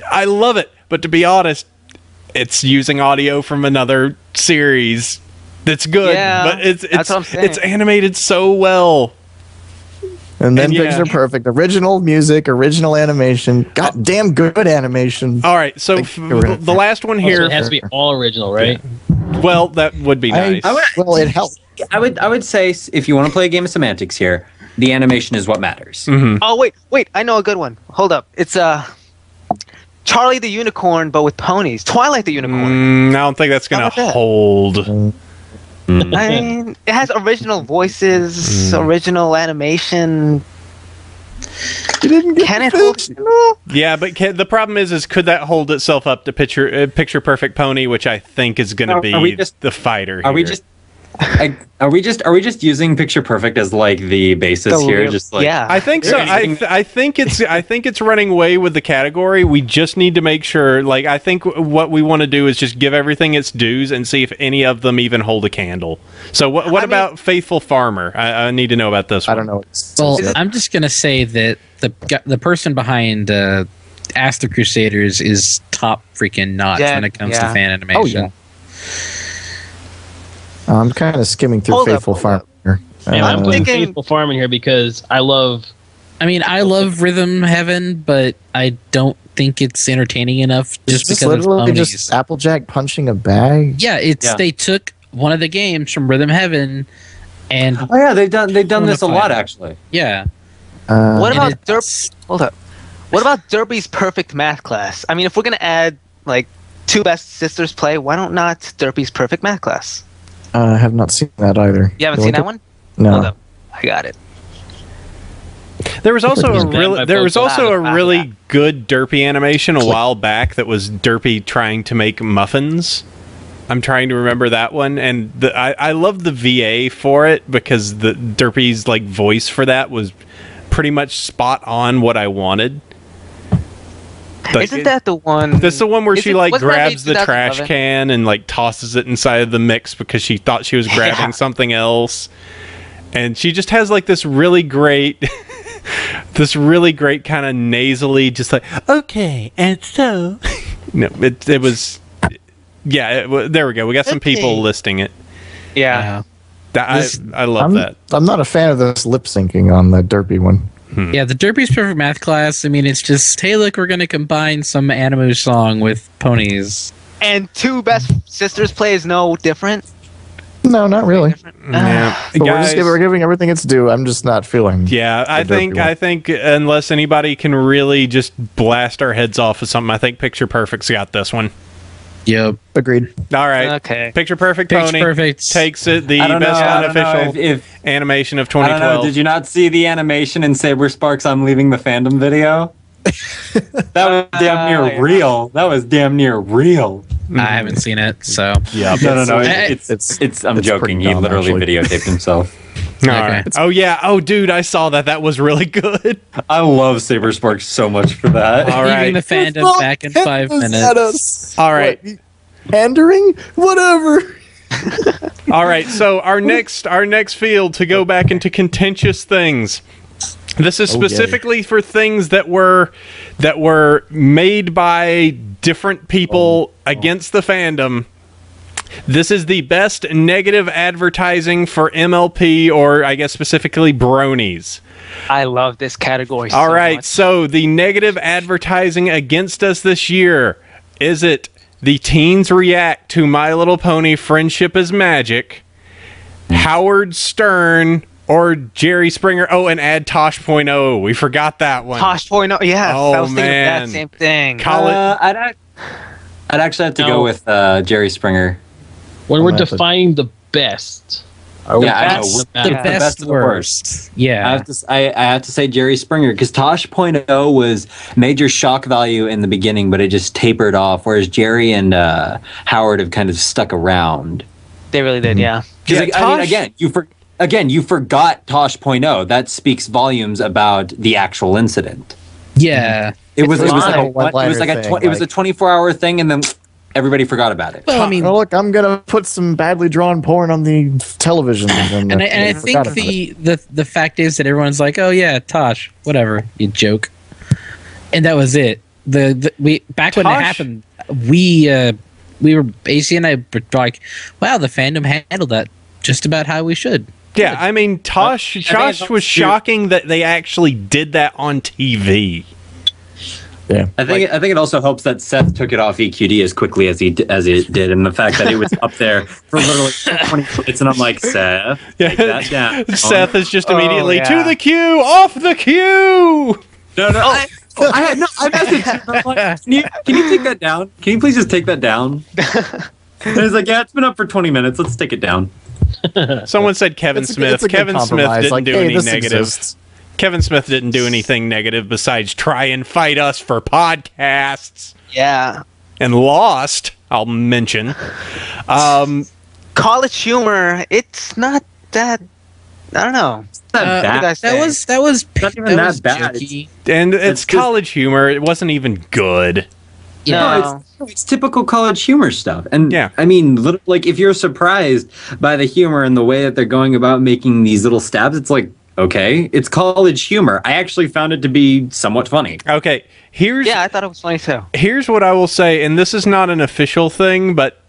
I love it. But to be honest, it's using audio from another series that's good. Yeah, but that's what I'm saying. it's animated so well. And then And yeah. Picture Perfect. Original music, original animation. Goddamn good animation. All right, so the last one Also, here. it has to be all original, right? Well, that would be nice. Well, it helps. I would say if you want to play a game of semantics here, the animation is what matters. Mm-hmm. Oh wait! I know a good one. Hold up. It's Charlie the Unicorn, but with ponies. Twilight the Unicorn. I don't think that's gonna How about that? hold. I mean, it has original voices, original animation. You didn't get Can the it hold? fictional? Yeah, but the problem is could that hold itself up to Picture Perfect Pony, which I think is going to be the fighter. Are we here. just using Picture Perfect as like the basis here? Just like yeah. I think so. I think it's running away with the category. We just need to make sure. Like, I think what we want to do is just give everything its dues and see if any of them even hold a candle. So what about Faithful Farmer? I need to know about this one. I don't know. Well, I'm just gonna say that the person behind Astro Crusaders is top freaking notch when it comes to fan animation. Oh, yeah. I'm kind of skimming through Hold up, Faithful hold Farmer. up. And I'm putting thinking- Faithful Farm in here because I love Rhythm Heaven, but I don't think it's entertaining enough just Is this because of literally ponies. just Applejack punching a bag? Yeah, they took one of the games from Rhythm Heaven, and oh yeah, they've done this a lot actually. yeah. What And about it's- Hold up. What about Derby's Perfect Math Class? I mean, if we're gonna add like Two Best Sisters play, why don't not Derby's Perfect Math Class? I have not seen that either. You haven't seen that one? No. Hold up. I got it. There was also It was a banned by really good Derpy animation a while back that was Derpy trying to make muffins. I'm trying to remember that one, and I love the VA for it because the Derpy's like voice for that was pretty much spot on what I wanted. Like, Isn't that the one? that's the one where she like wasn't that grabs the made trash 2011? can and like tosses it inside of the mix because she thought she was grabbing something else, and she just has like this really great kind of nasally, just like okay, and so no, it was there we go. We got some people listing it. Yeah. I love that. I'm not a fan of this lip syncing on the Derpy one. Yeah, the Derpy's Perfect Math Class, I mean, it's just, hey, look, we're going to combine some anime song with ponies. And two best sisters play is no different. No, not really. Yeah. But Guys, we're giving everything its due. I'm just not feeling. yeah, I think unless anybody can really just blast our heads off of something, I think Picture Perfect's got this one. Yep. Agreed. All right. Okay. Picture Perfect Picture Pony Perfect takes it the I don't best know, I don't unofficial know if animation of I don't know. 2012. Did you not see the animation in Saber Sparks I'm leaving the fandom video? That was damn near real. That was damn near real. I haven't seen it, so. Yep. No. It's I'm joking. pretty He dumb, literally actually. videotaped himself. All right. Oh yeah. Oh dude, I saw that. That was really good. I love Saber Sparks so much for that. All right. Leaving the fandom back in 5 minutes. All right. Pandering? Whatever. All right. So our next field to go back into contentious things. This is specifically for things that were made by different people against the fandom. This is the best negative advertising for MLP, or I guess specifically bronies. I love this category. All so right, much. so the negative advertising against us this year, is it the teens react to My Little Pony Friendship is Magic, Howard Stern, or Jerry Springer? Oh, and add Tosh.0. We forgot that one. Tosh.0. Yeah, Oh, I was thinking of man. that same thing. I'd actually have to go with Jerry Springer. When we're defining the best. Yeah, I know. That's The the best of the worst. Yeah. I have to say Jerry Springer, because Tosh.0 was major shock value in the beginning, but it just tapered off, whereas Jerry and Howard have kind of stuck around. They really did, yeah. Because Yeah, I mean, again, you forgot Tosh.0. That speaks volumes about the actual incident. Yeah. It was It's like a a one-liner thing, it was a 24-hour thing, and then everybody forgot about it. Well, I mean, Oh, look, I'm gonna put some badly drawn porn on the television. and I think the fact is that everyone's like, oh yeah, Tosh, whatever, you joke, and that was it. We back when it Tosh- happened, we were AC and I were like, wow, the fandom handled that just about how we should. Yeah, I mean, Tosh was shocking that they actually did that on TV. Yeah. I think it also helps that Seth took it off EQD as quickly as it did, and the fact that it was up there for literally 20 minutes, and I'm like, Seth, take that down. Seth is just immediately yeah. to the queue, off the queue. No. I messaged him. I'm like, can you take that down? Can you please just take that down? And he's like, yeah, it's been up for 20 minutes. Let's take it down. Someone said Kevin Smith. It's a good Kevin Smith compromise. didn't Like, do hey, any this negative. exists. Kevin Smith didn't do anything negative besides try and fight us for podcasts Yeah. and lost. I'll mention. College humor, it's not that. I don't know. Not What bad. did I say? That was Not even that was that bad. jokey. And it's It's just- college humor. It wasn't even good. Yeah. No. It's typical college humor stuff. And Yeah. I mean, like, if you're surprised by the humor and the way that they're going about making these little stabs, it's like, okay, it's college humor. I actually found it to be somewhat funny. Okay, Yeah, I thought it was funny too. here's what I will say, and this is not an official thing, but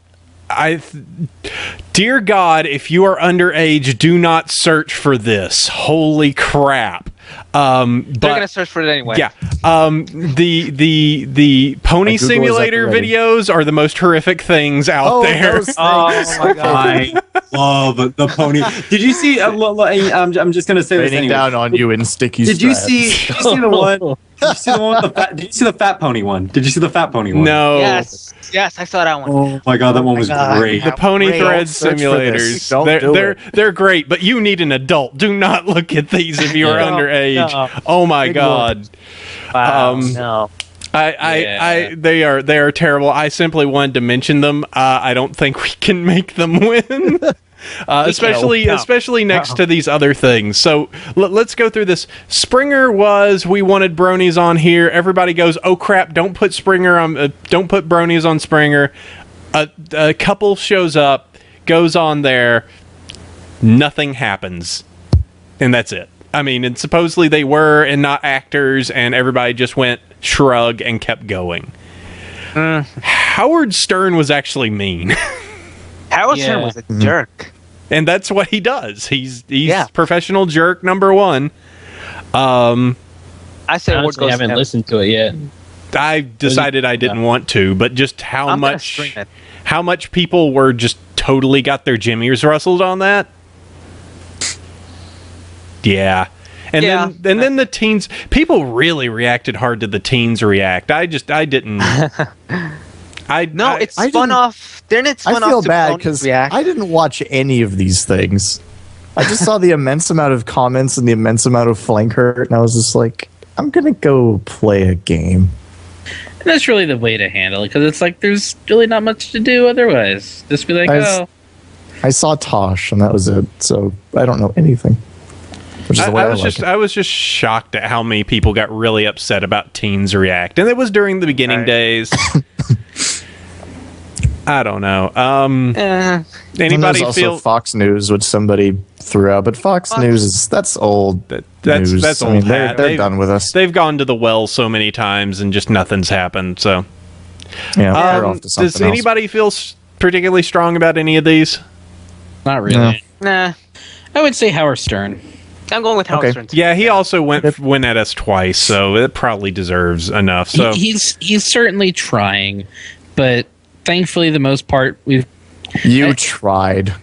dear God, if you are underage, do not search for this. Holy crap! They're gonna search for it anyway. Yeah. The Pony Google is up Simulator already. videos are the most horrific things out there. Oh my god. I love the pony. Did you see? I'm just gonna say this Raining anyway. down on you in sticky Did you straps. see? Did you see the one? Did you see the one with the fat? Did you see the fat pony one? Did you see the fat pony one? No. Yes, I saw that one. Oh my god, that one was God. great. The Pony Great. Thread Search for this. simulators. Don't do They're great, but you need an adult. Do not look at these if you are No, underage. no. Oh my Big God. Wow. Um, No. They are terrible. I simply wanted to mention them. I don't think we can make them win. Especially next to these other things. So let's go through this. Springer was, we wanted bronies on here. Everybody goes, oh crap! Don't put Springer on. Don't put bronies on Springer. A couple shows up, goes on there. Nothing happens, and that's it. I mean, and supposedly they were and not actors, and everybody just went shrug and kept going. Howard Stern was actually mean. Howard Stern was a jerk. And that's what he does. He's Yeah. professional jerk number one. I say award Honestly, goes I haven't to listened to it yet. I decided I didn't want to, but just how I'm gonna much stream it. how much people were just totally got their jimmies rustled on that. Yeah. And then the teens, people really reacted hard to the teens react. I didn't. It's I spun didn't- off. Then it's spun I feel off to bad Brony's because React. I didn't watch any of these things. I just saw the immense amount of comments and the immense amount of flank hurt, and I was just like, I'm gonna go play a game. And that's really the way to handle it, because it's like there's really not much to do otherwise. Just be like, I saw Tosh, and that was it. So I don't know anything. Which is the way I was just shocked at how many people got really upset about teens react, and it was during the beginning days. I don't know. And Anybody there's also feel Fox News, which somebody threw out, but Fox News that's old. that's news. old I mean, hat. they're done with us. They've gone to the well so many times, and just nothing's happened. So, Yeah, they're off to something does anybody feel particularly strong about any of these? not really. Nah, I would say Howard Stern. I'm going with Howard Stern. Yeah, he also went at us twice, so it probably deserves enough. So He's certainly trying, but thankfully, the most part, You tried.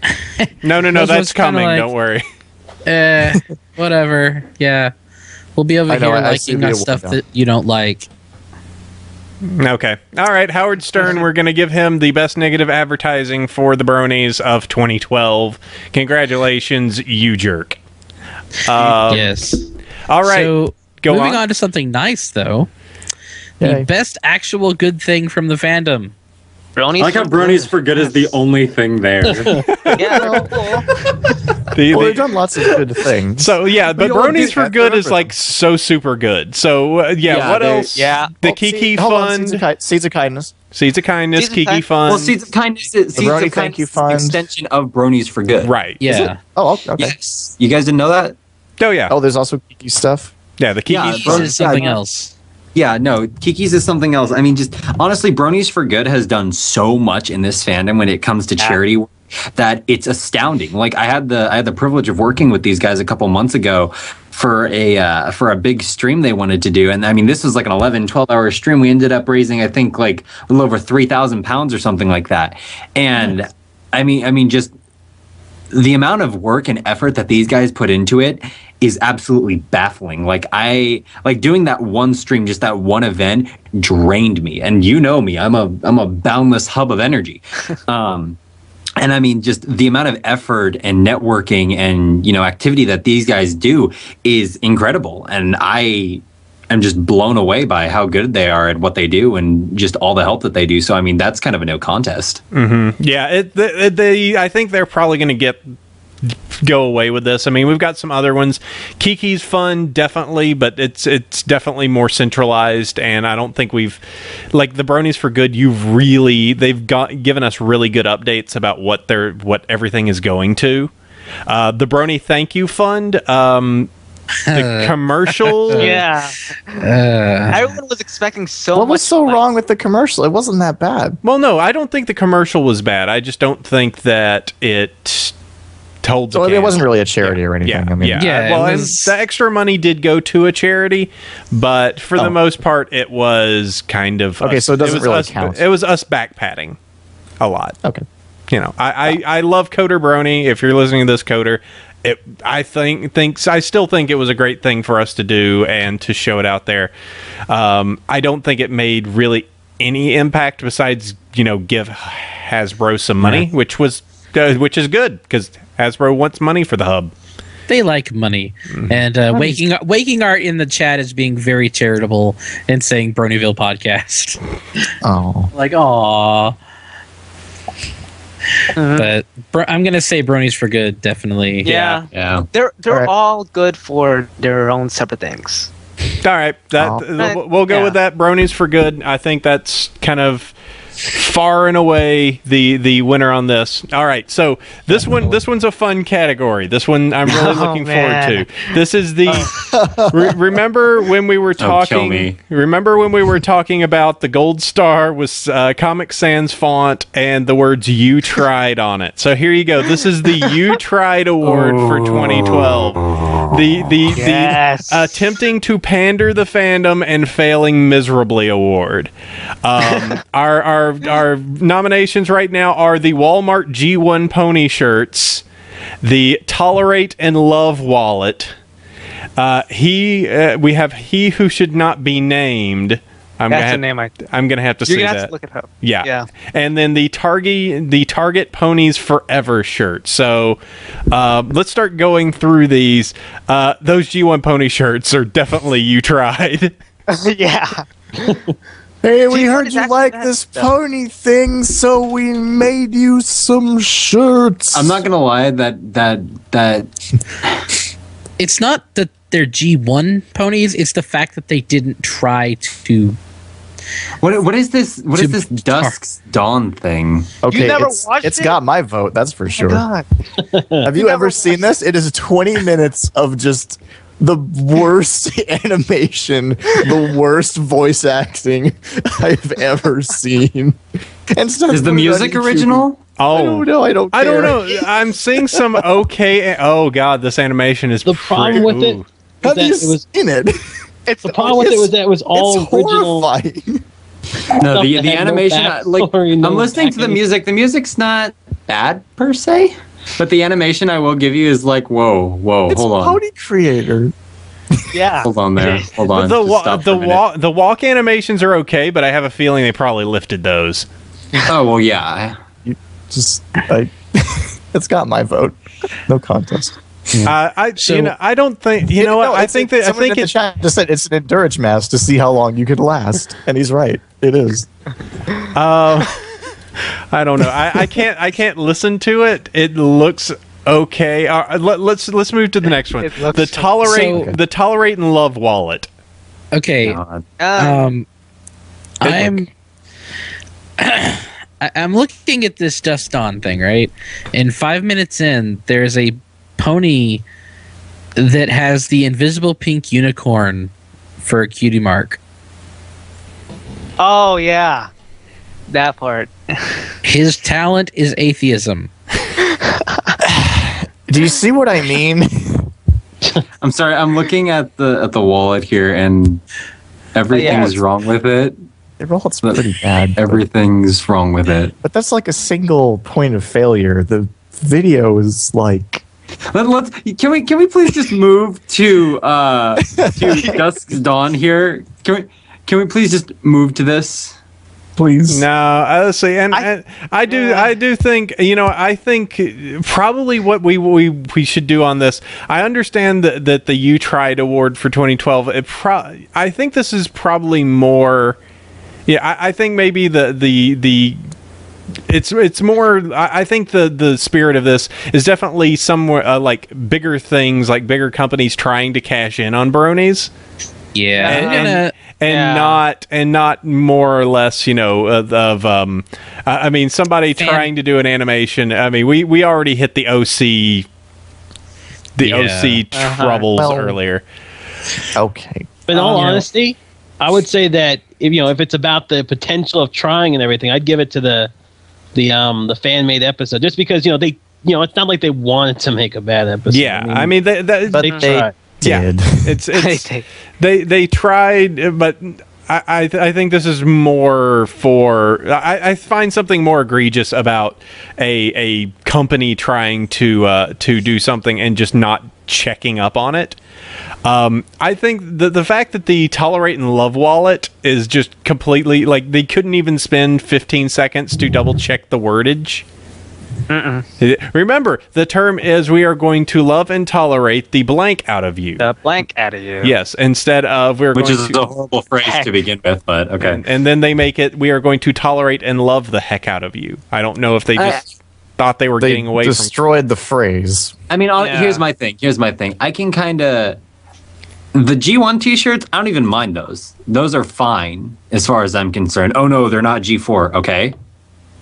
no, Those that's was kinda coming. like- Don't worry. whatever. Yeah, we'll be over I know, here I see liking the on award stuff now. that you don't like. Okay. All right, Howard Stern, we're going to give him the best negative advertising for the Bronies of 2012. Congratulations, you jerk. Yes. All right. So, go moving on. on to something nice, though. Yay. The best actual good thing from the fandom. Brony's I like how Brony's for good is the only thing there. Yeah, they're cool. The- Well, the- they've done lots of good things. so, yeah, but We all Bronies do for that. good is Remember like so super good. So, what they- else? yeah. The Kiki Hold on, Fund. Seeds of Kindness. Seeds of Kindness, Seeds of Kiki Kindness. Fund. Well, Seeds of Kindness is Brony Thank You Fund. extension of Brony's for good. Right. Yeah. Oh, okay. Yes. You guys didn't know that? Oh, yeah. Oh, there's also Kiki stuff. Yeah, the Kiki Yeah, This Fund. is something yeah. else. Yeah, no, Kiki's is something else. I mean, just honestly, Brony's for Good has done so much in this fandom when it comes to charity work that it's astounding. Like I had the privilege of working with these guys a couple months ago for a big stream they wanted to do, and I mean, this was like an 12-hour stream. We ended up raising, I think, like a little over 3,000 pounds or something like that. And I mean, just the amount of work and effort that these guys put into it is absolutely baffling. Like doing that one stream, just that one event drained me. And you know me, I'm a boundless hub of energy. And I mean, just the amount of effort and networking and, activity that these guys do is incredible. And I am just blown away by how good they are at what they do and just all the help that they do. So, I mean, that's kind of a no contest. Mm-hmm. Yeah, I think they're probably going to go away with this. I mean, we've got some other ones. Kiki's fun, definitely, but it's definitely more centralized, and I don't think we've, like the Bronies for Good, they've given us really good updates about what everything is going to. The Brony Thank You Fund, the commercial. Yeah. Everyone was expecting so much. What was so wrong with the commercial? It wasn't that bad. Well, no, I don't think the commercial was bad. I just don't think that it told. So it wasn't really a charity or anything. I mean, Well, and the extra money did go to a charity, but for the most part, it was kind of okay. So it doesn't really count. It was us backpatting a lot. Okay. I love Coder Brony. If you're listening to this, Coder, I still think it was a great thing for us to do and to show it out there. I don't think it made really any impact besides give Hasbro some money, which is good because Hasbro wants money for the hub. They like money. And Waking Art in the chat is being very charitable and saying Bronyville Podcast. Oh. Like, aw. But I'm going to say Bronies for Good, definitely. Yeah. They're all good for their own separate things. All right. We'll go with that. Bronies for Good. I think that's kind of far and away the winner on this. All right, so this one's a fun category. This one I'm really looking forward to. This is the remember when we were talking? Remember when we were talking about the gold star with Comic Sans font and the words "You tried" on it. So here you go. This is the You Tried Award for 2012. The attempting to pander the fandom and failing miserably award. Our nominations right now are the Walmart G1 pony shirts, the Tolerate and Love wallet. We have He Who Should Not Be Named. I'm gonna have to say that. You're gonna have to look it up. Yeah. And then the Target Ponies Forever shirt. So let's start going through these. Those G1 pony shirts are definitely You Tried. Yeah. Hey, we heard you like this pony thing, so we made you some shirts. I'm not gonna lie, that it's not that they're G1 ponies, it's the fact that they didn't try to... What is this? What is this Dusk's Dawn thing? Okay, you never watched it's it? got my vote, that's for sure. God. Have you ever seen this? It is 20 minutes of just the worst animation, the worst voice acting I've ever seen. And is the music original? Oh, I don't know. I don't know. I'm seeing some okay. Oh God, this animation is the problem with it. Have you seen it? The problem with it was that it was all original. Horrifying. No, the animation. I'm listening to the music. The music's not bad per se, but the animation I will give you is like, whoa, it's hold on. Pony Creator. Yeah. Hold on there. Hold on. The walk animations are okay, but I have a feeling they probably lifted those. Oh well, yeah. It's got my vote. No contest. I don't think I think the chat just said it's an endurance mask to see how long you could last, and he's right. It is. I don't know. I can't listen to it. It looks okay. Let's move to the next one. The Tolerate and Love wallet. Okay. I'm looking at this Dust Dawn thing, right? And 5 minutes in, there's a pony that has the invisible pink unicorn for a cutie mark. Oh, yeah. That part. His talent is atheism. Do you see what I mean? I'm sorry. I'm looking at the wallet here, and everything's wrong with it. The wallet's pretty bad. Everything's wrong with it. But that's like a single point of failure. The video is like. Can we please just move to Dusk's Dawn here? Can we please just move to this? Please. No, honestly, and I do think I think probably what we should do on this. I understand that the You Tried Award for 2012. I think this is probably more. Yeah, I think maybe it's more. I think the spirit of this is definitely somewhere like bigger things, like bigger companies trying to cash in on bronies. Yeah, and not more or less, I mean, somebody trying to do an animation. I mean, we already hit the OC troubles earlier. Okay, but in all honesty, I would say that if it's about the potential of trying and everything, I'd give it to the fan made episode, just because it's not like they wanted to make a bad episode. Yeah, I mean they tried. Did. Yeah, they tried, but I think this is more for. I find something more egregious about a company trying to do something and just not checking up on it. I think the fact that the Tolerate and Love wallet is just completely like they couldn't even spend 15 seconds to double check the wordage. Remember, the term is we are going to love and tolerate the blank out of you. The blank out of you. Yes, instead of which is a horrible phrase to begin with, but okay. And then they make it we are going to tolerate and love the heck out of you. I don't know if they just thought they were getting away destroyed the phrase. I mean, here's my thing. I can kind of The G1 t-shirts, I don't even mind those. Those are fine as far as I'm concerned. Oh no, they're not G4. Okay.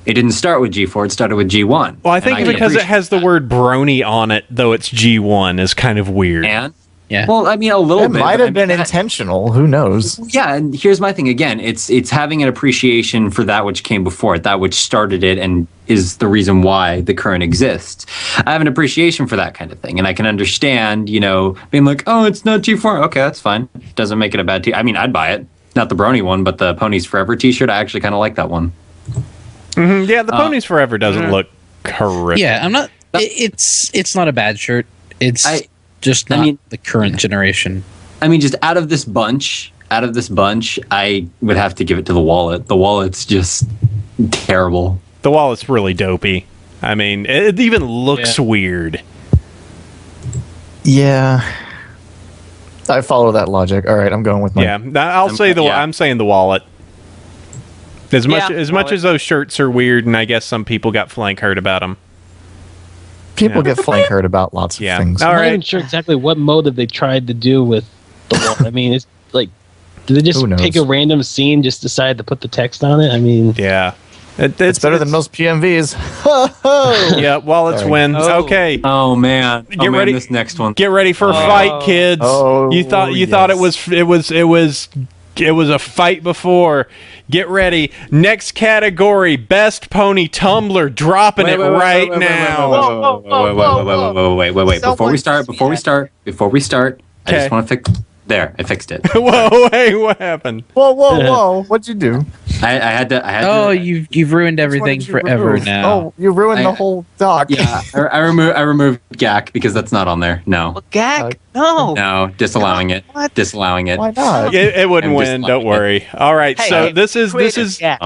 It didn't start with G4, it started with G1. Well, I think because it has the word brony on it, though it's G1, is kind of weird. And? Yeah. Well, I mean, a little bit. It might have been intentional. Who knows? Yeah, and here's my thing. Again, it's having an appreciation for that which came before it, that which started it and is the reason why the current exists. I have an appreciation for that kind of thing, and I can understand, being like, oh, it's not G4. Okay, that's fine. Doesn't make it a bad I mean, I'd buy it. Not the Brony one, but the Ponies Forever t-shirt. I actually kind of like that one. Mm-hmm. Yeah, the Ponies Forever doesn't look horrific. Yeah, I'm not. It's not a bad shirt. It's just not the current generation. I mean, just out of this bunch, I would have to give it to the wallet. The wallet's just terrible. The wallet's really dopey. I mean, it even looks weird. Yeah. I follow that logic. All right, I'm going with my... Yeah, I'm saying the wallet. As much as those shirts are weird, and I guess some people got flank hurt about them. People get flank hurt about lots of things. I'm not even sure exactly what motive they tried to do with the wallet. I mean, it's like, did they just pick a random scene, just decide to put the text on it? I mean... Yeah. It's better than most PMVs. Yeah, wallets win. Okay. Oh man. Get ready. This next one. Get ready for a fight, kids. You thought it was a fight before. Get ready. Next category: best pony tumbler. Dropping it right now. Wait. Before we start, I just want to fix. There, I fixed it. Whoa, hey, what happened? Whoa! What'd you do? I had to. Oh, you've ruined everything forever now. Oh, you ruined the whole doc. Yeah, I removed GAC because that's not on there. No. Well, GAC? No, disallowing it. What? Disallowing it. Why not? It wouldn't win. Don't worry. All right. So this is.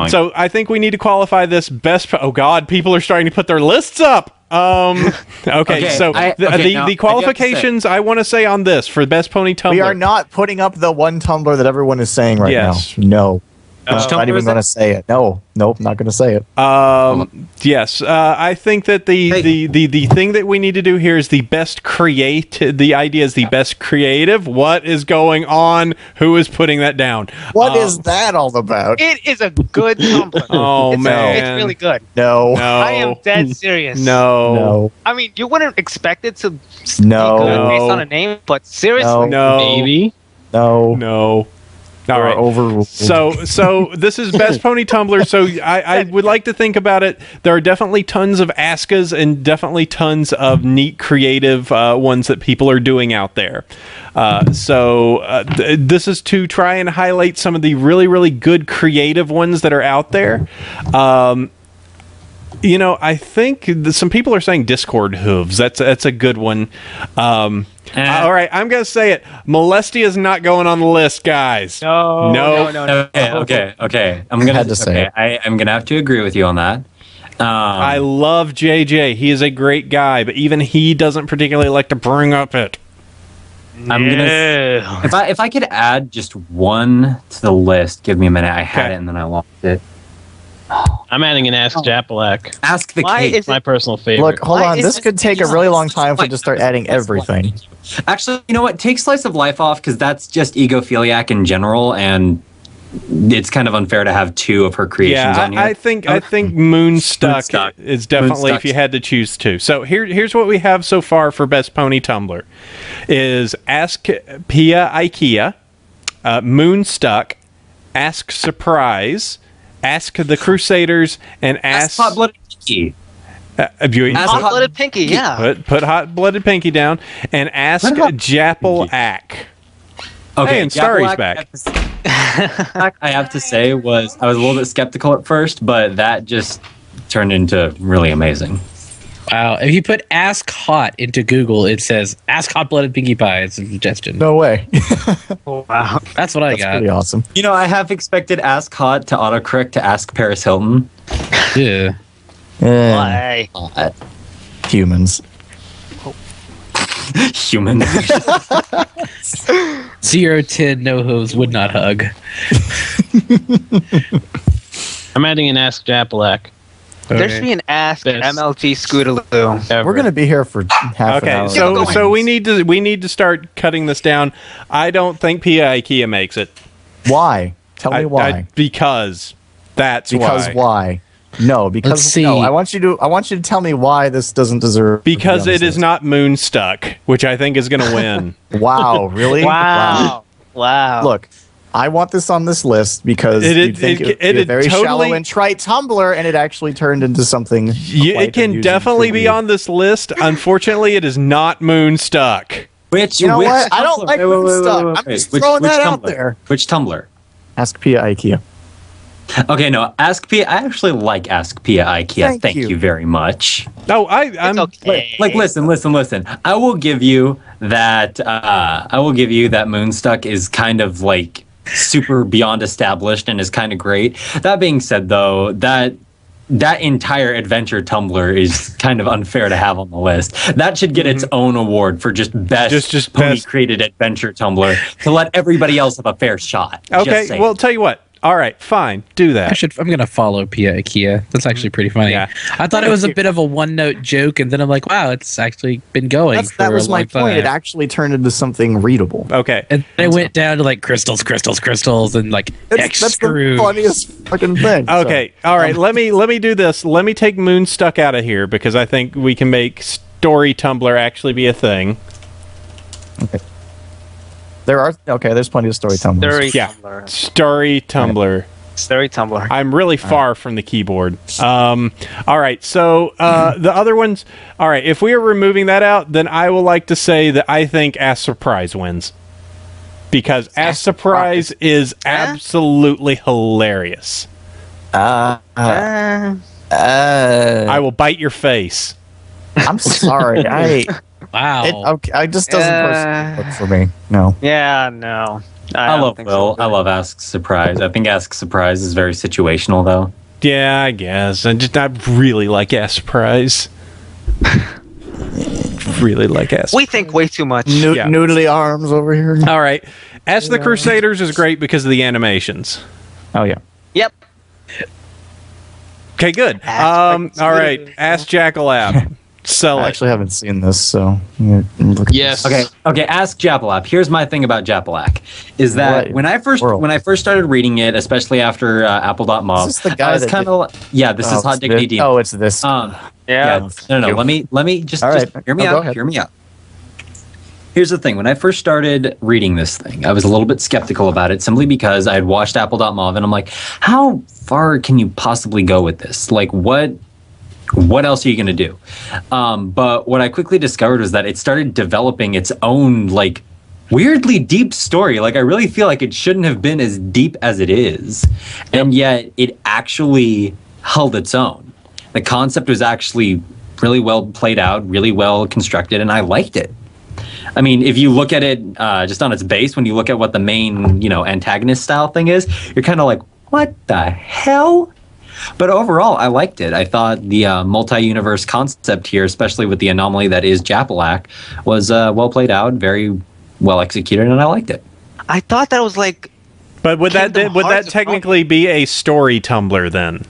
So I think we need to qualify this best. Oh God, people are starting to put their lists up. Okay. So the qualifications I want to say on this for best pony tumbler. We are not putting up the one tumbler that everyone is saying right now. No. I'm not even going to say it. Nope, not going to say it. Yes, I think that the thing that we need to do here is the best The idea is the best creative. What is going on? Who is putting that down? What is that all about? It is a good tumbler. Man, it's really good. No, I am dead serious. No. I mean, you wouldn't expect it to be good based on a name, but seriously, maybe. No. All right. Overruled. So this is best pony tumbler. So I would like to think about it. There are definitely tons of Askas and definitely tons of neat creative ones that people are doing out there. This is to try and highlight some of the really, really good creative ones that are out there. I think some people are saying Discord hooves. That's a good one. All right, I'm going to say it. Molestia is not going on the list, guys. No. Okay. I'm going to say it. I'm going to have to agree with you on that. I love JJ. He is a great guy, but even he doesn't particularly like to bring up it. I'm gonna. If I could add just one to the list, give me a minute. I had it and then I lost it. I'm adding an Ask Japalak. Ask the Cake. It's my personal favorite. Look, hold on. This could take a really long time if we just start adding everything. Actually, you know what? Take Slice of Life off because that's just egophiliac in general, and it's kind of unfair to have two of her creations on here. I think Moonstuck is definitely if you had to choose two. So here's what we have so far for Best Pony Tumbler: is Ask Pia IKEA, Moonstuck, Ask Surprise, Ask the Crusaders, and Ask Hot-Blooded Pinky. Hot-Blooded Pinky, yeah. Put Hot-Blooded Pinky down, and Ask Japalak. Okay, and Starry's back. I have to say I was a little bit skeptical at first, but that just turned into really amazing. Wow. If you put Ask Hot into Google, it says Ask Hot-Blooded Pinkie Pie. It's a suggestion. No way. Wow. That's what I got. Pretty awesome. I have expected Ask Hot to autocorrect to Ask Paris Hilton. Yeah. Why? Humans. Human. 010 no hooves would not hug. I'm adding an Ask Japalak. There should be an Ask Best. MLG Scootaloo. Ever. We're gonna be here for half an hour. So we need to start cutting this down. I don't think Pia IKEA makes it. Why? Tell me why. Because why? No, because Let's see. no. I want you to tell me why this doesn't deserve. Because to be on it this is list. not Moonstuck, which I think is going to win. Wow, really? Wow. Look, I want this on this list because you'd think it would be a very totally- shallow and trite Tumblr, and it actually turned into something. It can definitely be on this list. Unfortunately, it is not Moonstuck. Which You know which what? I don't Tumblr? like Wait, wait, wait, Moonstuck. wait, I'm wait. just throwing that out Tumblr? there. Which Tumblr? Ask Pia IKEA. Okay, no, Ask Pia. I actually like Ask Pia IKEA. Thank you. you very much. No, I'm okay. Like, listen. I will give you that. That Moonstuck is kind of like super beyond established and is kind of great. That being said, though, that entire adventure Tumblr is kind of unfair to have on the list. That should get its own award for just best Just pony best. created adventure Tumblr to let everybody else have a fair shot. Just okay. saying. Well, tell you what. All right, fine. Do that. I'm gonna follow Pia IKEA. That's actually pretty funny. Yeah. I thought it was a bit of a one-note joke, and then I'm like, wow, it's actually been going. That was a my long point. time. It actually turned into something readable. Okay. And then it went down to like crystals, and like X That's the screw. funniest fucking thing. Okay. All right. Let me do this. Let me take Moonstuck out of here because I think we can make story Tumblr actually be a thing. There's plenty of story Tumblrs. Story Yeah. Tumblr. Story Tumblr. Story Tumblr. I'm really far from the keyboard. All right, so the other ones. All right, if we are removing that out, then I will like to say that I think Ask Surprise wins because Ask Surprise is absolutely hilarious. Uh, I will bite your face. I'm sorry. Wow. I just doesn't personally work for me. No. Yeah, no. I don't love think Will. so. I love Ask Surprise. I think Ask Surprise is very situational, though. Yeah, I guess. I really like Ask Surprise. Really like Ask. We think way too much. Yeah. Noodly arms over here. All right, Ask the Crusaders is great because of the animations. Oh yeah. Yep. Okay, good. All right, Ask Jackalap. Sell I it. actually haven't seen this, so Yes. Okay. Ask Japalak. Here's my thing about Japalak, is that What when I first started reading it, especially after Apple.mov, Is this the guy I was that kind of this is Hot Dick this. Nadine. Oh, it's this. Yeah. No. Let me just All right. hear me No, go out. ahead. Hear me out. Here's the thing. When I first started reading this thing, I was a little bit skeptical about it simply because I had watched Apple.mov and I'm like, how far can you possibly go with this? Like, what else are you going to do? But what I quickly discovered was that it started developing its own, like, weirdly deep story. Like, I really feel like it shouldn't have been as deep as it is. And yet it actually held its own. The concept was actually really well played out, really well constructed, and I liked it. I mean, if you look at it just on its base, when you look at what the main, antagonist style thing is, you're kind of like, what the hell? But overall, I liked it. I thought the multi-universe concept here, especially with the anomaly that is Japalak, was well played out, very well executed, and I liked it. I thought that was like. But would Kingdom that Hearts technically be a story Tumblr then?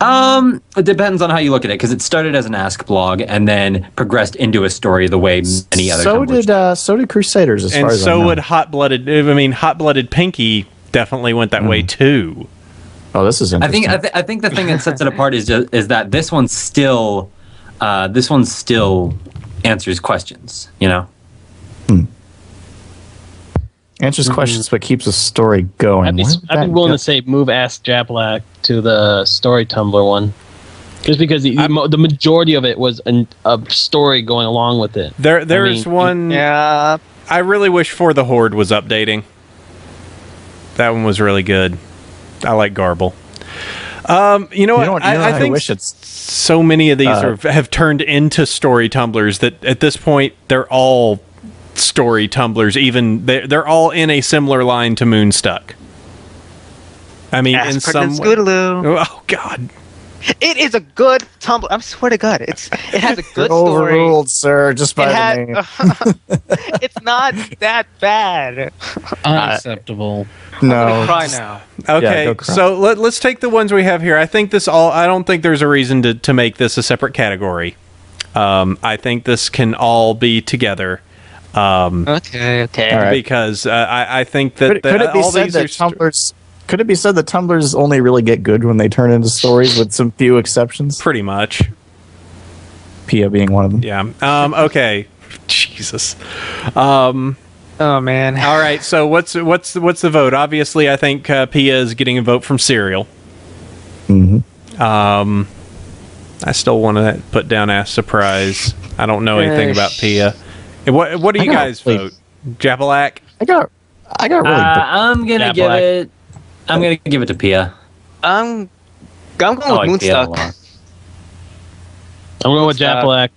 It depends on how you look at it, because it started as an Ask blog and then progressed into a story the way many other Tumblrs So did Crusaders, as And far as I so know. would Hot-Blooded Pinky definitely went that way too. Oh, this is I interesting. think the thing that sets it apart is that this one still answers questions. Answers questions, but keeps a story going. I'd be willing to say move Ask Japalak to the story Tumblr one, just because the majority of it was a story going along with it. There's one. Yeah. I really wish For the Horde was updating. That one was really good. I like Garble. You know what? I think wish it's so many of these have turned into story Tumblrs that at this point they're all story Tumblrs. Even they're all in a similar line to Moonstuck. I mean, Ask in some Pregnant way. Scootaloo. Oh God. It is a good Tumblr. I swear to God, it has a good You're story. overruled, sir, just by the name. It's not that bad. Unacceptable. I'm No. gonna cry now. Okay, go cry. so let's take the ones we have here. I think I don't think there's a reason to make this a separate category. I think this can all be together. Okay. All right. Because I think that Could it be all said these that are Tumblrs? Could it be said that Tumblrs only really get good when they turn into stories, with some few exceptions? pretty much. Pia being one of them. Yeah. Okay. Jesus. Oh man. All right. So what's the vote? Obviously, I think Pia is getting a vote from Serial. Mm-hmm. I still want to put down Ask Surprise. I don't know anything about Pia. And what do you guys vote? Japalak? I got really. I'm gonna give it to Pia. I'm going with I like Pia a Moonstuck. lot. I'm going with Japalak.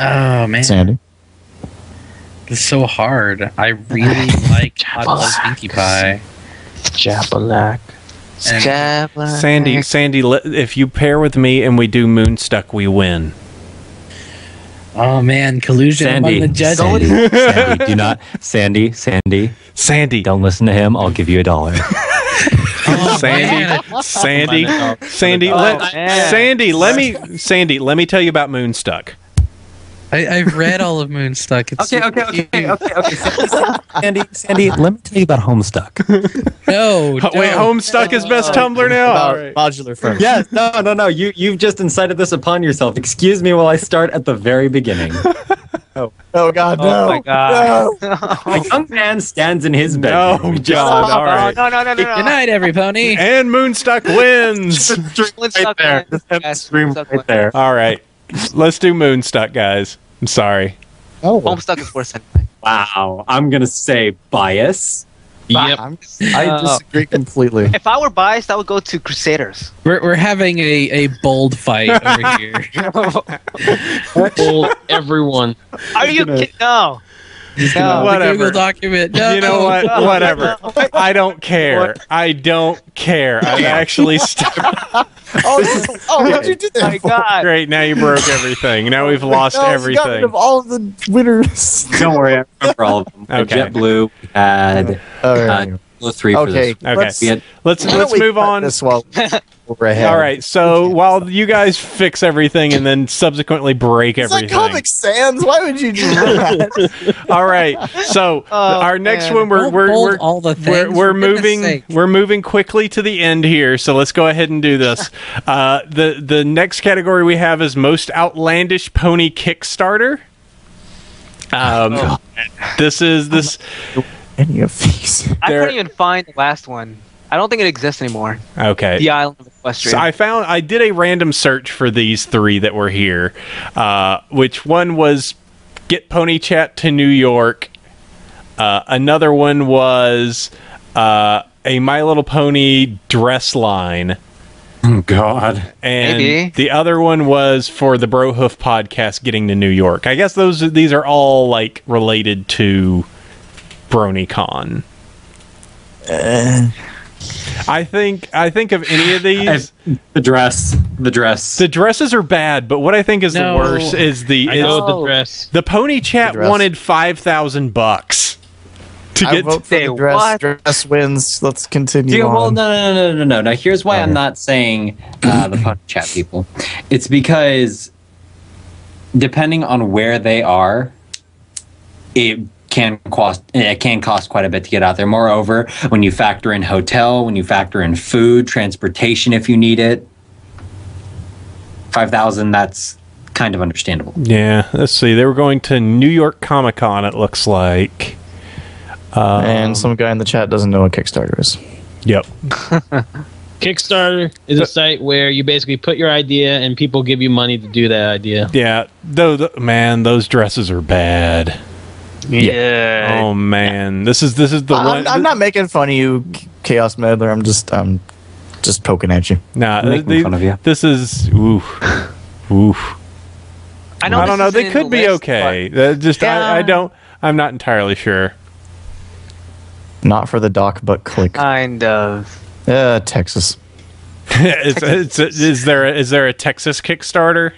Oh man, Sandy. this is so hard. I really like Hot Love Pinkie Pie. Japalak. Sandy, if you pair with me and we do Moonstuck, we win. Oh man, collusion among the judges. Sandy, do not. Sandy, don't listen to him. I'll give you $1. Oh, man. Sandy, let me tell you about Moonstuck. I've read all of Moonstuck. It's Okay. Sandy, let me tell you about Homestuck. No, Wait, Homestuck is best Tumblr now? All right. Modular firm. Yes, no. You've just incited this upon yourself. Excuse me while I start at the very beginning. Oh God, no. Oh my God. No. A young man stands in his No, bedroom. God, all right. No. Good night, everybody. And Moonstuck wins. Moonstuck there. wins. Just Yes, scream Moonstuck right wins. there. All right. Let's do Moonstuck, guys. I'm sorry. Oh, Homestuck is worse anyway. Wow. I'm gonna say bias. Yep. I disagree completely. If I were biased, I would go to Crusaders. We're having a bold fight over here. Bold everyone. Are you kidding? No. No. Whatever. Google document. No. You know what? Whatever. I don't care. I've actually stopped. How'd you do that? Oh my God. Great. Now you broke everything. Now we've lost You got rid everything. of all of the winners. Don't worry, I remember all of them. Okay. JetBlue, we had All right. those three for Okay. this. Okay. Let's Why don't we move cut on. This while we're ahead. All right. So while you guys fix everything and then subsequently break It's like everything. Comic Sans. Why would you do that? All right. So our next man. one, we're Don't bold all the things, we're for goodness moving sake. we're moving quickly to the end here. So let's go ahead and do this. The next category we have is most outlandish pony Kickstarter. This. Any of these? I There- couldn't even find the last one. I don't think it exists anymore. Okay. The Island of Equestria. So I did a random search for these three that were here, which one was Get Pony Chat to New York. Another one was a My Little Pony dress line. Oh, God. And Maybe. the other one was for the Bro Hoof podcast getting to New York. I guess these are all like related to BronyCon. I think of any of these. The dress. The dresses are bad, but what I think is the No. worst is I go with the dress. the Pony Chat The dress. wanted $5,000 to I get. vote for Say the dress. what? Dress wins. Let's continue Yeah, well, on. no. Now, here's why I'm not saying the Pony Chat people. It's because depending on where they are, it can cost quite a bit to get out there. Moreover, when you factor in hotel, when you factor in food, transportation, if you need it, $5,000. That's kind of understandable. Yeah, let's see. They were going to New York Comic Con. It looks like. And some guy in the chat doesn't know what Kickstarter is. Yep. Kickstarter is a site where you basically put your idea and people give you money to do that idea. Yeah. Though, man, those dresses are bad. Yeah. Oh man, this is the one. I'm not making fun of you, Chaos Meddler. I'm just poking at you. Nah, Making fun of you. This is oof. I I don't this know. is They in could the be list, okay. but- Just Yeah. I'm not entirely sure. Not for the dock, but click. Kind of. Texas. Is there a Texas Kickstarter?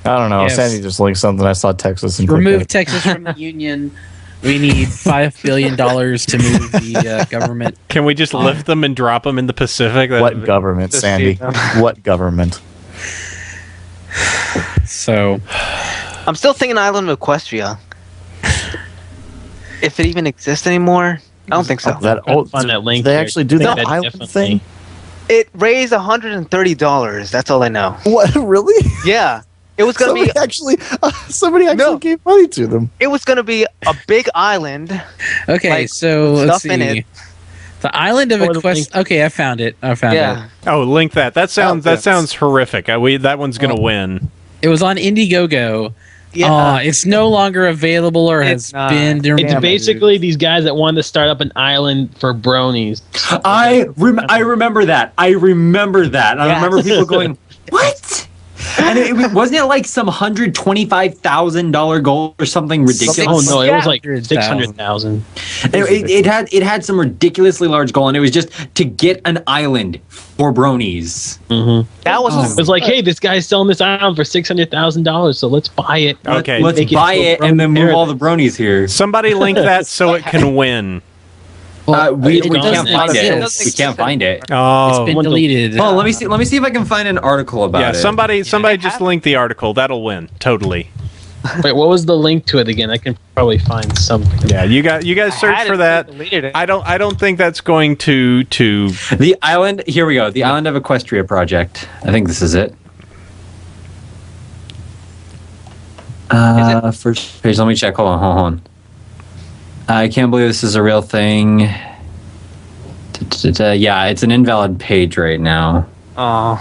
I don't know. Yes. Sandy just linked something. I saw Texas and Remove clicked Texas from the union. We need $5 billion to move the government. Can we just lift them and drop them in the Pacific? it. What government, Just Sandy? see them. What government? So, I'm still thinking Island of Equestria. If it even exists anymore, I don't think so. Find that link They here. actually do No, that island definitely. thing? It raised $130. That's all I know. What? Really? Yeah, it was gonna Somebody be. actually No. gave money to them. It was gonna be a big island. okay, Like, so with let's stuff in see. it. The island of Or the Equest. link. Okay, I found it. Yeah, Oh, link that. That sounds yes. horrific. That one's gonna win. It was on Indiegogo. yeah. It's no longer available or It's has not. been. It's Damn it, basically these guys that wanted to start up an island for bronies. I remember that. I remember that. I Yeah. remember people going, "What?" And wasn't it like some $125,000 goal or something ridiculous? Oh no, it was Yeah. like 600,000. It had some ridiculously large goal, and it was just to get an island for bronies. That was. It was like, hey, this guy's selling this island for $600,000, so let's buy it. Okay. Let's Make it buy to a it and then brony move paradise. all the bronies here. Somebody link that so it can win. We it can't doesn't find it. exist. We can't find it. Oh, It's been deleted. Oh, let me see. Let me see if I can find an article about yeah. it. Somebody just link the article. That'll win totally. Wait, what was the link to it again? I can probably find something. Yeah, you guys search for that. Deleted it. I don't think that's going to The island. Here we go. The Island of Equestria project. I think this is it. First page. Let me check. Hold on. I can't believe this is a real thing. Yeah, it's an invalid page right now. Oh,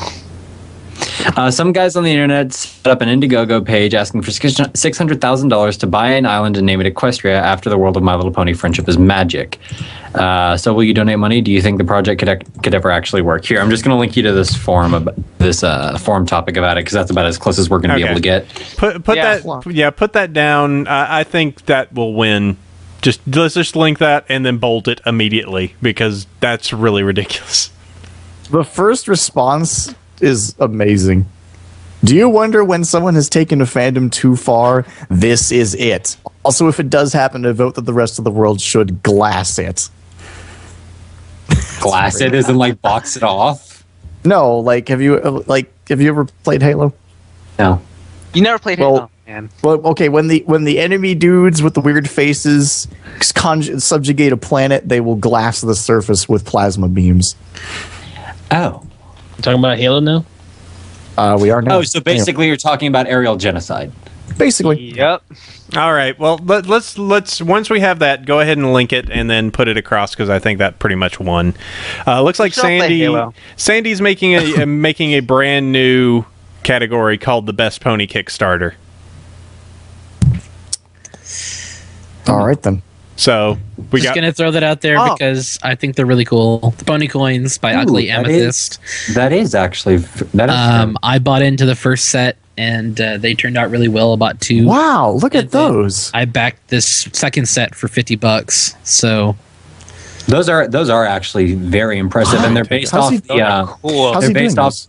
Some guys on the internet set up an Indiegogo page asking for $600,000 to buy an island and name it Equestria after the world of My Little Pony Friendship is Magic. So will you donate money? Do you think the project could ever actually work? Here, I'm just going to link you to this forum forum topic about it because that's about as close as we're going to be able to get. put Yeah. put that down. I think that will win. Let's just link that and then bolt it immediately because that's really ridiculous. The first response is amazing. Do you wonder when someone has taken a fandom too far? This is it. Also, if it does happen to vote that the rest of the world should glass it. Glass it isn't like box it off. No, like have you ever played Halo? No. you never played Well- Halo, man. Well, okay, when the enemy dudes with the weird faces subjugate a planet, they will glass the surface with plasma beams. Oh. You talking about Halo now? We are now. Oh, so basically you're talking about aerial genocide. Basically. Yep. All right. Well, let's once we have that, go ahead and link it and then put it across because I think that pretty much won. Looks like Should I play Halo? Sandy's making a brand new category called the Best Pony Kickstarter. All right then. So we Just got gonna throw that out there Oh. because I think they're really cool. The Pony Coins by Ugly that Amethyst. That is actually I bought into the first set and they turned out really well. I bought two. Wow, look at And then those. I backed this second set for $50. So those are actually very impressive, and they're based How's off he- the. Cool. How's they're he doing based off. this?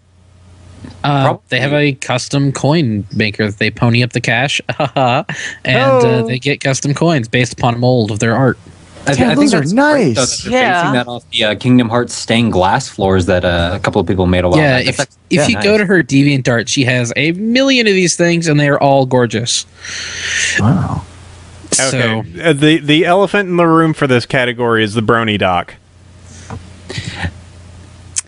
they have a custom coin maker. They pony up the cash, and Oh. they get custom coins based upon a mold of their art. Damn, those are that's great, though, nice. that they're Yeah. basing that off the Kingdom Hearts stained glass floors that a couple of people made a while Yeah, back. if you go to her DeviantArt, she has a million of these things, and they are all gorgeous. Wow. So okay. The elephant in the room for this category is the Brony doc.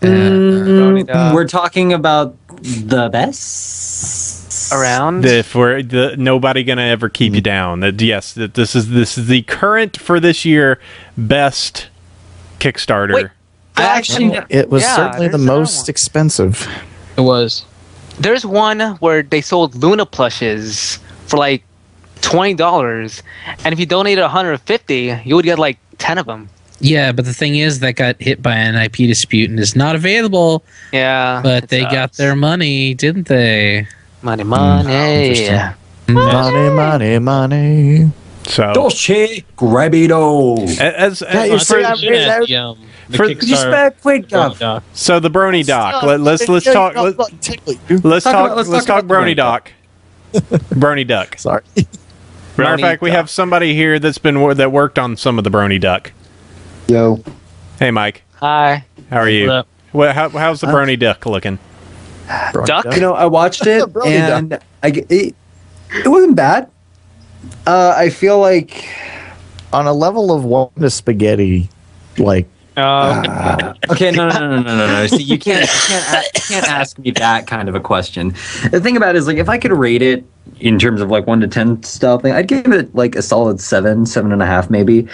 We're talking about the best Around. If we're nobody gonna ever keep you down. That yes, that this is the current for this year best Kickstarter. Wait. Actually, It was yeah, certainly the there's another most one. expensive. It was. There's one where they sold Luna plushes for like $20, and if you donated $150, you would get like 10 of them. yeah, but the thing is that got hit by an IP dispute and is not available. Yeah, But it they got sucks. their money, didn't they? money. Interesting. Money, money, money. So Dolce Grabido. as you see, I'm the For- Kickstarter quick Brony Doc. so the Brony Doc. Let's talk. Let's talk Brony Doc. Brony Duck. Sorry. Matter of fact, we have somebody here that worked on some of the Brony Duck. Yo. Hey, Mike. Hi. How are you? What up? How's the Brony Duck looking? Duck? You know, I watched it Brony and it wasn't bad. I feel like On a level of one to spaghetti, like Okay, no. See, you can't ask me that kind of a question. The thing about it is, like, if I could rate it in terms of like 1 to 10 style thing, I'd give it like a solid 7.5 maybe.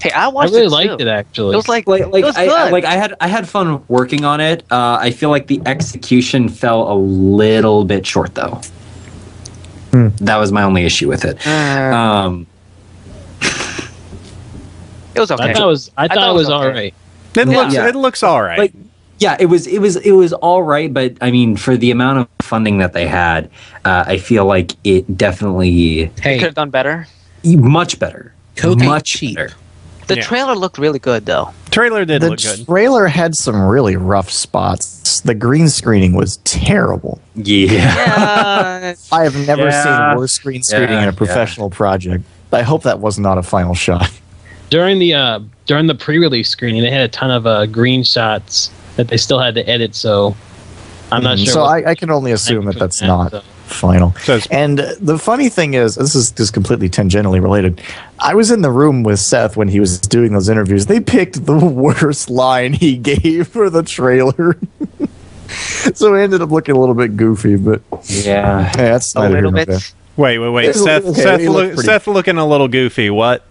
Hey, I I watched really it liked too. it actually. It was like Like it was good. I had fun working on it. I feel like the execution fell a little bit short though. That was my only issue with it. It was okay. I thought it was all right. It looks all right. Like, yeah, it was all right, but I mean, for the amount of funding that they had, I feel like it definitely Could Hey, have done better. much better. Coke ain't Much cheap. better. The Yeah. trailer looked really good though. Trailer did the look good. trailer had some really rough spots. The green screening was terrible. Yeah. Yeah. I have never Yeah. seen worse green screening in Yeah, a professional project. I hope that was not a final shot. During the pre-release screening, they had a ton of green shots that they still had to edit. So I'm not sure. So what- I can only assume that that's not so. final. So it's- And the funny thing is, this is just completely tangentially related. I was in the room with Seth when he was doing those interviews. They picked the worst line he gave for the trailer. So it ended up looking a little bit goofy, but Yeah. hey, that's A neither here little nor bit. there. Wait. It Seth, looked- okay, Seth, he looked pretty- Seth looking a little goofy. What?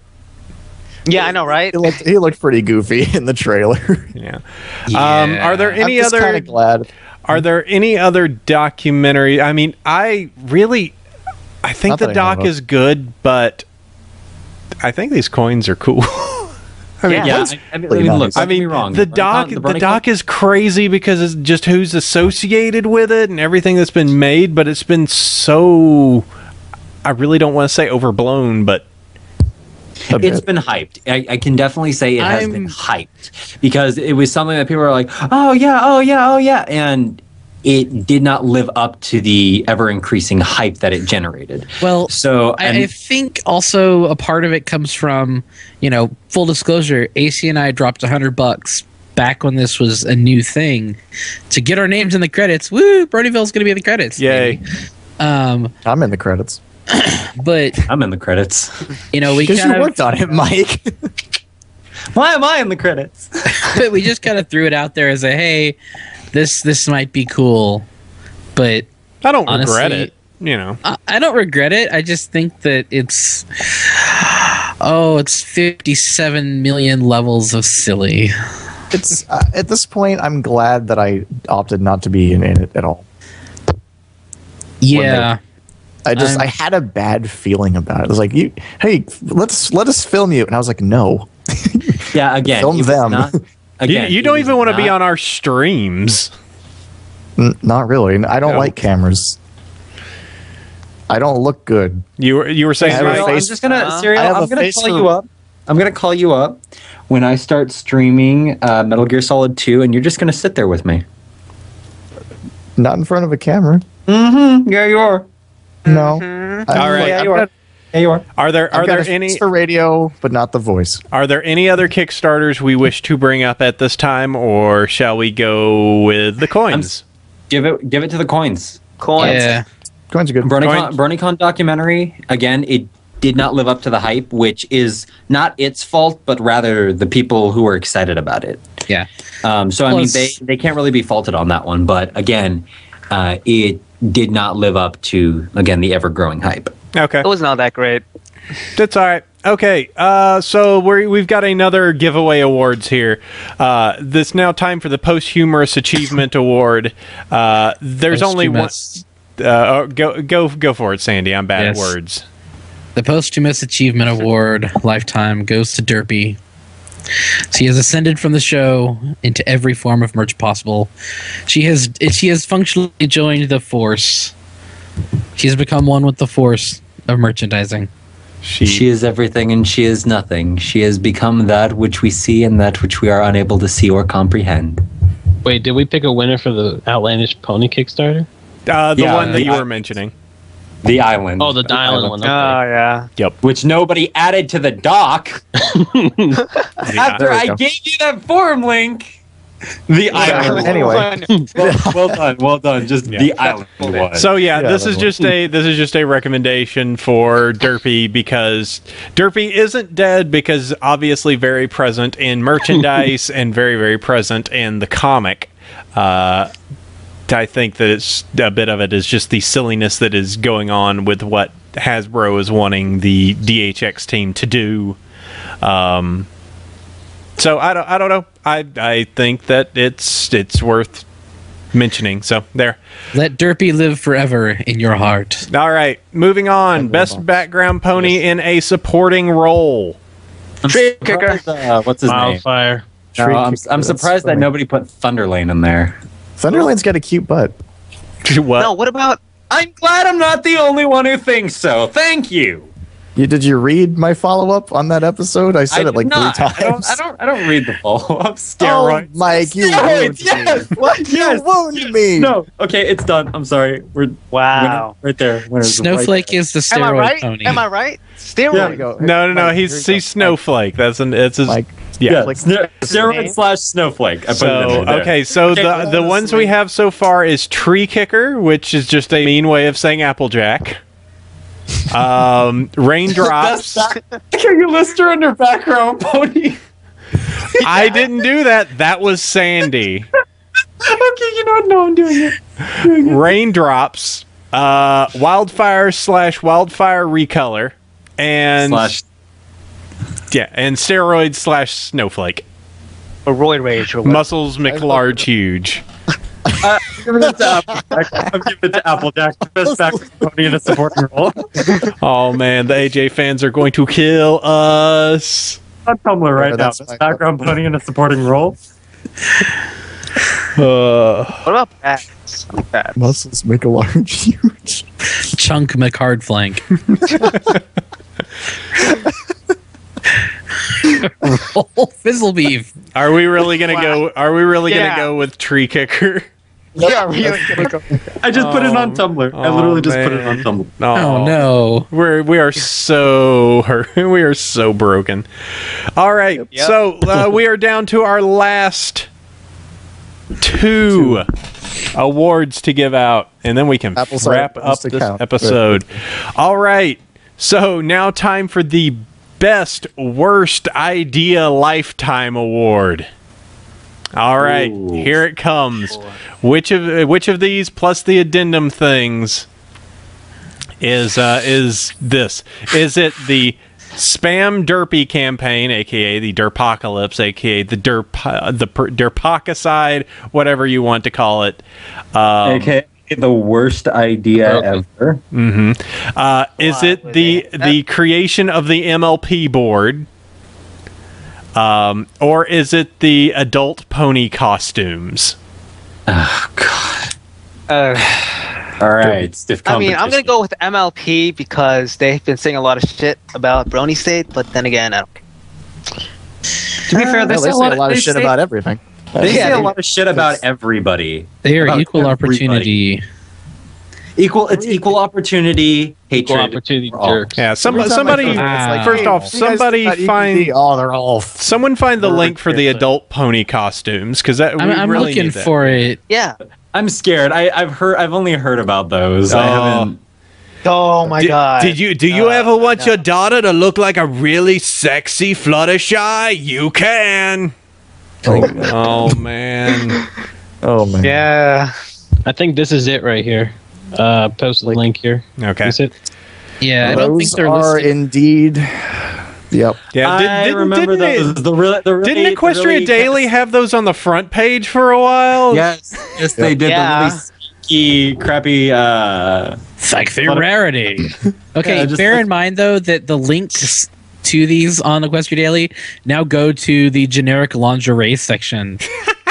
Yeah, I know, right? He looked pretty goofy in the trailer. Yeah. Are there any I'm just kind other? of glad. Are there any other documentary? I mean, I think Not the that I know doc of. is good, but I think these coins are cool. I mean, Yeah. I mean, look, I don't get me mean, wrong. the doc BronyCon- is crazy because it's just who's associated with it and everything that's been made, but it's been so. I really don't want to say overblown, but It's been hyped. I can definitely say it has been hyped because it was something that people were like, oh yeah, and it did not live up to the ever increasing hype that it generated. well, So I think also a part of it comes from, full disclosure, AC and I dropped $100 back when this was a new thing to get our names in the credits. Woo! Bronyville's going to be in the credits. yay! baby. Um, I'm in the credits. but I'm in the credits. we Because kind you worked on it, Mike. Why am I in the credits? of we just kind of threw it out there as a hey, this might be cool, but I don't honestly, regret it. I don't regret it. I just think that it's 57 million levels of silly. It's at this point, I'm glad that I opted not to be in it at all. Yeah. I had a bad feeling about it. It was like, hey, let us film you, and I was like, no. Yeah, again, Film it was them. not- again, You it don't was even want to be not- on our streams. Not really. I don't No. like cameras. I don't look good. You were saying I have a Serial, I'm face- just gonna Serial, I have I'm a gonna face call for- you up. I'm gonna call you up when I start streaming Metal Gear Solid 2, and you're just gonna sit there with me. Not in front of a camera. Mm-hmm. Yeah, you are. No. All right. Yeah, you are. Yeah, you are. Are there any for radio, but not the voice? Are there any other Kickstarters we wish to bring up at this time, or shall we go with the coins? Give it to the coins. Coins. Yeah. Coins are good. BronyCon documentary, again, it did not live up to the hype, which is not its fault, but rather the people who were excited about it. Yeah. So, I mean, they can't really be faulted on that one. But again, it did not live up to, again, the ever-growing hype. Okay. It was not that great. That's all right. Okay, so we've got another giveaway awards here. This now time for the Posthumous Achievement Award. There's only one. Go for it, Sandy. I'm bad at Yes. words. The Posthumous Achievement Award lifetime goes to Derpy. She has ascended from the show into every form of merch possible. She has functionally joined the Force. She has become one with the Force. of merchandising. She is everything and she is nothing. She has become that which we see and that which we are unable to see or comprehend. Wait, did we pick a winner for the Outlandish Pony Kickstarter? The one that you were mentioning. The island. Oh, the island one. Okay. Oh, yeah. Yep. Which nobody added to the dock. After I gave you that forum link. The island. Anyway. well done. Just the island one. So this is just a recommendation for Derpy because Derpy isn't dead because obviously very present in merchandise and very, very present in the comic. I think that it's a bit of it is just the silliness that is going on with what Hasbro is wanting the DHX team to do. So I don't know. I think that it's worth mentioning. So there. Let Derpy live forever in your heart. All right, moving on. Best background pony in a supporting role. Tree kicker. What's his name? Wildfire. I'm surprised that nobody put Thunderlane in there. Thunderlane's got a cute butt. What? No, what about... I'm glad I'm not the only one who thinks so. Thank you. Did you read my follow-up on that episode? I said it like 3 times. I don't read the follow-up. Oh, Steroids. Mike, you Steroids, wounded yes. me. What? You wounded me. No. Okay, it's done. I'm sorry. We're Wow. right there. Snowflake is the Am I steroid right? pony. Am I right? Steroid. There we go. No. Mike, He's here you go. Snowflake. It's his. Mike. Yeah. Like, Steroid / Snowflake. I put it in there. Okay, so the ones we have so far is Tree Kicker, which is just a mean way of saying Applejack. Raindrops. Can you list her under background pony? I didn't do that. That was Sandy. Okay, no, I'm doing it. Raindrops. Wildfire / Wildfire Recolor. And and Steroid / Snowflake. Or Roid Rage. Or what? Muscles McLarge Huge. I'm giving it to Applejack. The best background pony in a supporting role. Oh man, the AJ fans are going to kill us. On Tumblr right now. That's Best background pony in a supporting role. What about bats? I like bats. Muscles make a large huge. Chunk McHardflank. Fizzlebeef. Are we really gonna go? Are we really gonna go with Tree Kicker? Yeah, really gonna go. I just put it on Tumblr. I literally just put it on Tumblr. Oh no. We are so hurt. We are so broken. All right, so we are down to our last 2 awards to give out, and then we can wrap up this episode. All right, so now time for the Best Worst Idea Lifetime Award. All right, here it comes. Which of these plus the addendum things is this? Is it the Spam Derpy campaign, aka the Derpocalypse, aka the Derpocicide, whatever you want to call it? Okay. The worst idea ever. Is it the creation of the MLP board? Or is it the adult pony costumes? Oh, God. All right. Stiff competition. I'm going to go with MLP because they've been saying a lot of shit about BronyState, but then again, I don't care. To be fair, They say a lot of shit about everything. They say a lot of shit about everybody. They are About equal everybody. opportunity. It's equal opportunity hatred. Equal opportunity jerks. Yeah, somebody. First off, somebody find. Oh, they're all. Someone find the link for the adult pony costumes because I'm really looking need that. for it. Yeah. I'm scared. I've only heard about those. I haven't. Oh my god. Do you ever want your daughter to look like a really sexy Fluttershy? You can. Oh man. Oh man. Yeah. I think this is it right here. Post the link here. Okay. Is it? Yeah, I don't think Those they're are listed. indeed. Yep. Yeah, I remember those. Didn't Equestria Daily have those on the front page for a while? Yes, they did. Yeah. The really sneaky, crappy. Like their rarity. Okay, just bear like- in mind though that the links to these on Equestria Daily now go to the generic lingerie section.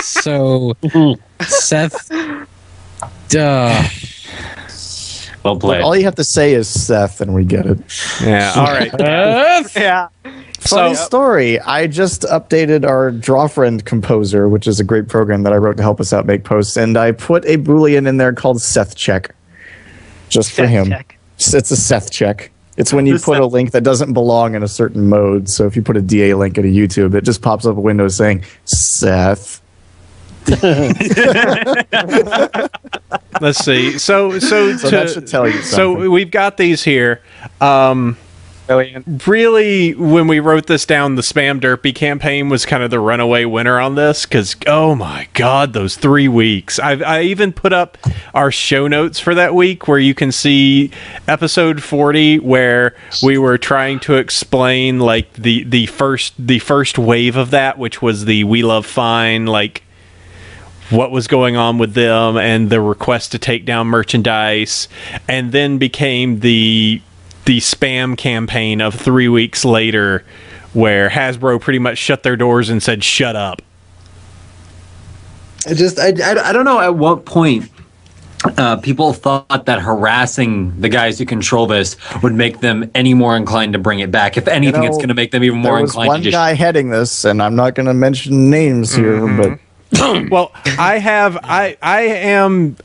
So Seth, duh. Well played. All you have to say is Seth, and we get it. Yeah. All right. Yeah. Funny story. I just updated our Draw Friend Composer, which is a great program that I wrote to help us out make posts, and I put a Boolean in there called Seth check, just for him. It's a Seth check. It's when you put a link that doesn't belong in a certain mode. So if you put a DA link at a YouTube, it just pops up a window saying Seth. Let's see. So that should tell you something. So we've got these here. Really, when we wrote this down, the Spam Derpy campaign was kind of the runaway winner on this because, oh my god, those 3 weeks. I even put up our show notes for that week where you can see episode 40 where we were trying to explain like the first wave of that, which was the We Love Fine, like what was going on with them and the request to take down merchandise, and then became the spam campaign of 3 weeks later where Hasbro pretty much shut their doors and said shut up. I don't know at what point people thought that harassing the guys who control this would make them any more inclined to bring it back. If anything, it's going to make them even more inclined to just... There was one guy heading this, and I'm not going to mention names here, but... Well, I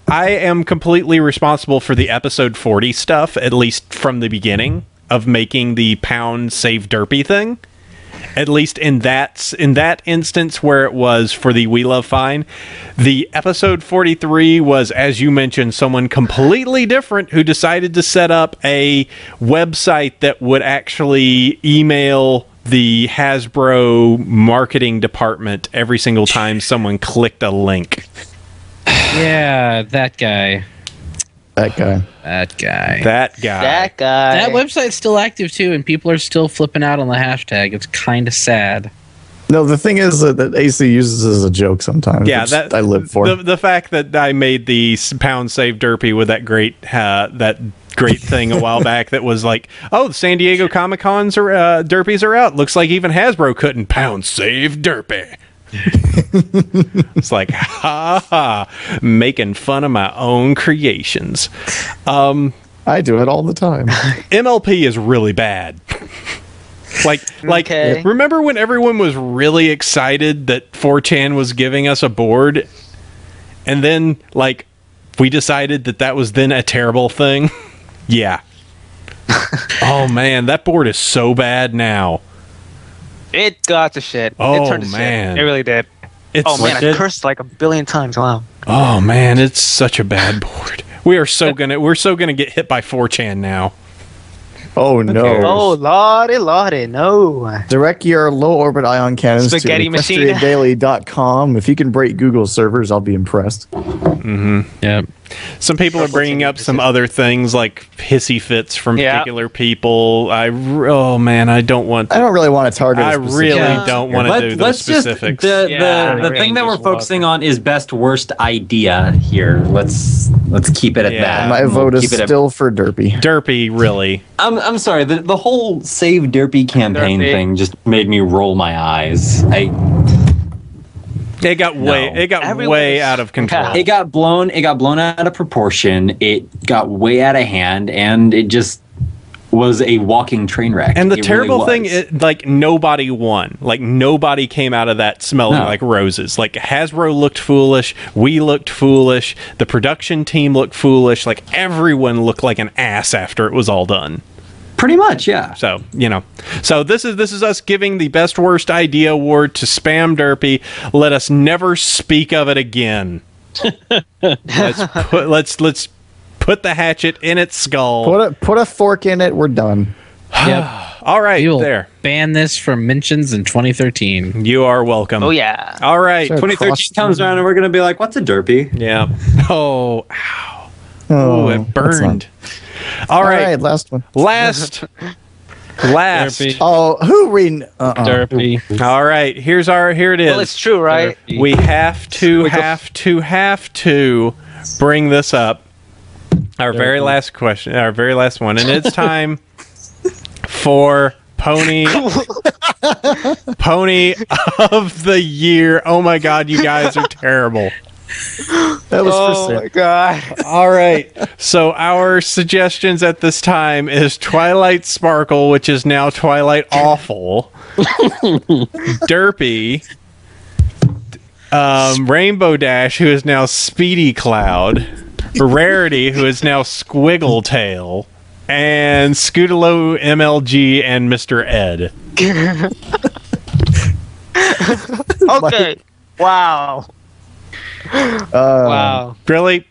am completely responsible for the episode 40 stuff, at least from the beginning of making the pound save derpy thing. At least in that instance where it was for the We Love Fine. The episode 43 was, as you mentioned, someone completely different who decided to set up a website that would actually email the Hasbro marketing department every single time someone clicked a link. Yeah, that guy. That website's still active too, and people are still flipping out on the hashtag. It's kind of sad. No, the thing is that AC uses as a joke sometimes. Yeah, that I live for. The fact that I made the pound save derpy with that great thing a while back that was like, oh, the San Diego Comic-Cons are derpies are out. Looks like even Hasbro couldn't pound save derpy. It's like, ha ha, making fun of my own creations. I do it all the time. MLP is really bad. Remember when everyone was really excited that 4chan was giving us a board, and then we decided that was then a terrible thing? Yeah. Oh man, that board is so bad now. It got to shit. Oh, it turned to man. shit. It really did. I cursed like a billion times. Wow. Oh man, it's such a bad board. We're so gonna get hit by 4chan now. Oh no. Oh lordy, no. Direct your low orbit ion cannons Spaghetti to machine. equestriandaily.com. If you can break Google servers, I'll be impressed. Mm-hmm. Yeah. Some people are bringing up some other things like hissy fits from particular people. I don't really want to target. I really don't want to do those specifics. The thing that we're focusing on is best worst idea here. Let's keep it at that. My vote is still for Derpy. Derpy, really. I'm sorry. The whole Save Derpy campaign thing just made me roll my eyes. It got way out of control. It got blown out of proportion. It got way out of hand, and it just was a walking train wreck. And the terrible thing is, nobody won. Nobody came out of that smelling like roses. Hasbro looked foolish. We looked foolish. The production team looked foolish. Everyone looked like an ass after it was all done. Pretty much, yeah. So, So this is us giving the best worst idea award to Spam Derpy. Let us never speak of it again. Let's put the hatchet in its skull. Put a fork in it. We're done. Yep. All right, we will there. Ban this from mentions in 2013. You are welcome. Oh yeah. All right. 2013 comes around and we're gonna be like, "What's a derpy?" Yeah. Oh, ow. Oh, it burned. All right, last one. Last. Derpy. Oh, who reading? Derpy. All right, here it is. Well, it's true, right? Derpy. We have to bring this up. Our very last question, our very last one, and it's time for Pony of the Year. Oh my God, you guys are terrible. That was Oh for my god. All right. So our suggestions at this time is Twilight Sparkle, which is now Twilight Awful, Derpy, Rainbow Dash, who is now Speedy Cloud, Rarity, who is now Squiggle Tail, and Scootaloo, MLG, and Mr. Ed. Okay. Wow. Wow. Really?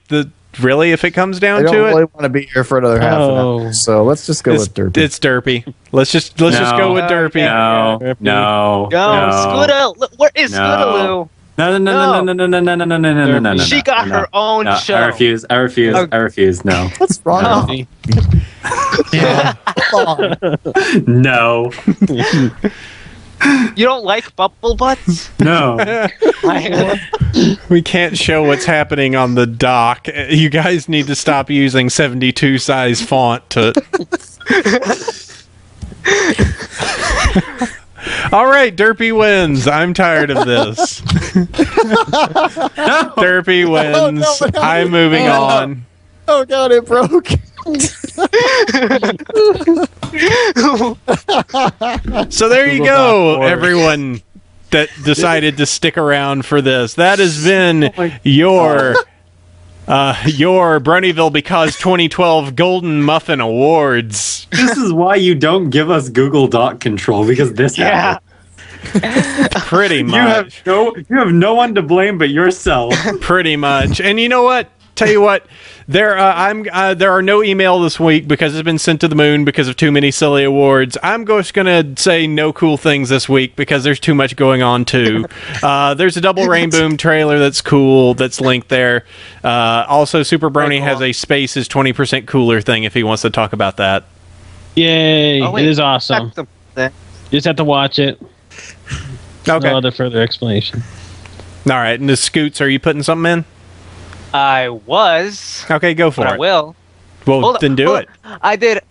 If it comes I down don't to really it, want to be here for another half an hour, so let's just go with Derpy. it's Derpy. Let's just go with Derpy. No. Scootaloo. Where is Scootaloo? No. She got her own show. I refuse. I refuse. No. What's wrong? with Yeah. No. You don't like bubble butts? No. We can't show what's happening on the dock. You guys need to stop using 72 size font to. All right, Derpy wins. I'm tired of this. Derpy wins. no. I'm moving on. Oh god, it broke. So there you go, everyone that decided to stick around for this. That has been your Bronyville Because 2012 Golden Muffin Awards. This is why you don't give us Google Doc control, because this happened. Pretty much. You have no one to blame but yourself. Pretty much. And you know what? Tell you what, there are no email this week because it's been sent to the moon because of too many silly awards. I'm just gonna say no cool things this week because there's too much going on too. There's a Double Rainboom trailer that's cool that's linked there. Also, Superbrony has a Space is 20% cooler thing if he wants to talk about that. Yay! Oh, wait. It is awesome. You just have to watch it. Okay. No other further explanation. All right. And the Scoots, are you putting something in? I was. Okay, go for But it. I will. Well, then do it. I did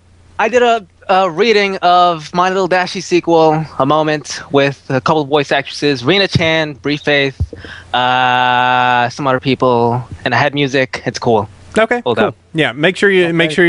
a reading of My Little Dashie sequel, A Moment, with a couple of voice actresses, Rena Chan, Bree Faith, some other people, and I had music. It's cool. Okay, Hold cool. up. Yeah, make sure you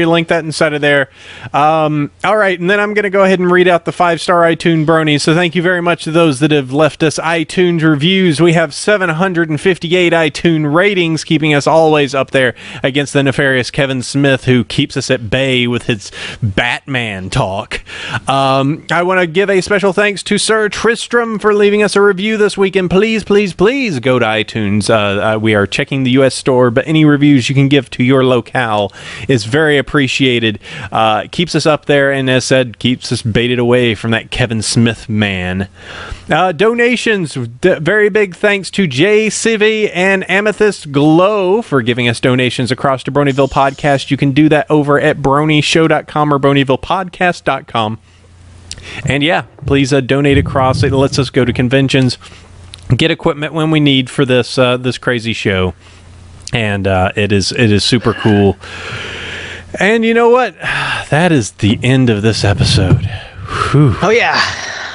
link that inside of there. All right, and then I'm going to go ahead and read out the 5-star iTunes bronies. So thank you very much to those that have left us iTunes reviews. We have 758 iTunes ratings, keeping us always up there against the nefarious Kevin Smith, who keeps us at bay with his Batman talk. I want to give a special thanks to Sir Tristram for leaving us a review this week, and please, please, please go to iTunes. We are checking the U.S. store, but any reviews you can give to your locale is very appreciated. Keeps us up there, and as said, keeps us baited away from that Kevin Smith man. Donations, very big thanks to Jay Civvy and Amethyst Glow for giving us donations across to Bronyville Podcast. You can do that over at bronieshow.com or bronyvillepodcast.com. And yeah, please donate across. It lets us go to conventions, get equipment when we need for this this crazy show. And it is super cool. And you know what? That is the end of this episode. Whew. Oh yeah.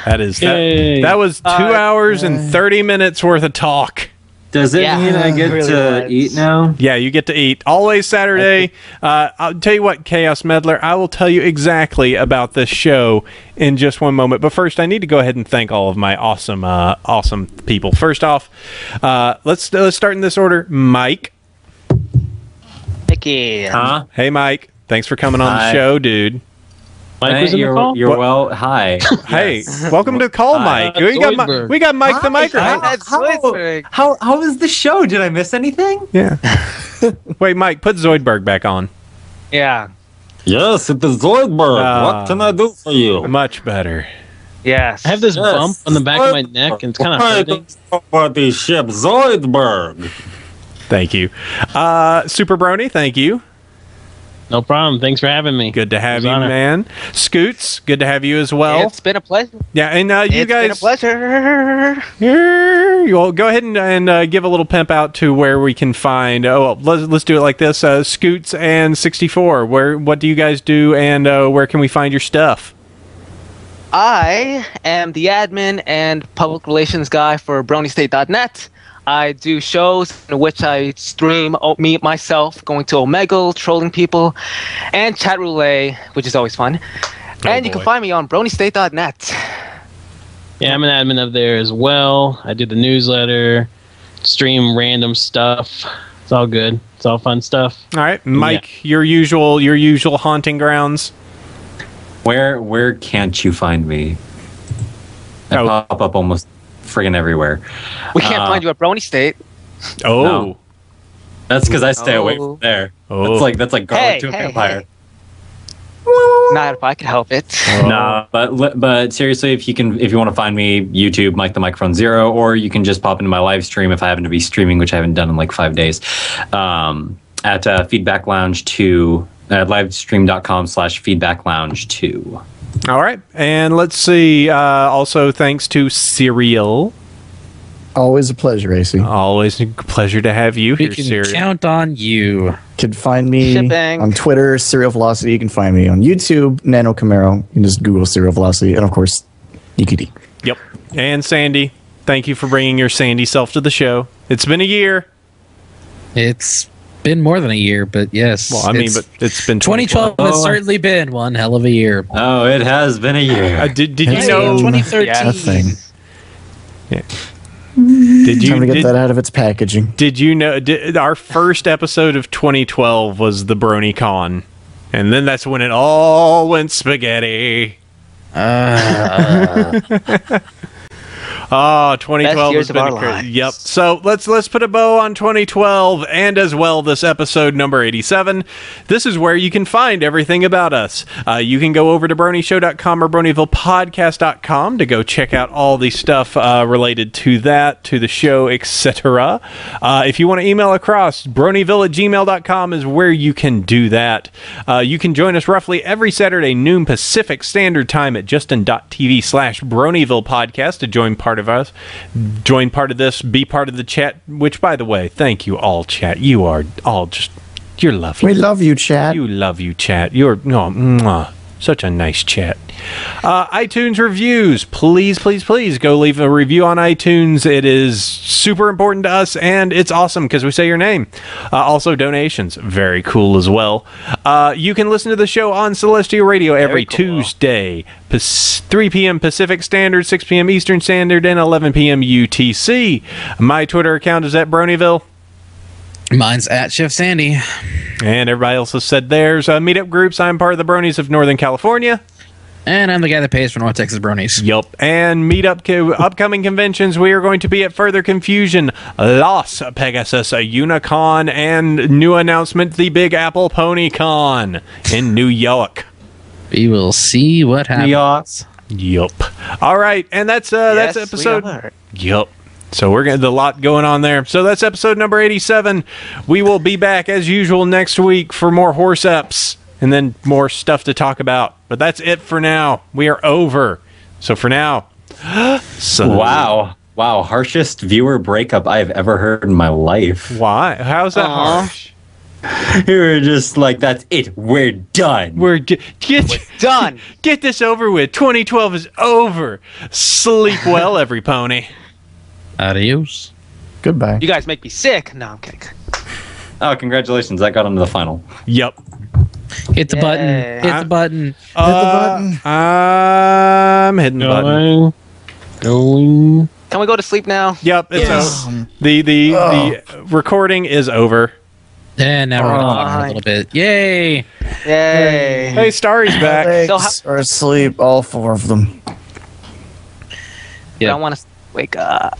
That was 2 hours and 30 minutes worth of talk. Does it mean I get to eat now? Yeah, you get to eat. Always Saturday. I'll tell you what, Chaos Meddler, I will tell you exactly about this show in just one moment. But first, I need to go ahead and thank all of my awesome people. First off, let's start in this order. Mike. Mickey. Huh? Hey, Mike. Thanks for coming on the show, dude. Mike was in the call? You're well. Hi. Hey, welcome to the call, Mike. We got Mike the microphone. How was the show? Did I miss anything? Yeah. Wait, Mike, put Zoidberg back on. Yeah. Yes, it is Zoidberg. What can I do for you? Much better. Yes. I have this bump on the back of my neck, and it's kind of hurting. About the ship Zoidberg. Thank you. Super Brony, thank you. No problem. Thanks for having me. Good to have you, man. Scoots, good to have you as well. It's been a pleasure. Yeah, and you guys. It's been a pleasure. Well, go ahead and give a little pimp out to where we can find. Oh, well, let's do it like this. Scoots and 64. What do you guys do, and where can we find your stuff? I am the admin and public relations guy for BronyState.net. I do shows in which I stream me myself going to Omegle, trolling people, and chat roulette, which is always fun. And you can find me on BronyState.net. Yeah, I'm an admin of there as well. I do the newsletter, stream random stuff. It's all good. It's all fun stuff. All right, Mike, your usual haunting grounds. Where can't you find me? I pop up almost friggin' everywhere. We can't find you at BronyState. Oh. No. That's because I stay away from there. Oh. That's like garlic to a vampire. Not if I could help it. No, but seriously, if you want to find me, YouTube, Mike the Microphone Zero, or you can just pop into my live stream if I happen to be streaming, which I haven't done in like 5 days, at Feedback Lounge 2, at livestream.com/Feedback Lounge 2. All right, and let's see. Also, thanks to Serial. Always a pleasure, AC. Always a pleasure to have you We here, can Serial. count on you. You can find me Shipping. on Twitter, Serial Velocity. You can find me on YouTube, Nano Camaro. You can just Google Serial Velocity, and of course, EQD. Yep. And Sandy, thank you for bringing your Sandy self to the show. It's been a year. It's been more than a year, but yes. Well, I mean, but it's been 2012 has certainly been one hell of a year. Oh, it has been a year. Did you know 2013? Yeah. Thing. Yeah. Did you Time to get that out of its packaging. Did you know our first episode of 2012 was the BronyCon, and then that's when it all went spaghetti. 2012 Best years has been of our crazy. lives. Yep. So let's put a bow on 2012 and as well this episode number 87. This is where you can find everything about us. You can go over to BronyShow.com or BronyvillePodcast.com to go check out all the stuff related to that, to the show, etc. If you want to email across, Bronyville@gmail.com is where you can do that. You can join us roughly every Saturday noon Pacific Standard Time at justin.tv/Bronyville Podcast to join part of us, join part of this, be part of the chat, which, by the way, thank you all, chat. You are all just, you're lovely. We love you, chat. You love you, chat. You're such a nice chat. iTunes reviews. Please go leave a review on iTunes. It is super important to us, and it's awesome because we say your name. Also, donations. Very cool as well. You can listen to the show on Celestia Radio every Tuesday, 3 p.m. Pacific Standard, 6 p.m. Eastern Standard, and 11 p.m. UTC. My Twitter account is at Bronyville. Mine's at Chef Sandy. And everybody else has said theirs. Meetup groups. I'm part of the Bronies of Northern California. And I'm the guy that pays for North Texas Bronies. Yup. And upcoming conventions, we are going to be at Further Confusion, Las Pegasus, a Unicon, and new announcement, the Big Apple Pony Con in New York. We will see what happens. Yup. All right, and that's episode. Yup. So we're getting a lot going on there. So that's episode number 87. We will be back as usual next week for more horse eps and then more stuff to talk about. But that's it for now. We are over. So for now. Wow, harshest viewer breakup I have ever heard in my life. Why? How's that harsh? You were just like, that's it. We're done. We're done. Get this over with. 2012 is over. Sleep well, every pony. Adios. Goodbye. You guys make me sick. No, I'm kidding. Oh, congratulations. I got into the final. Yep. Hit the button. Hit the button. Hit the button. I'm hitting the button. Going. Can we go to sleep now? Yep, it's over. The recording is over. And now we're going to talk a little bit. Yay! Yay! Hey, Starry's back. Legs are asleep, all four of them. I don't want to wake up.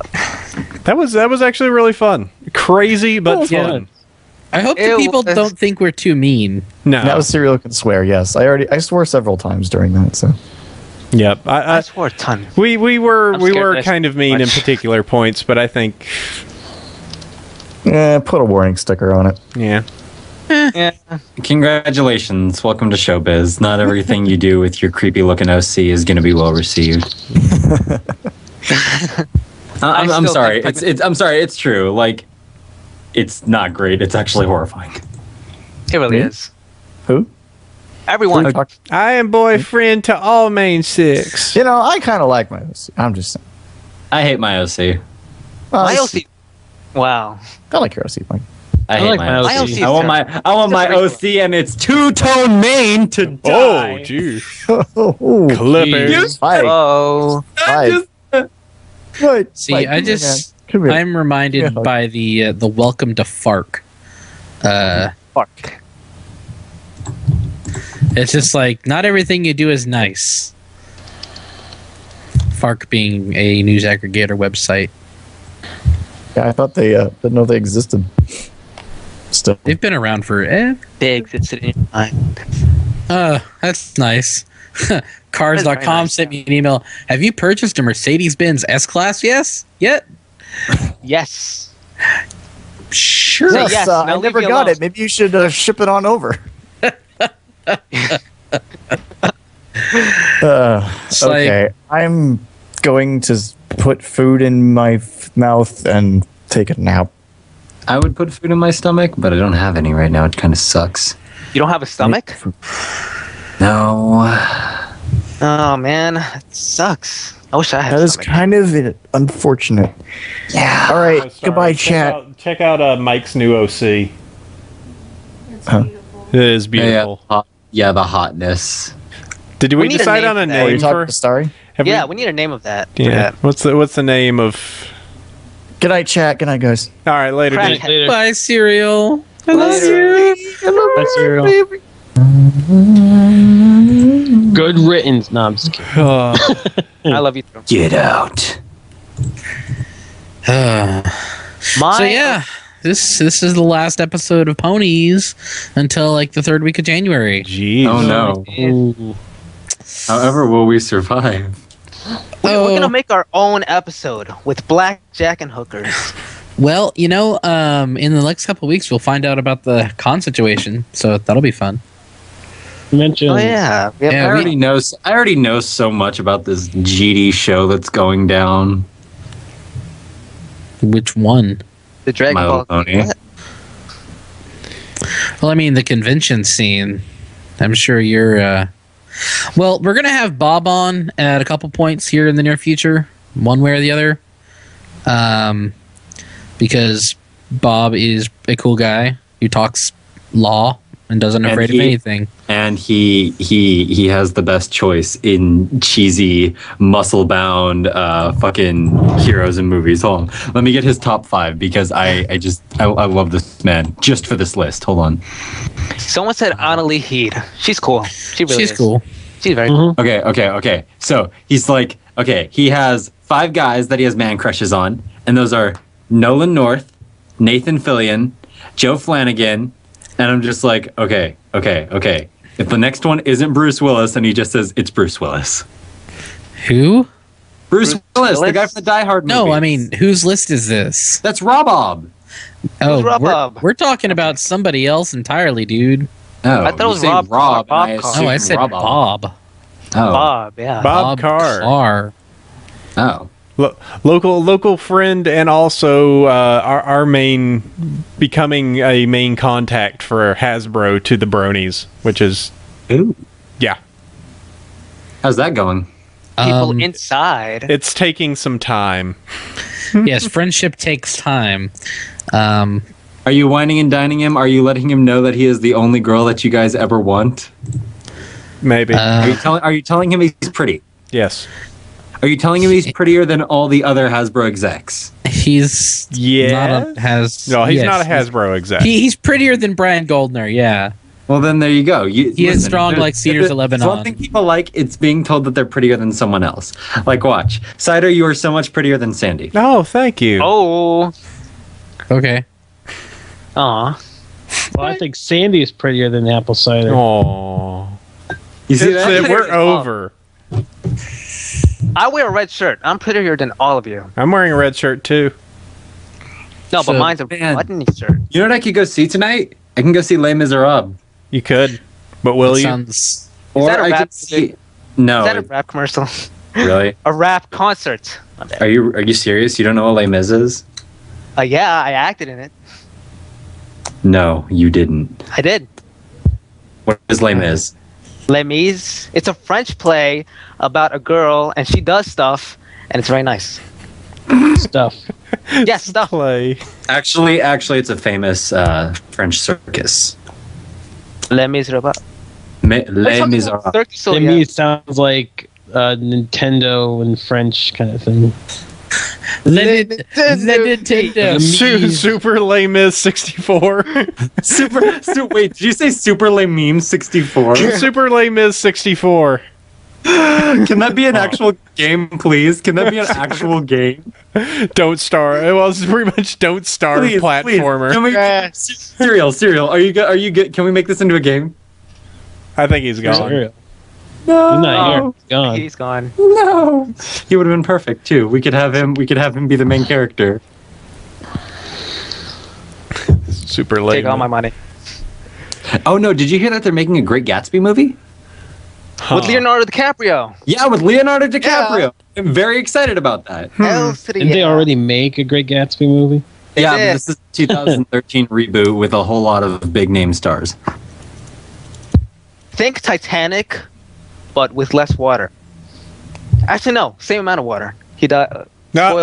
That was actually really fun. Crazy, but fun. I hope the people don't think we're too mean. No. That was Serial can swear, yes. I swore several times during that, so. Yep. I swore a ton. We were kind of mean in particular points, but I think put a warning sticker on it. Yeah. Yeah. Congratulations. Welcome to showbiz. Not everything you do with your creepy looking OC is going to be well received. I'm sorry. I'm sorry. It's true. Like, it's not great. It's actually horrifying. It really is. Who? Everyone. I am boyfriend to all main six. You know, I kind of like my OC. I'm just saying. I hate my OC. My OC. Wow. I like your OC, Mike. I hate like my my OC. My OC is I want my It's OC and its two-tone mane to die. Oh, geez. Oh, Clippers. Mike. Oh. Mike. What? See, Mike, I come here, just man. Come here. I'm reminded Yeah. by the welcome to Fark. Fuck. It's just like not everything you do is nice. Fark being a news aggregator website. Yeah, I thought they didn't know they existed. Still. They've been around for Big. It's in your mind. that's nice. That's Cars.com very nice, sent me an email. Have you purchased a Mercedes-Benz S-Class yet? Yes. Sure. Say Yes, yes, I now never leave me got alone. it. Maybe you should ship it on over. Okay, I'm going to put food in my mouth and take a nap. I would put food in my stomach, but I don't have any right now. It kind of sucks. You don't have a stomach? No. Oh man, it sucks. I wish I had That a is stomach. kind of unfortunate. Yeah. All right, Oh, sorry. goodbye, chat. Check out Mike's new OC. Huh? It is beautiful. Yeah, the hotness. Did we We need a decide name on a for that. Oh, you're name talking for? to Starry? Have Yeah, we need a name of that. for Yeah. that. What's the name of? Good night, chat. Good night, guys. All right, later. Crack dude. head. Later. Bye, cereal. I love Later. you. Bye, cereal. Good riddance. No, I'm just kidding. I love you too. Get out. My So yeah, this is the last episode of Ponies until like the third week of January. Jeez. Oh no. Ooh. However, will we survive? We're gonna make our own episode with blackjack and hookers. Well, in the next couple of weeks we'll find out about the con situation, so that'll be fun. Mention. Oh yeah, we have Yeah, I already know so much about this GD show that's going down. Which one? the Dragon My Ball. Little Pony. What? Well, I mean the convention scene. I'm sure you're. Well, we're gonna have Bob on at a couple points here in the near future, one way or the other. Because Bob is a cool guy who talks law and doesn't And afraid of anything. And he has the best choice in cheesy, muscle-bound fucking heroes and movies. Hold on. Let me get his top 5 because I love this man just for this list. Hold on. Someone said Annalie Heed. She's cool. She's She's cool. She's very cool. Okay. So he's like, okay, he has 5 guys that he has man crushes on, and those are Nolan North, Nathan Fillion, Joe Flanagan, and I'm just like, okay. If the next one isn't Bruce Willis, and he just says it's Bruce Willis. Who? Bruce Willis, the Willis? guy from the Die Hard movie. No, I mean, whose list is this? That's Rob. Oh, Rob we're, Bob? we're talking about somebody else entirely, dude. Oh, I thought it you was say Rob Rob. Carr. and Bob assumed Oh, I said Rob. Bob. Oh. Bob, yeah. Bob Carr. Carr. Oh. Local friend, and also our main becoming a main contact for Hasbro to the Bronies, which is Ooh. yeah, How's that going? People Um, inside. it's taking some time. Yes, friendship takes time. Are you whining and dining him? Are you letting him know that he is the only girl that you guys ever want? Maybe Are you telling him he's pretty? yes, Are you telling him he's prettier than all the other Hasbro execs? He's yeah. not a No, he's yes, not a Hasbro exec. He's prettier than Brian Goldner. Yeah, Well, then there you go. he is strong like Cedars of It's one Lebanon. thing people like, it's being told that they're prettier than someone else. Like, watch. Cider, you are so much prettier than Sandy. Oh, thank you. Oh. Okay. Aw. Well, I think Sandy is prettier than apple cider. Oh, You see that? we're over. I wear a red shirt. I'm prettier than all of you. I'm wearing a red shirt too. No, So, but mine's a man. button shirt. You know what I could go see tonight? I can go see Les Miserables. You could, but will That you? sounds. Or that a I rap could see... No. Is that a rap commercial? Really? A rap concert. My bad. Are you serious? You don't know what Les Mis is? Yeah, I acted in it. No, you didn't. I did. What is Les Mis? Les Mis. It's a French play about a girl, and she does stuff, and it's very nice. Stuff. Yes, stuff. Play. Actually, it's a famous French circus. Les Miserables. Les Miserables. To me, it sounds like Nintendo in French kind of thing. Nintendo. Super Les Mis 64. Wait, did you say Super Les Memes 64? Super Les Mis 64. Can that be an actual game, please? Can that be an actual game? Don't Starve. Well, it's pretty much Don't Starve platformer. Cereal. Are you good? Can we make this into a game? I think he's gone. Cereal. No, He's not here. He's gone. He's gone. No, he would have been perfect too. We could have him be the main character. Super lame. Take all my money. Oh no! Did you hear that they're making a Great Gatsby movie? With Leonardo DiCaprio. Yeah, with Leonardo DiCaprio. Yeah. I'm very excited about that. Didn't they already make a Great Gatsby movie? Yeah, but this is a 2013 reboot with a whole lot of big name stars. Think Titanic, but with less water. Actually, no, same amount of water. He died. No.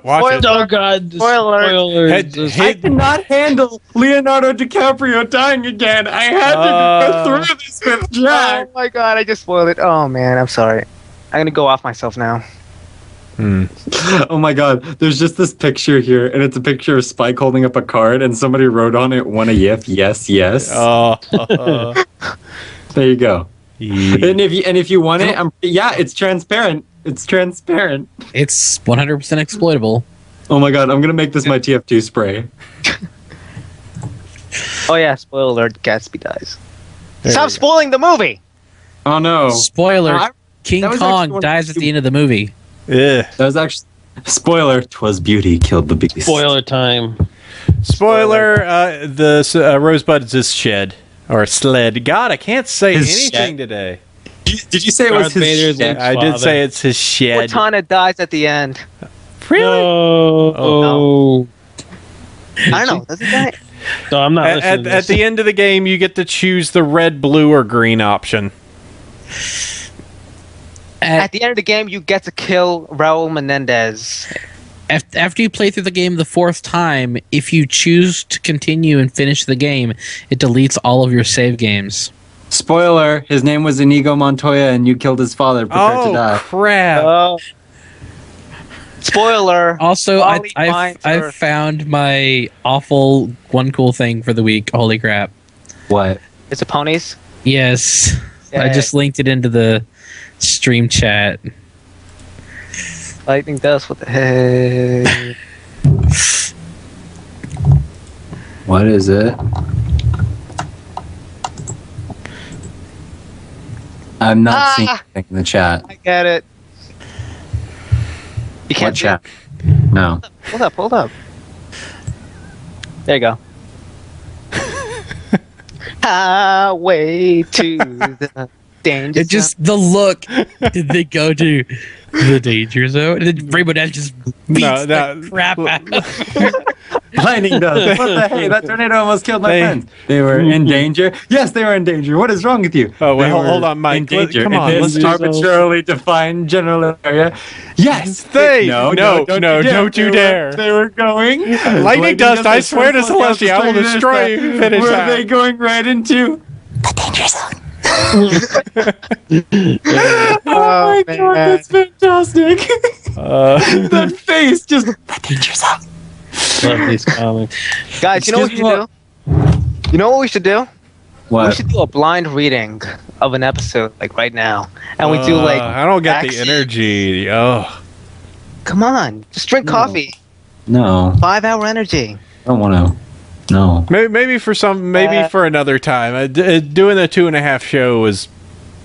Watch it. Oh God! Spoilers. I cannot handle Leonardo DiCaprio dying again. I had to go through this with Jack. Oh my God! I just spoiled it. Oh man, I'm sorry. I'm gonna go off myself now. Oh my God! There's just this picture here, and it's a picture of Spike holding up a card, and somebody wrote on it, "Want a yiff? Yes, yes." There you go. Yeah. And if you want it, it's transparent. It's transparent. It's 100% exploitable. Oh my God! I'm gonna make this my TF2 spray. Oh yeah, spoiler alert, Gatsby dies. Stop spoiling the movie! Oh no. Spoiler, King Kong dies at the end of the movie. Yeah. That was actually... Spoiler, 'twas beauty killed the beast. Spoiler time. Spoiler, the Rosebud's his shed. Or sled. God, I can't say anything shed. today. Did you say it was his shed? I did say it's his shed. Cortana dies at the end. Really? Oh. I don't know. Does he die? No, I'm not listening to this. At the end of the game, you get to choose the red, blue, or green option. At the end of the game, you get to kill Raul Menendez. After you play through the game the 4th time, if you choose to continue and finish the game, it deletes all of your save games. Spoiler, his name was Inigo Montoya and you killed his father. Prepare to die. Crap. Spoiler. Also, I found my awful one cool thing for the week. Holy crap. What? It's a ponies? Yes. Yay. I just linked it into the stream chat. Lightning dust, what the heck? What is it? I'm not seeing anything in the chat. I get it. You can't What chat? No. Hold up. There you go. Highway to the danger zone. Just the look. Did they go to the danger zone? And then Rainbow Dash just beats the crap out of Lightning dust. What the hey? That tornado almost killed my friends. They were in danger. Yes, they were in danger. What is wrong with you? Oh, wait, hold on, Mike. In danger. Come on, let's arbitrarily defined general area. Yes, don't you dare. They were going. Lightning dust, I swear to Celestia, I will destroy you. Finish Were that. they going right into The danger zone. Oh my God, that's fantastic. That face just the danger zone. Love these comics. Guys, you know what we should do? You know what we should do? What? We should do a blind reading of an episode, like right now. And we do like... I don't get the action. energy. Oh. Come on, just drink coffee. No. 5-hour energy. I don't want to. No. Maybe for another time. Doing the 2.5 show was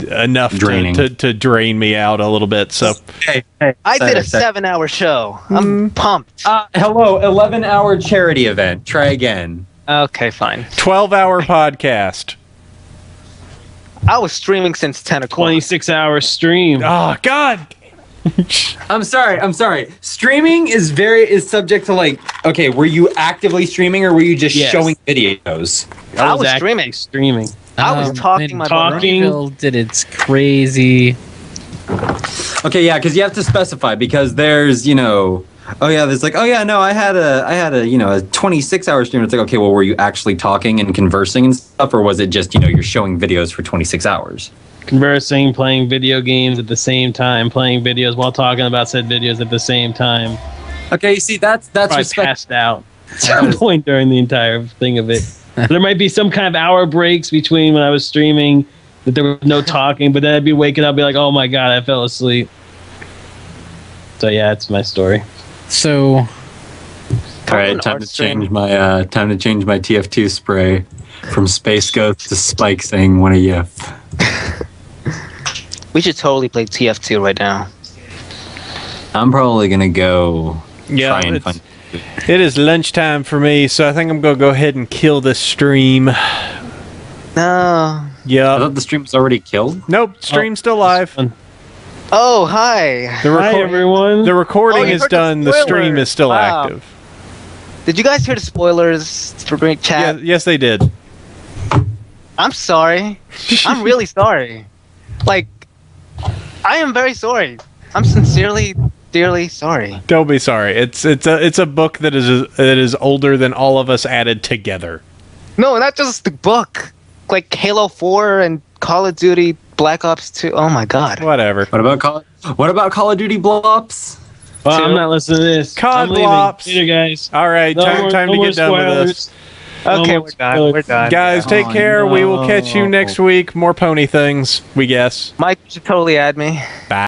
enough to drain me out a little bit. So hey, I did a 7-hour show. I'm pumped. Hello, 11-hour charity event. Try again. Okay, fine. 12-hour podcast. I was streaming since 10 o'clock. 26-hour stream. Oh God. I'm sorry. Streaming is subject to like, okay, were you actively streaming or were you just showing videos? I was streaming. I was talking my Bronyville did its crazy. Okay, yeah, because you have to specify because there's, there's like, I had a, a 26-hour stream. It's like, okay, well, were you actually talking and conversing and stuff, or was it just, you're showing videos for 26 hours? Conversing, playing video games at the same time, playing videos while talking about said videos at the same time. Okay, see, that's I passed out at some point during the entire thing of it. There might be some kind of hour breaks between when I was streaming that there was no talking, but then I'd be waking up and be like, oh my god, I fell asleep. So yeah, it's my story. So, all right, time to change my TF2 spray from Space Ghost to Spike saying "What a yif." We should totally play TF2 right now. I'm probably gonna go Yeah, try and find. it is lunchtime for me, so I think I'm gonna go ahead and kill this stream. No. I Yeah. thought the stream was already killed. Nope, stream's still live. Oh, hi. Hi everyone. The recording you is heard the done. The stream spoiler. is still Wow. active. Did you guys hear the spoilers for Great Chat? Yeah, yes, they did. I'm sorry. I'm really sorry. Like, I am very sorry. I'm sincerely, dearly sorry. Don't be sorry. It's a book that is older than all of us added together. No, not just the book. Like Halo 4 and Call of Duty Black Ops 2. Oh my god. Whatever. What about Call of Duty Blops? Well, I'm not listening to this. COD I'm leaving. Blops. Later, guys. All right, time to more get done with this. Okay, more we're done. We're done. Guys, take care. We will catch you next week. More pony things, we guess. Mike, you should totally add me. Bye.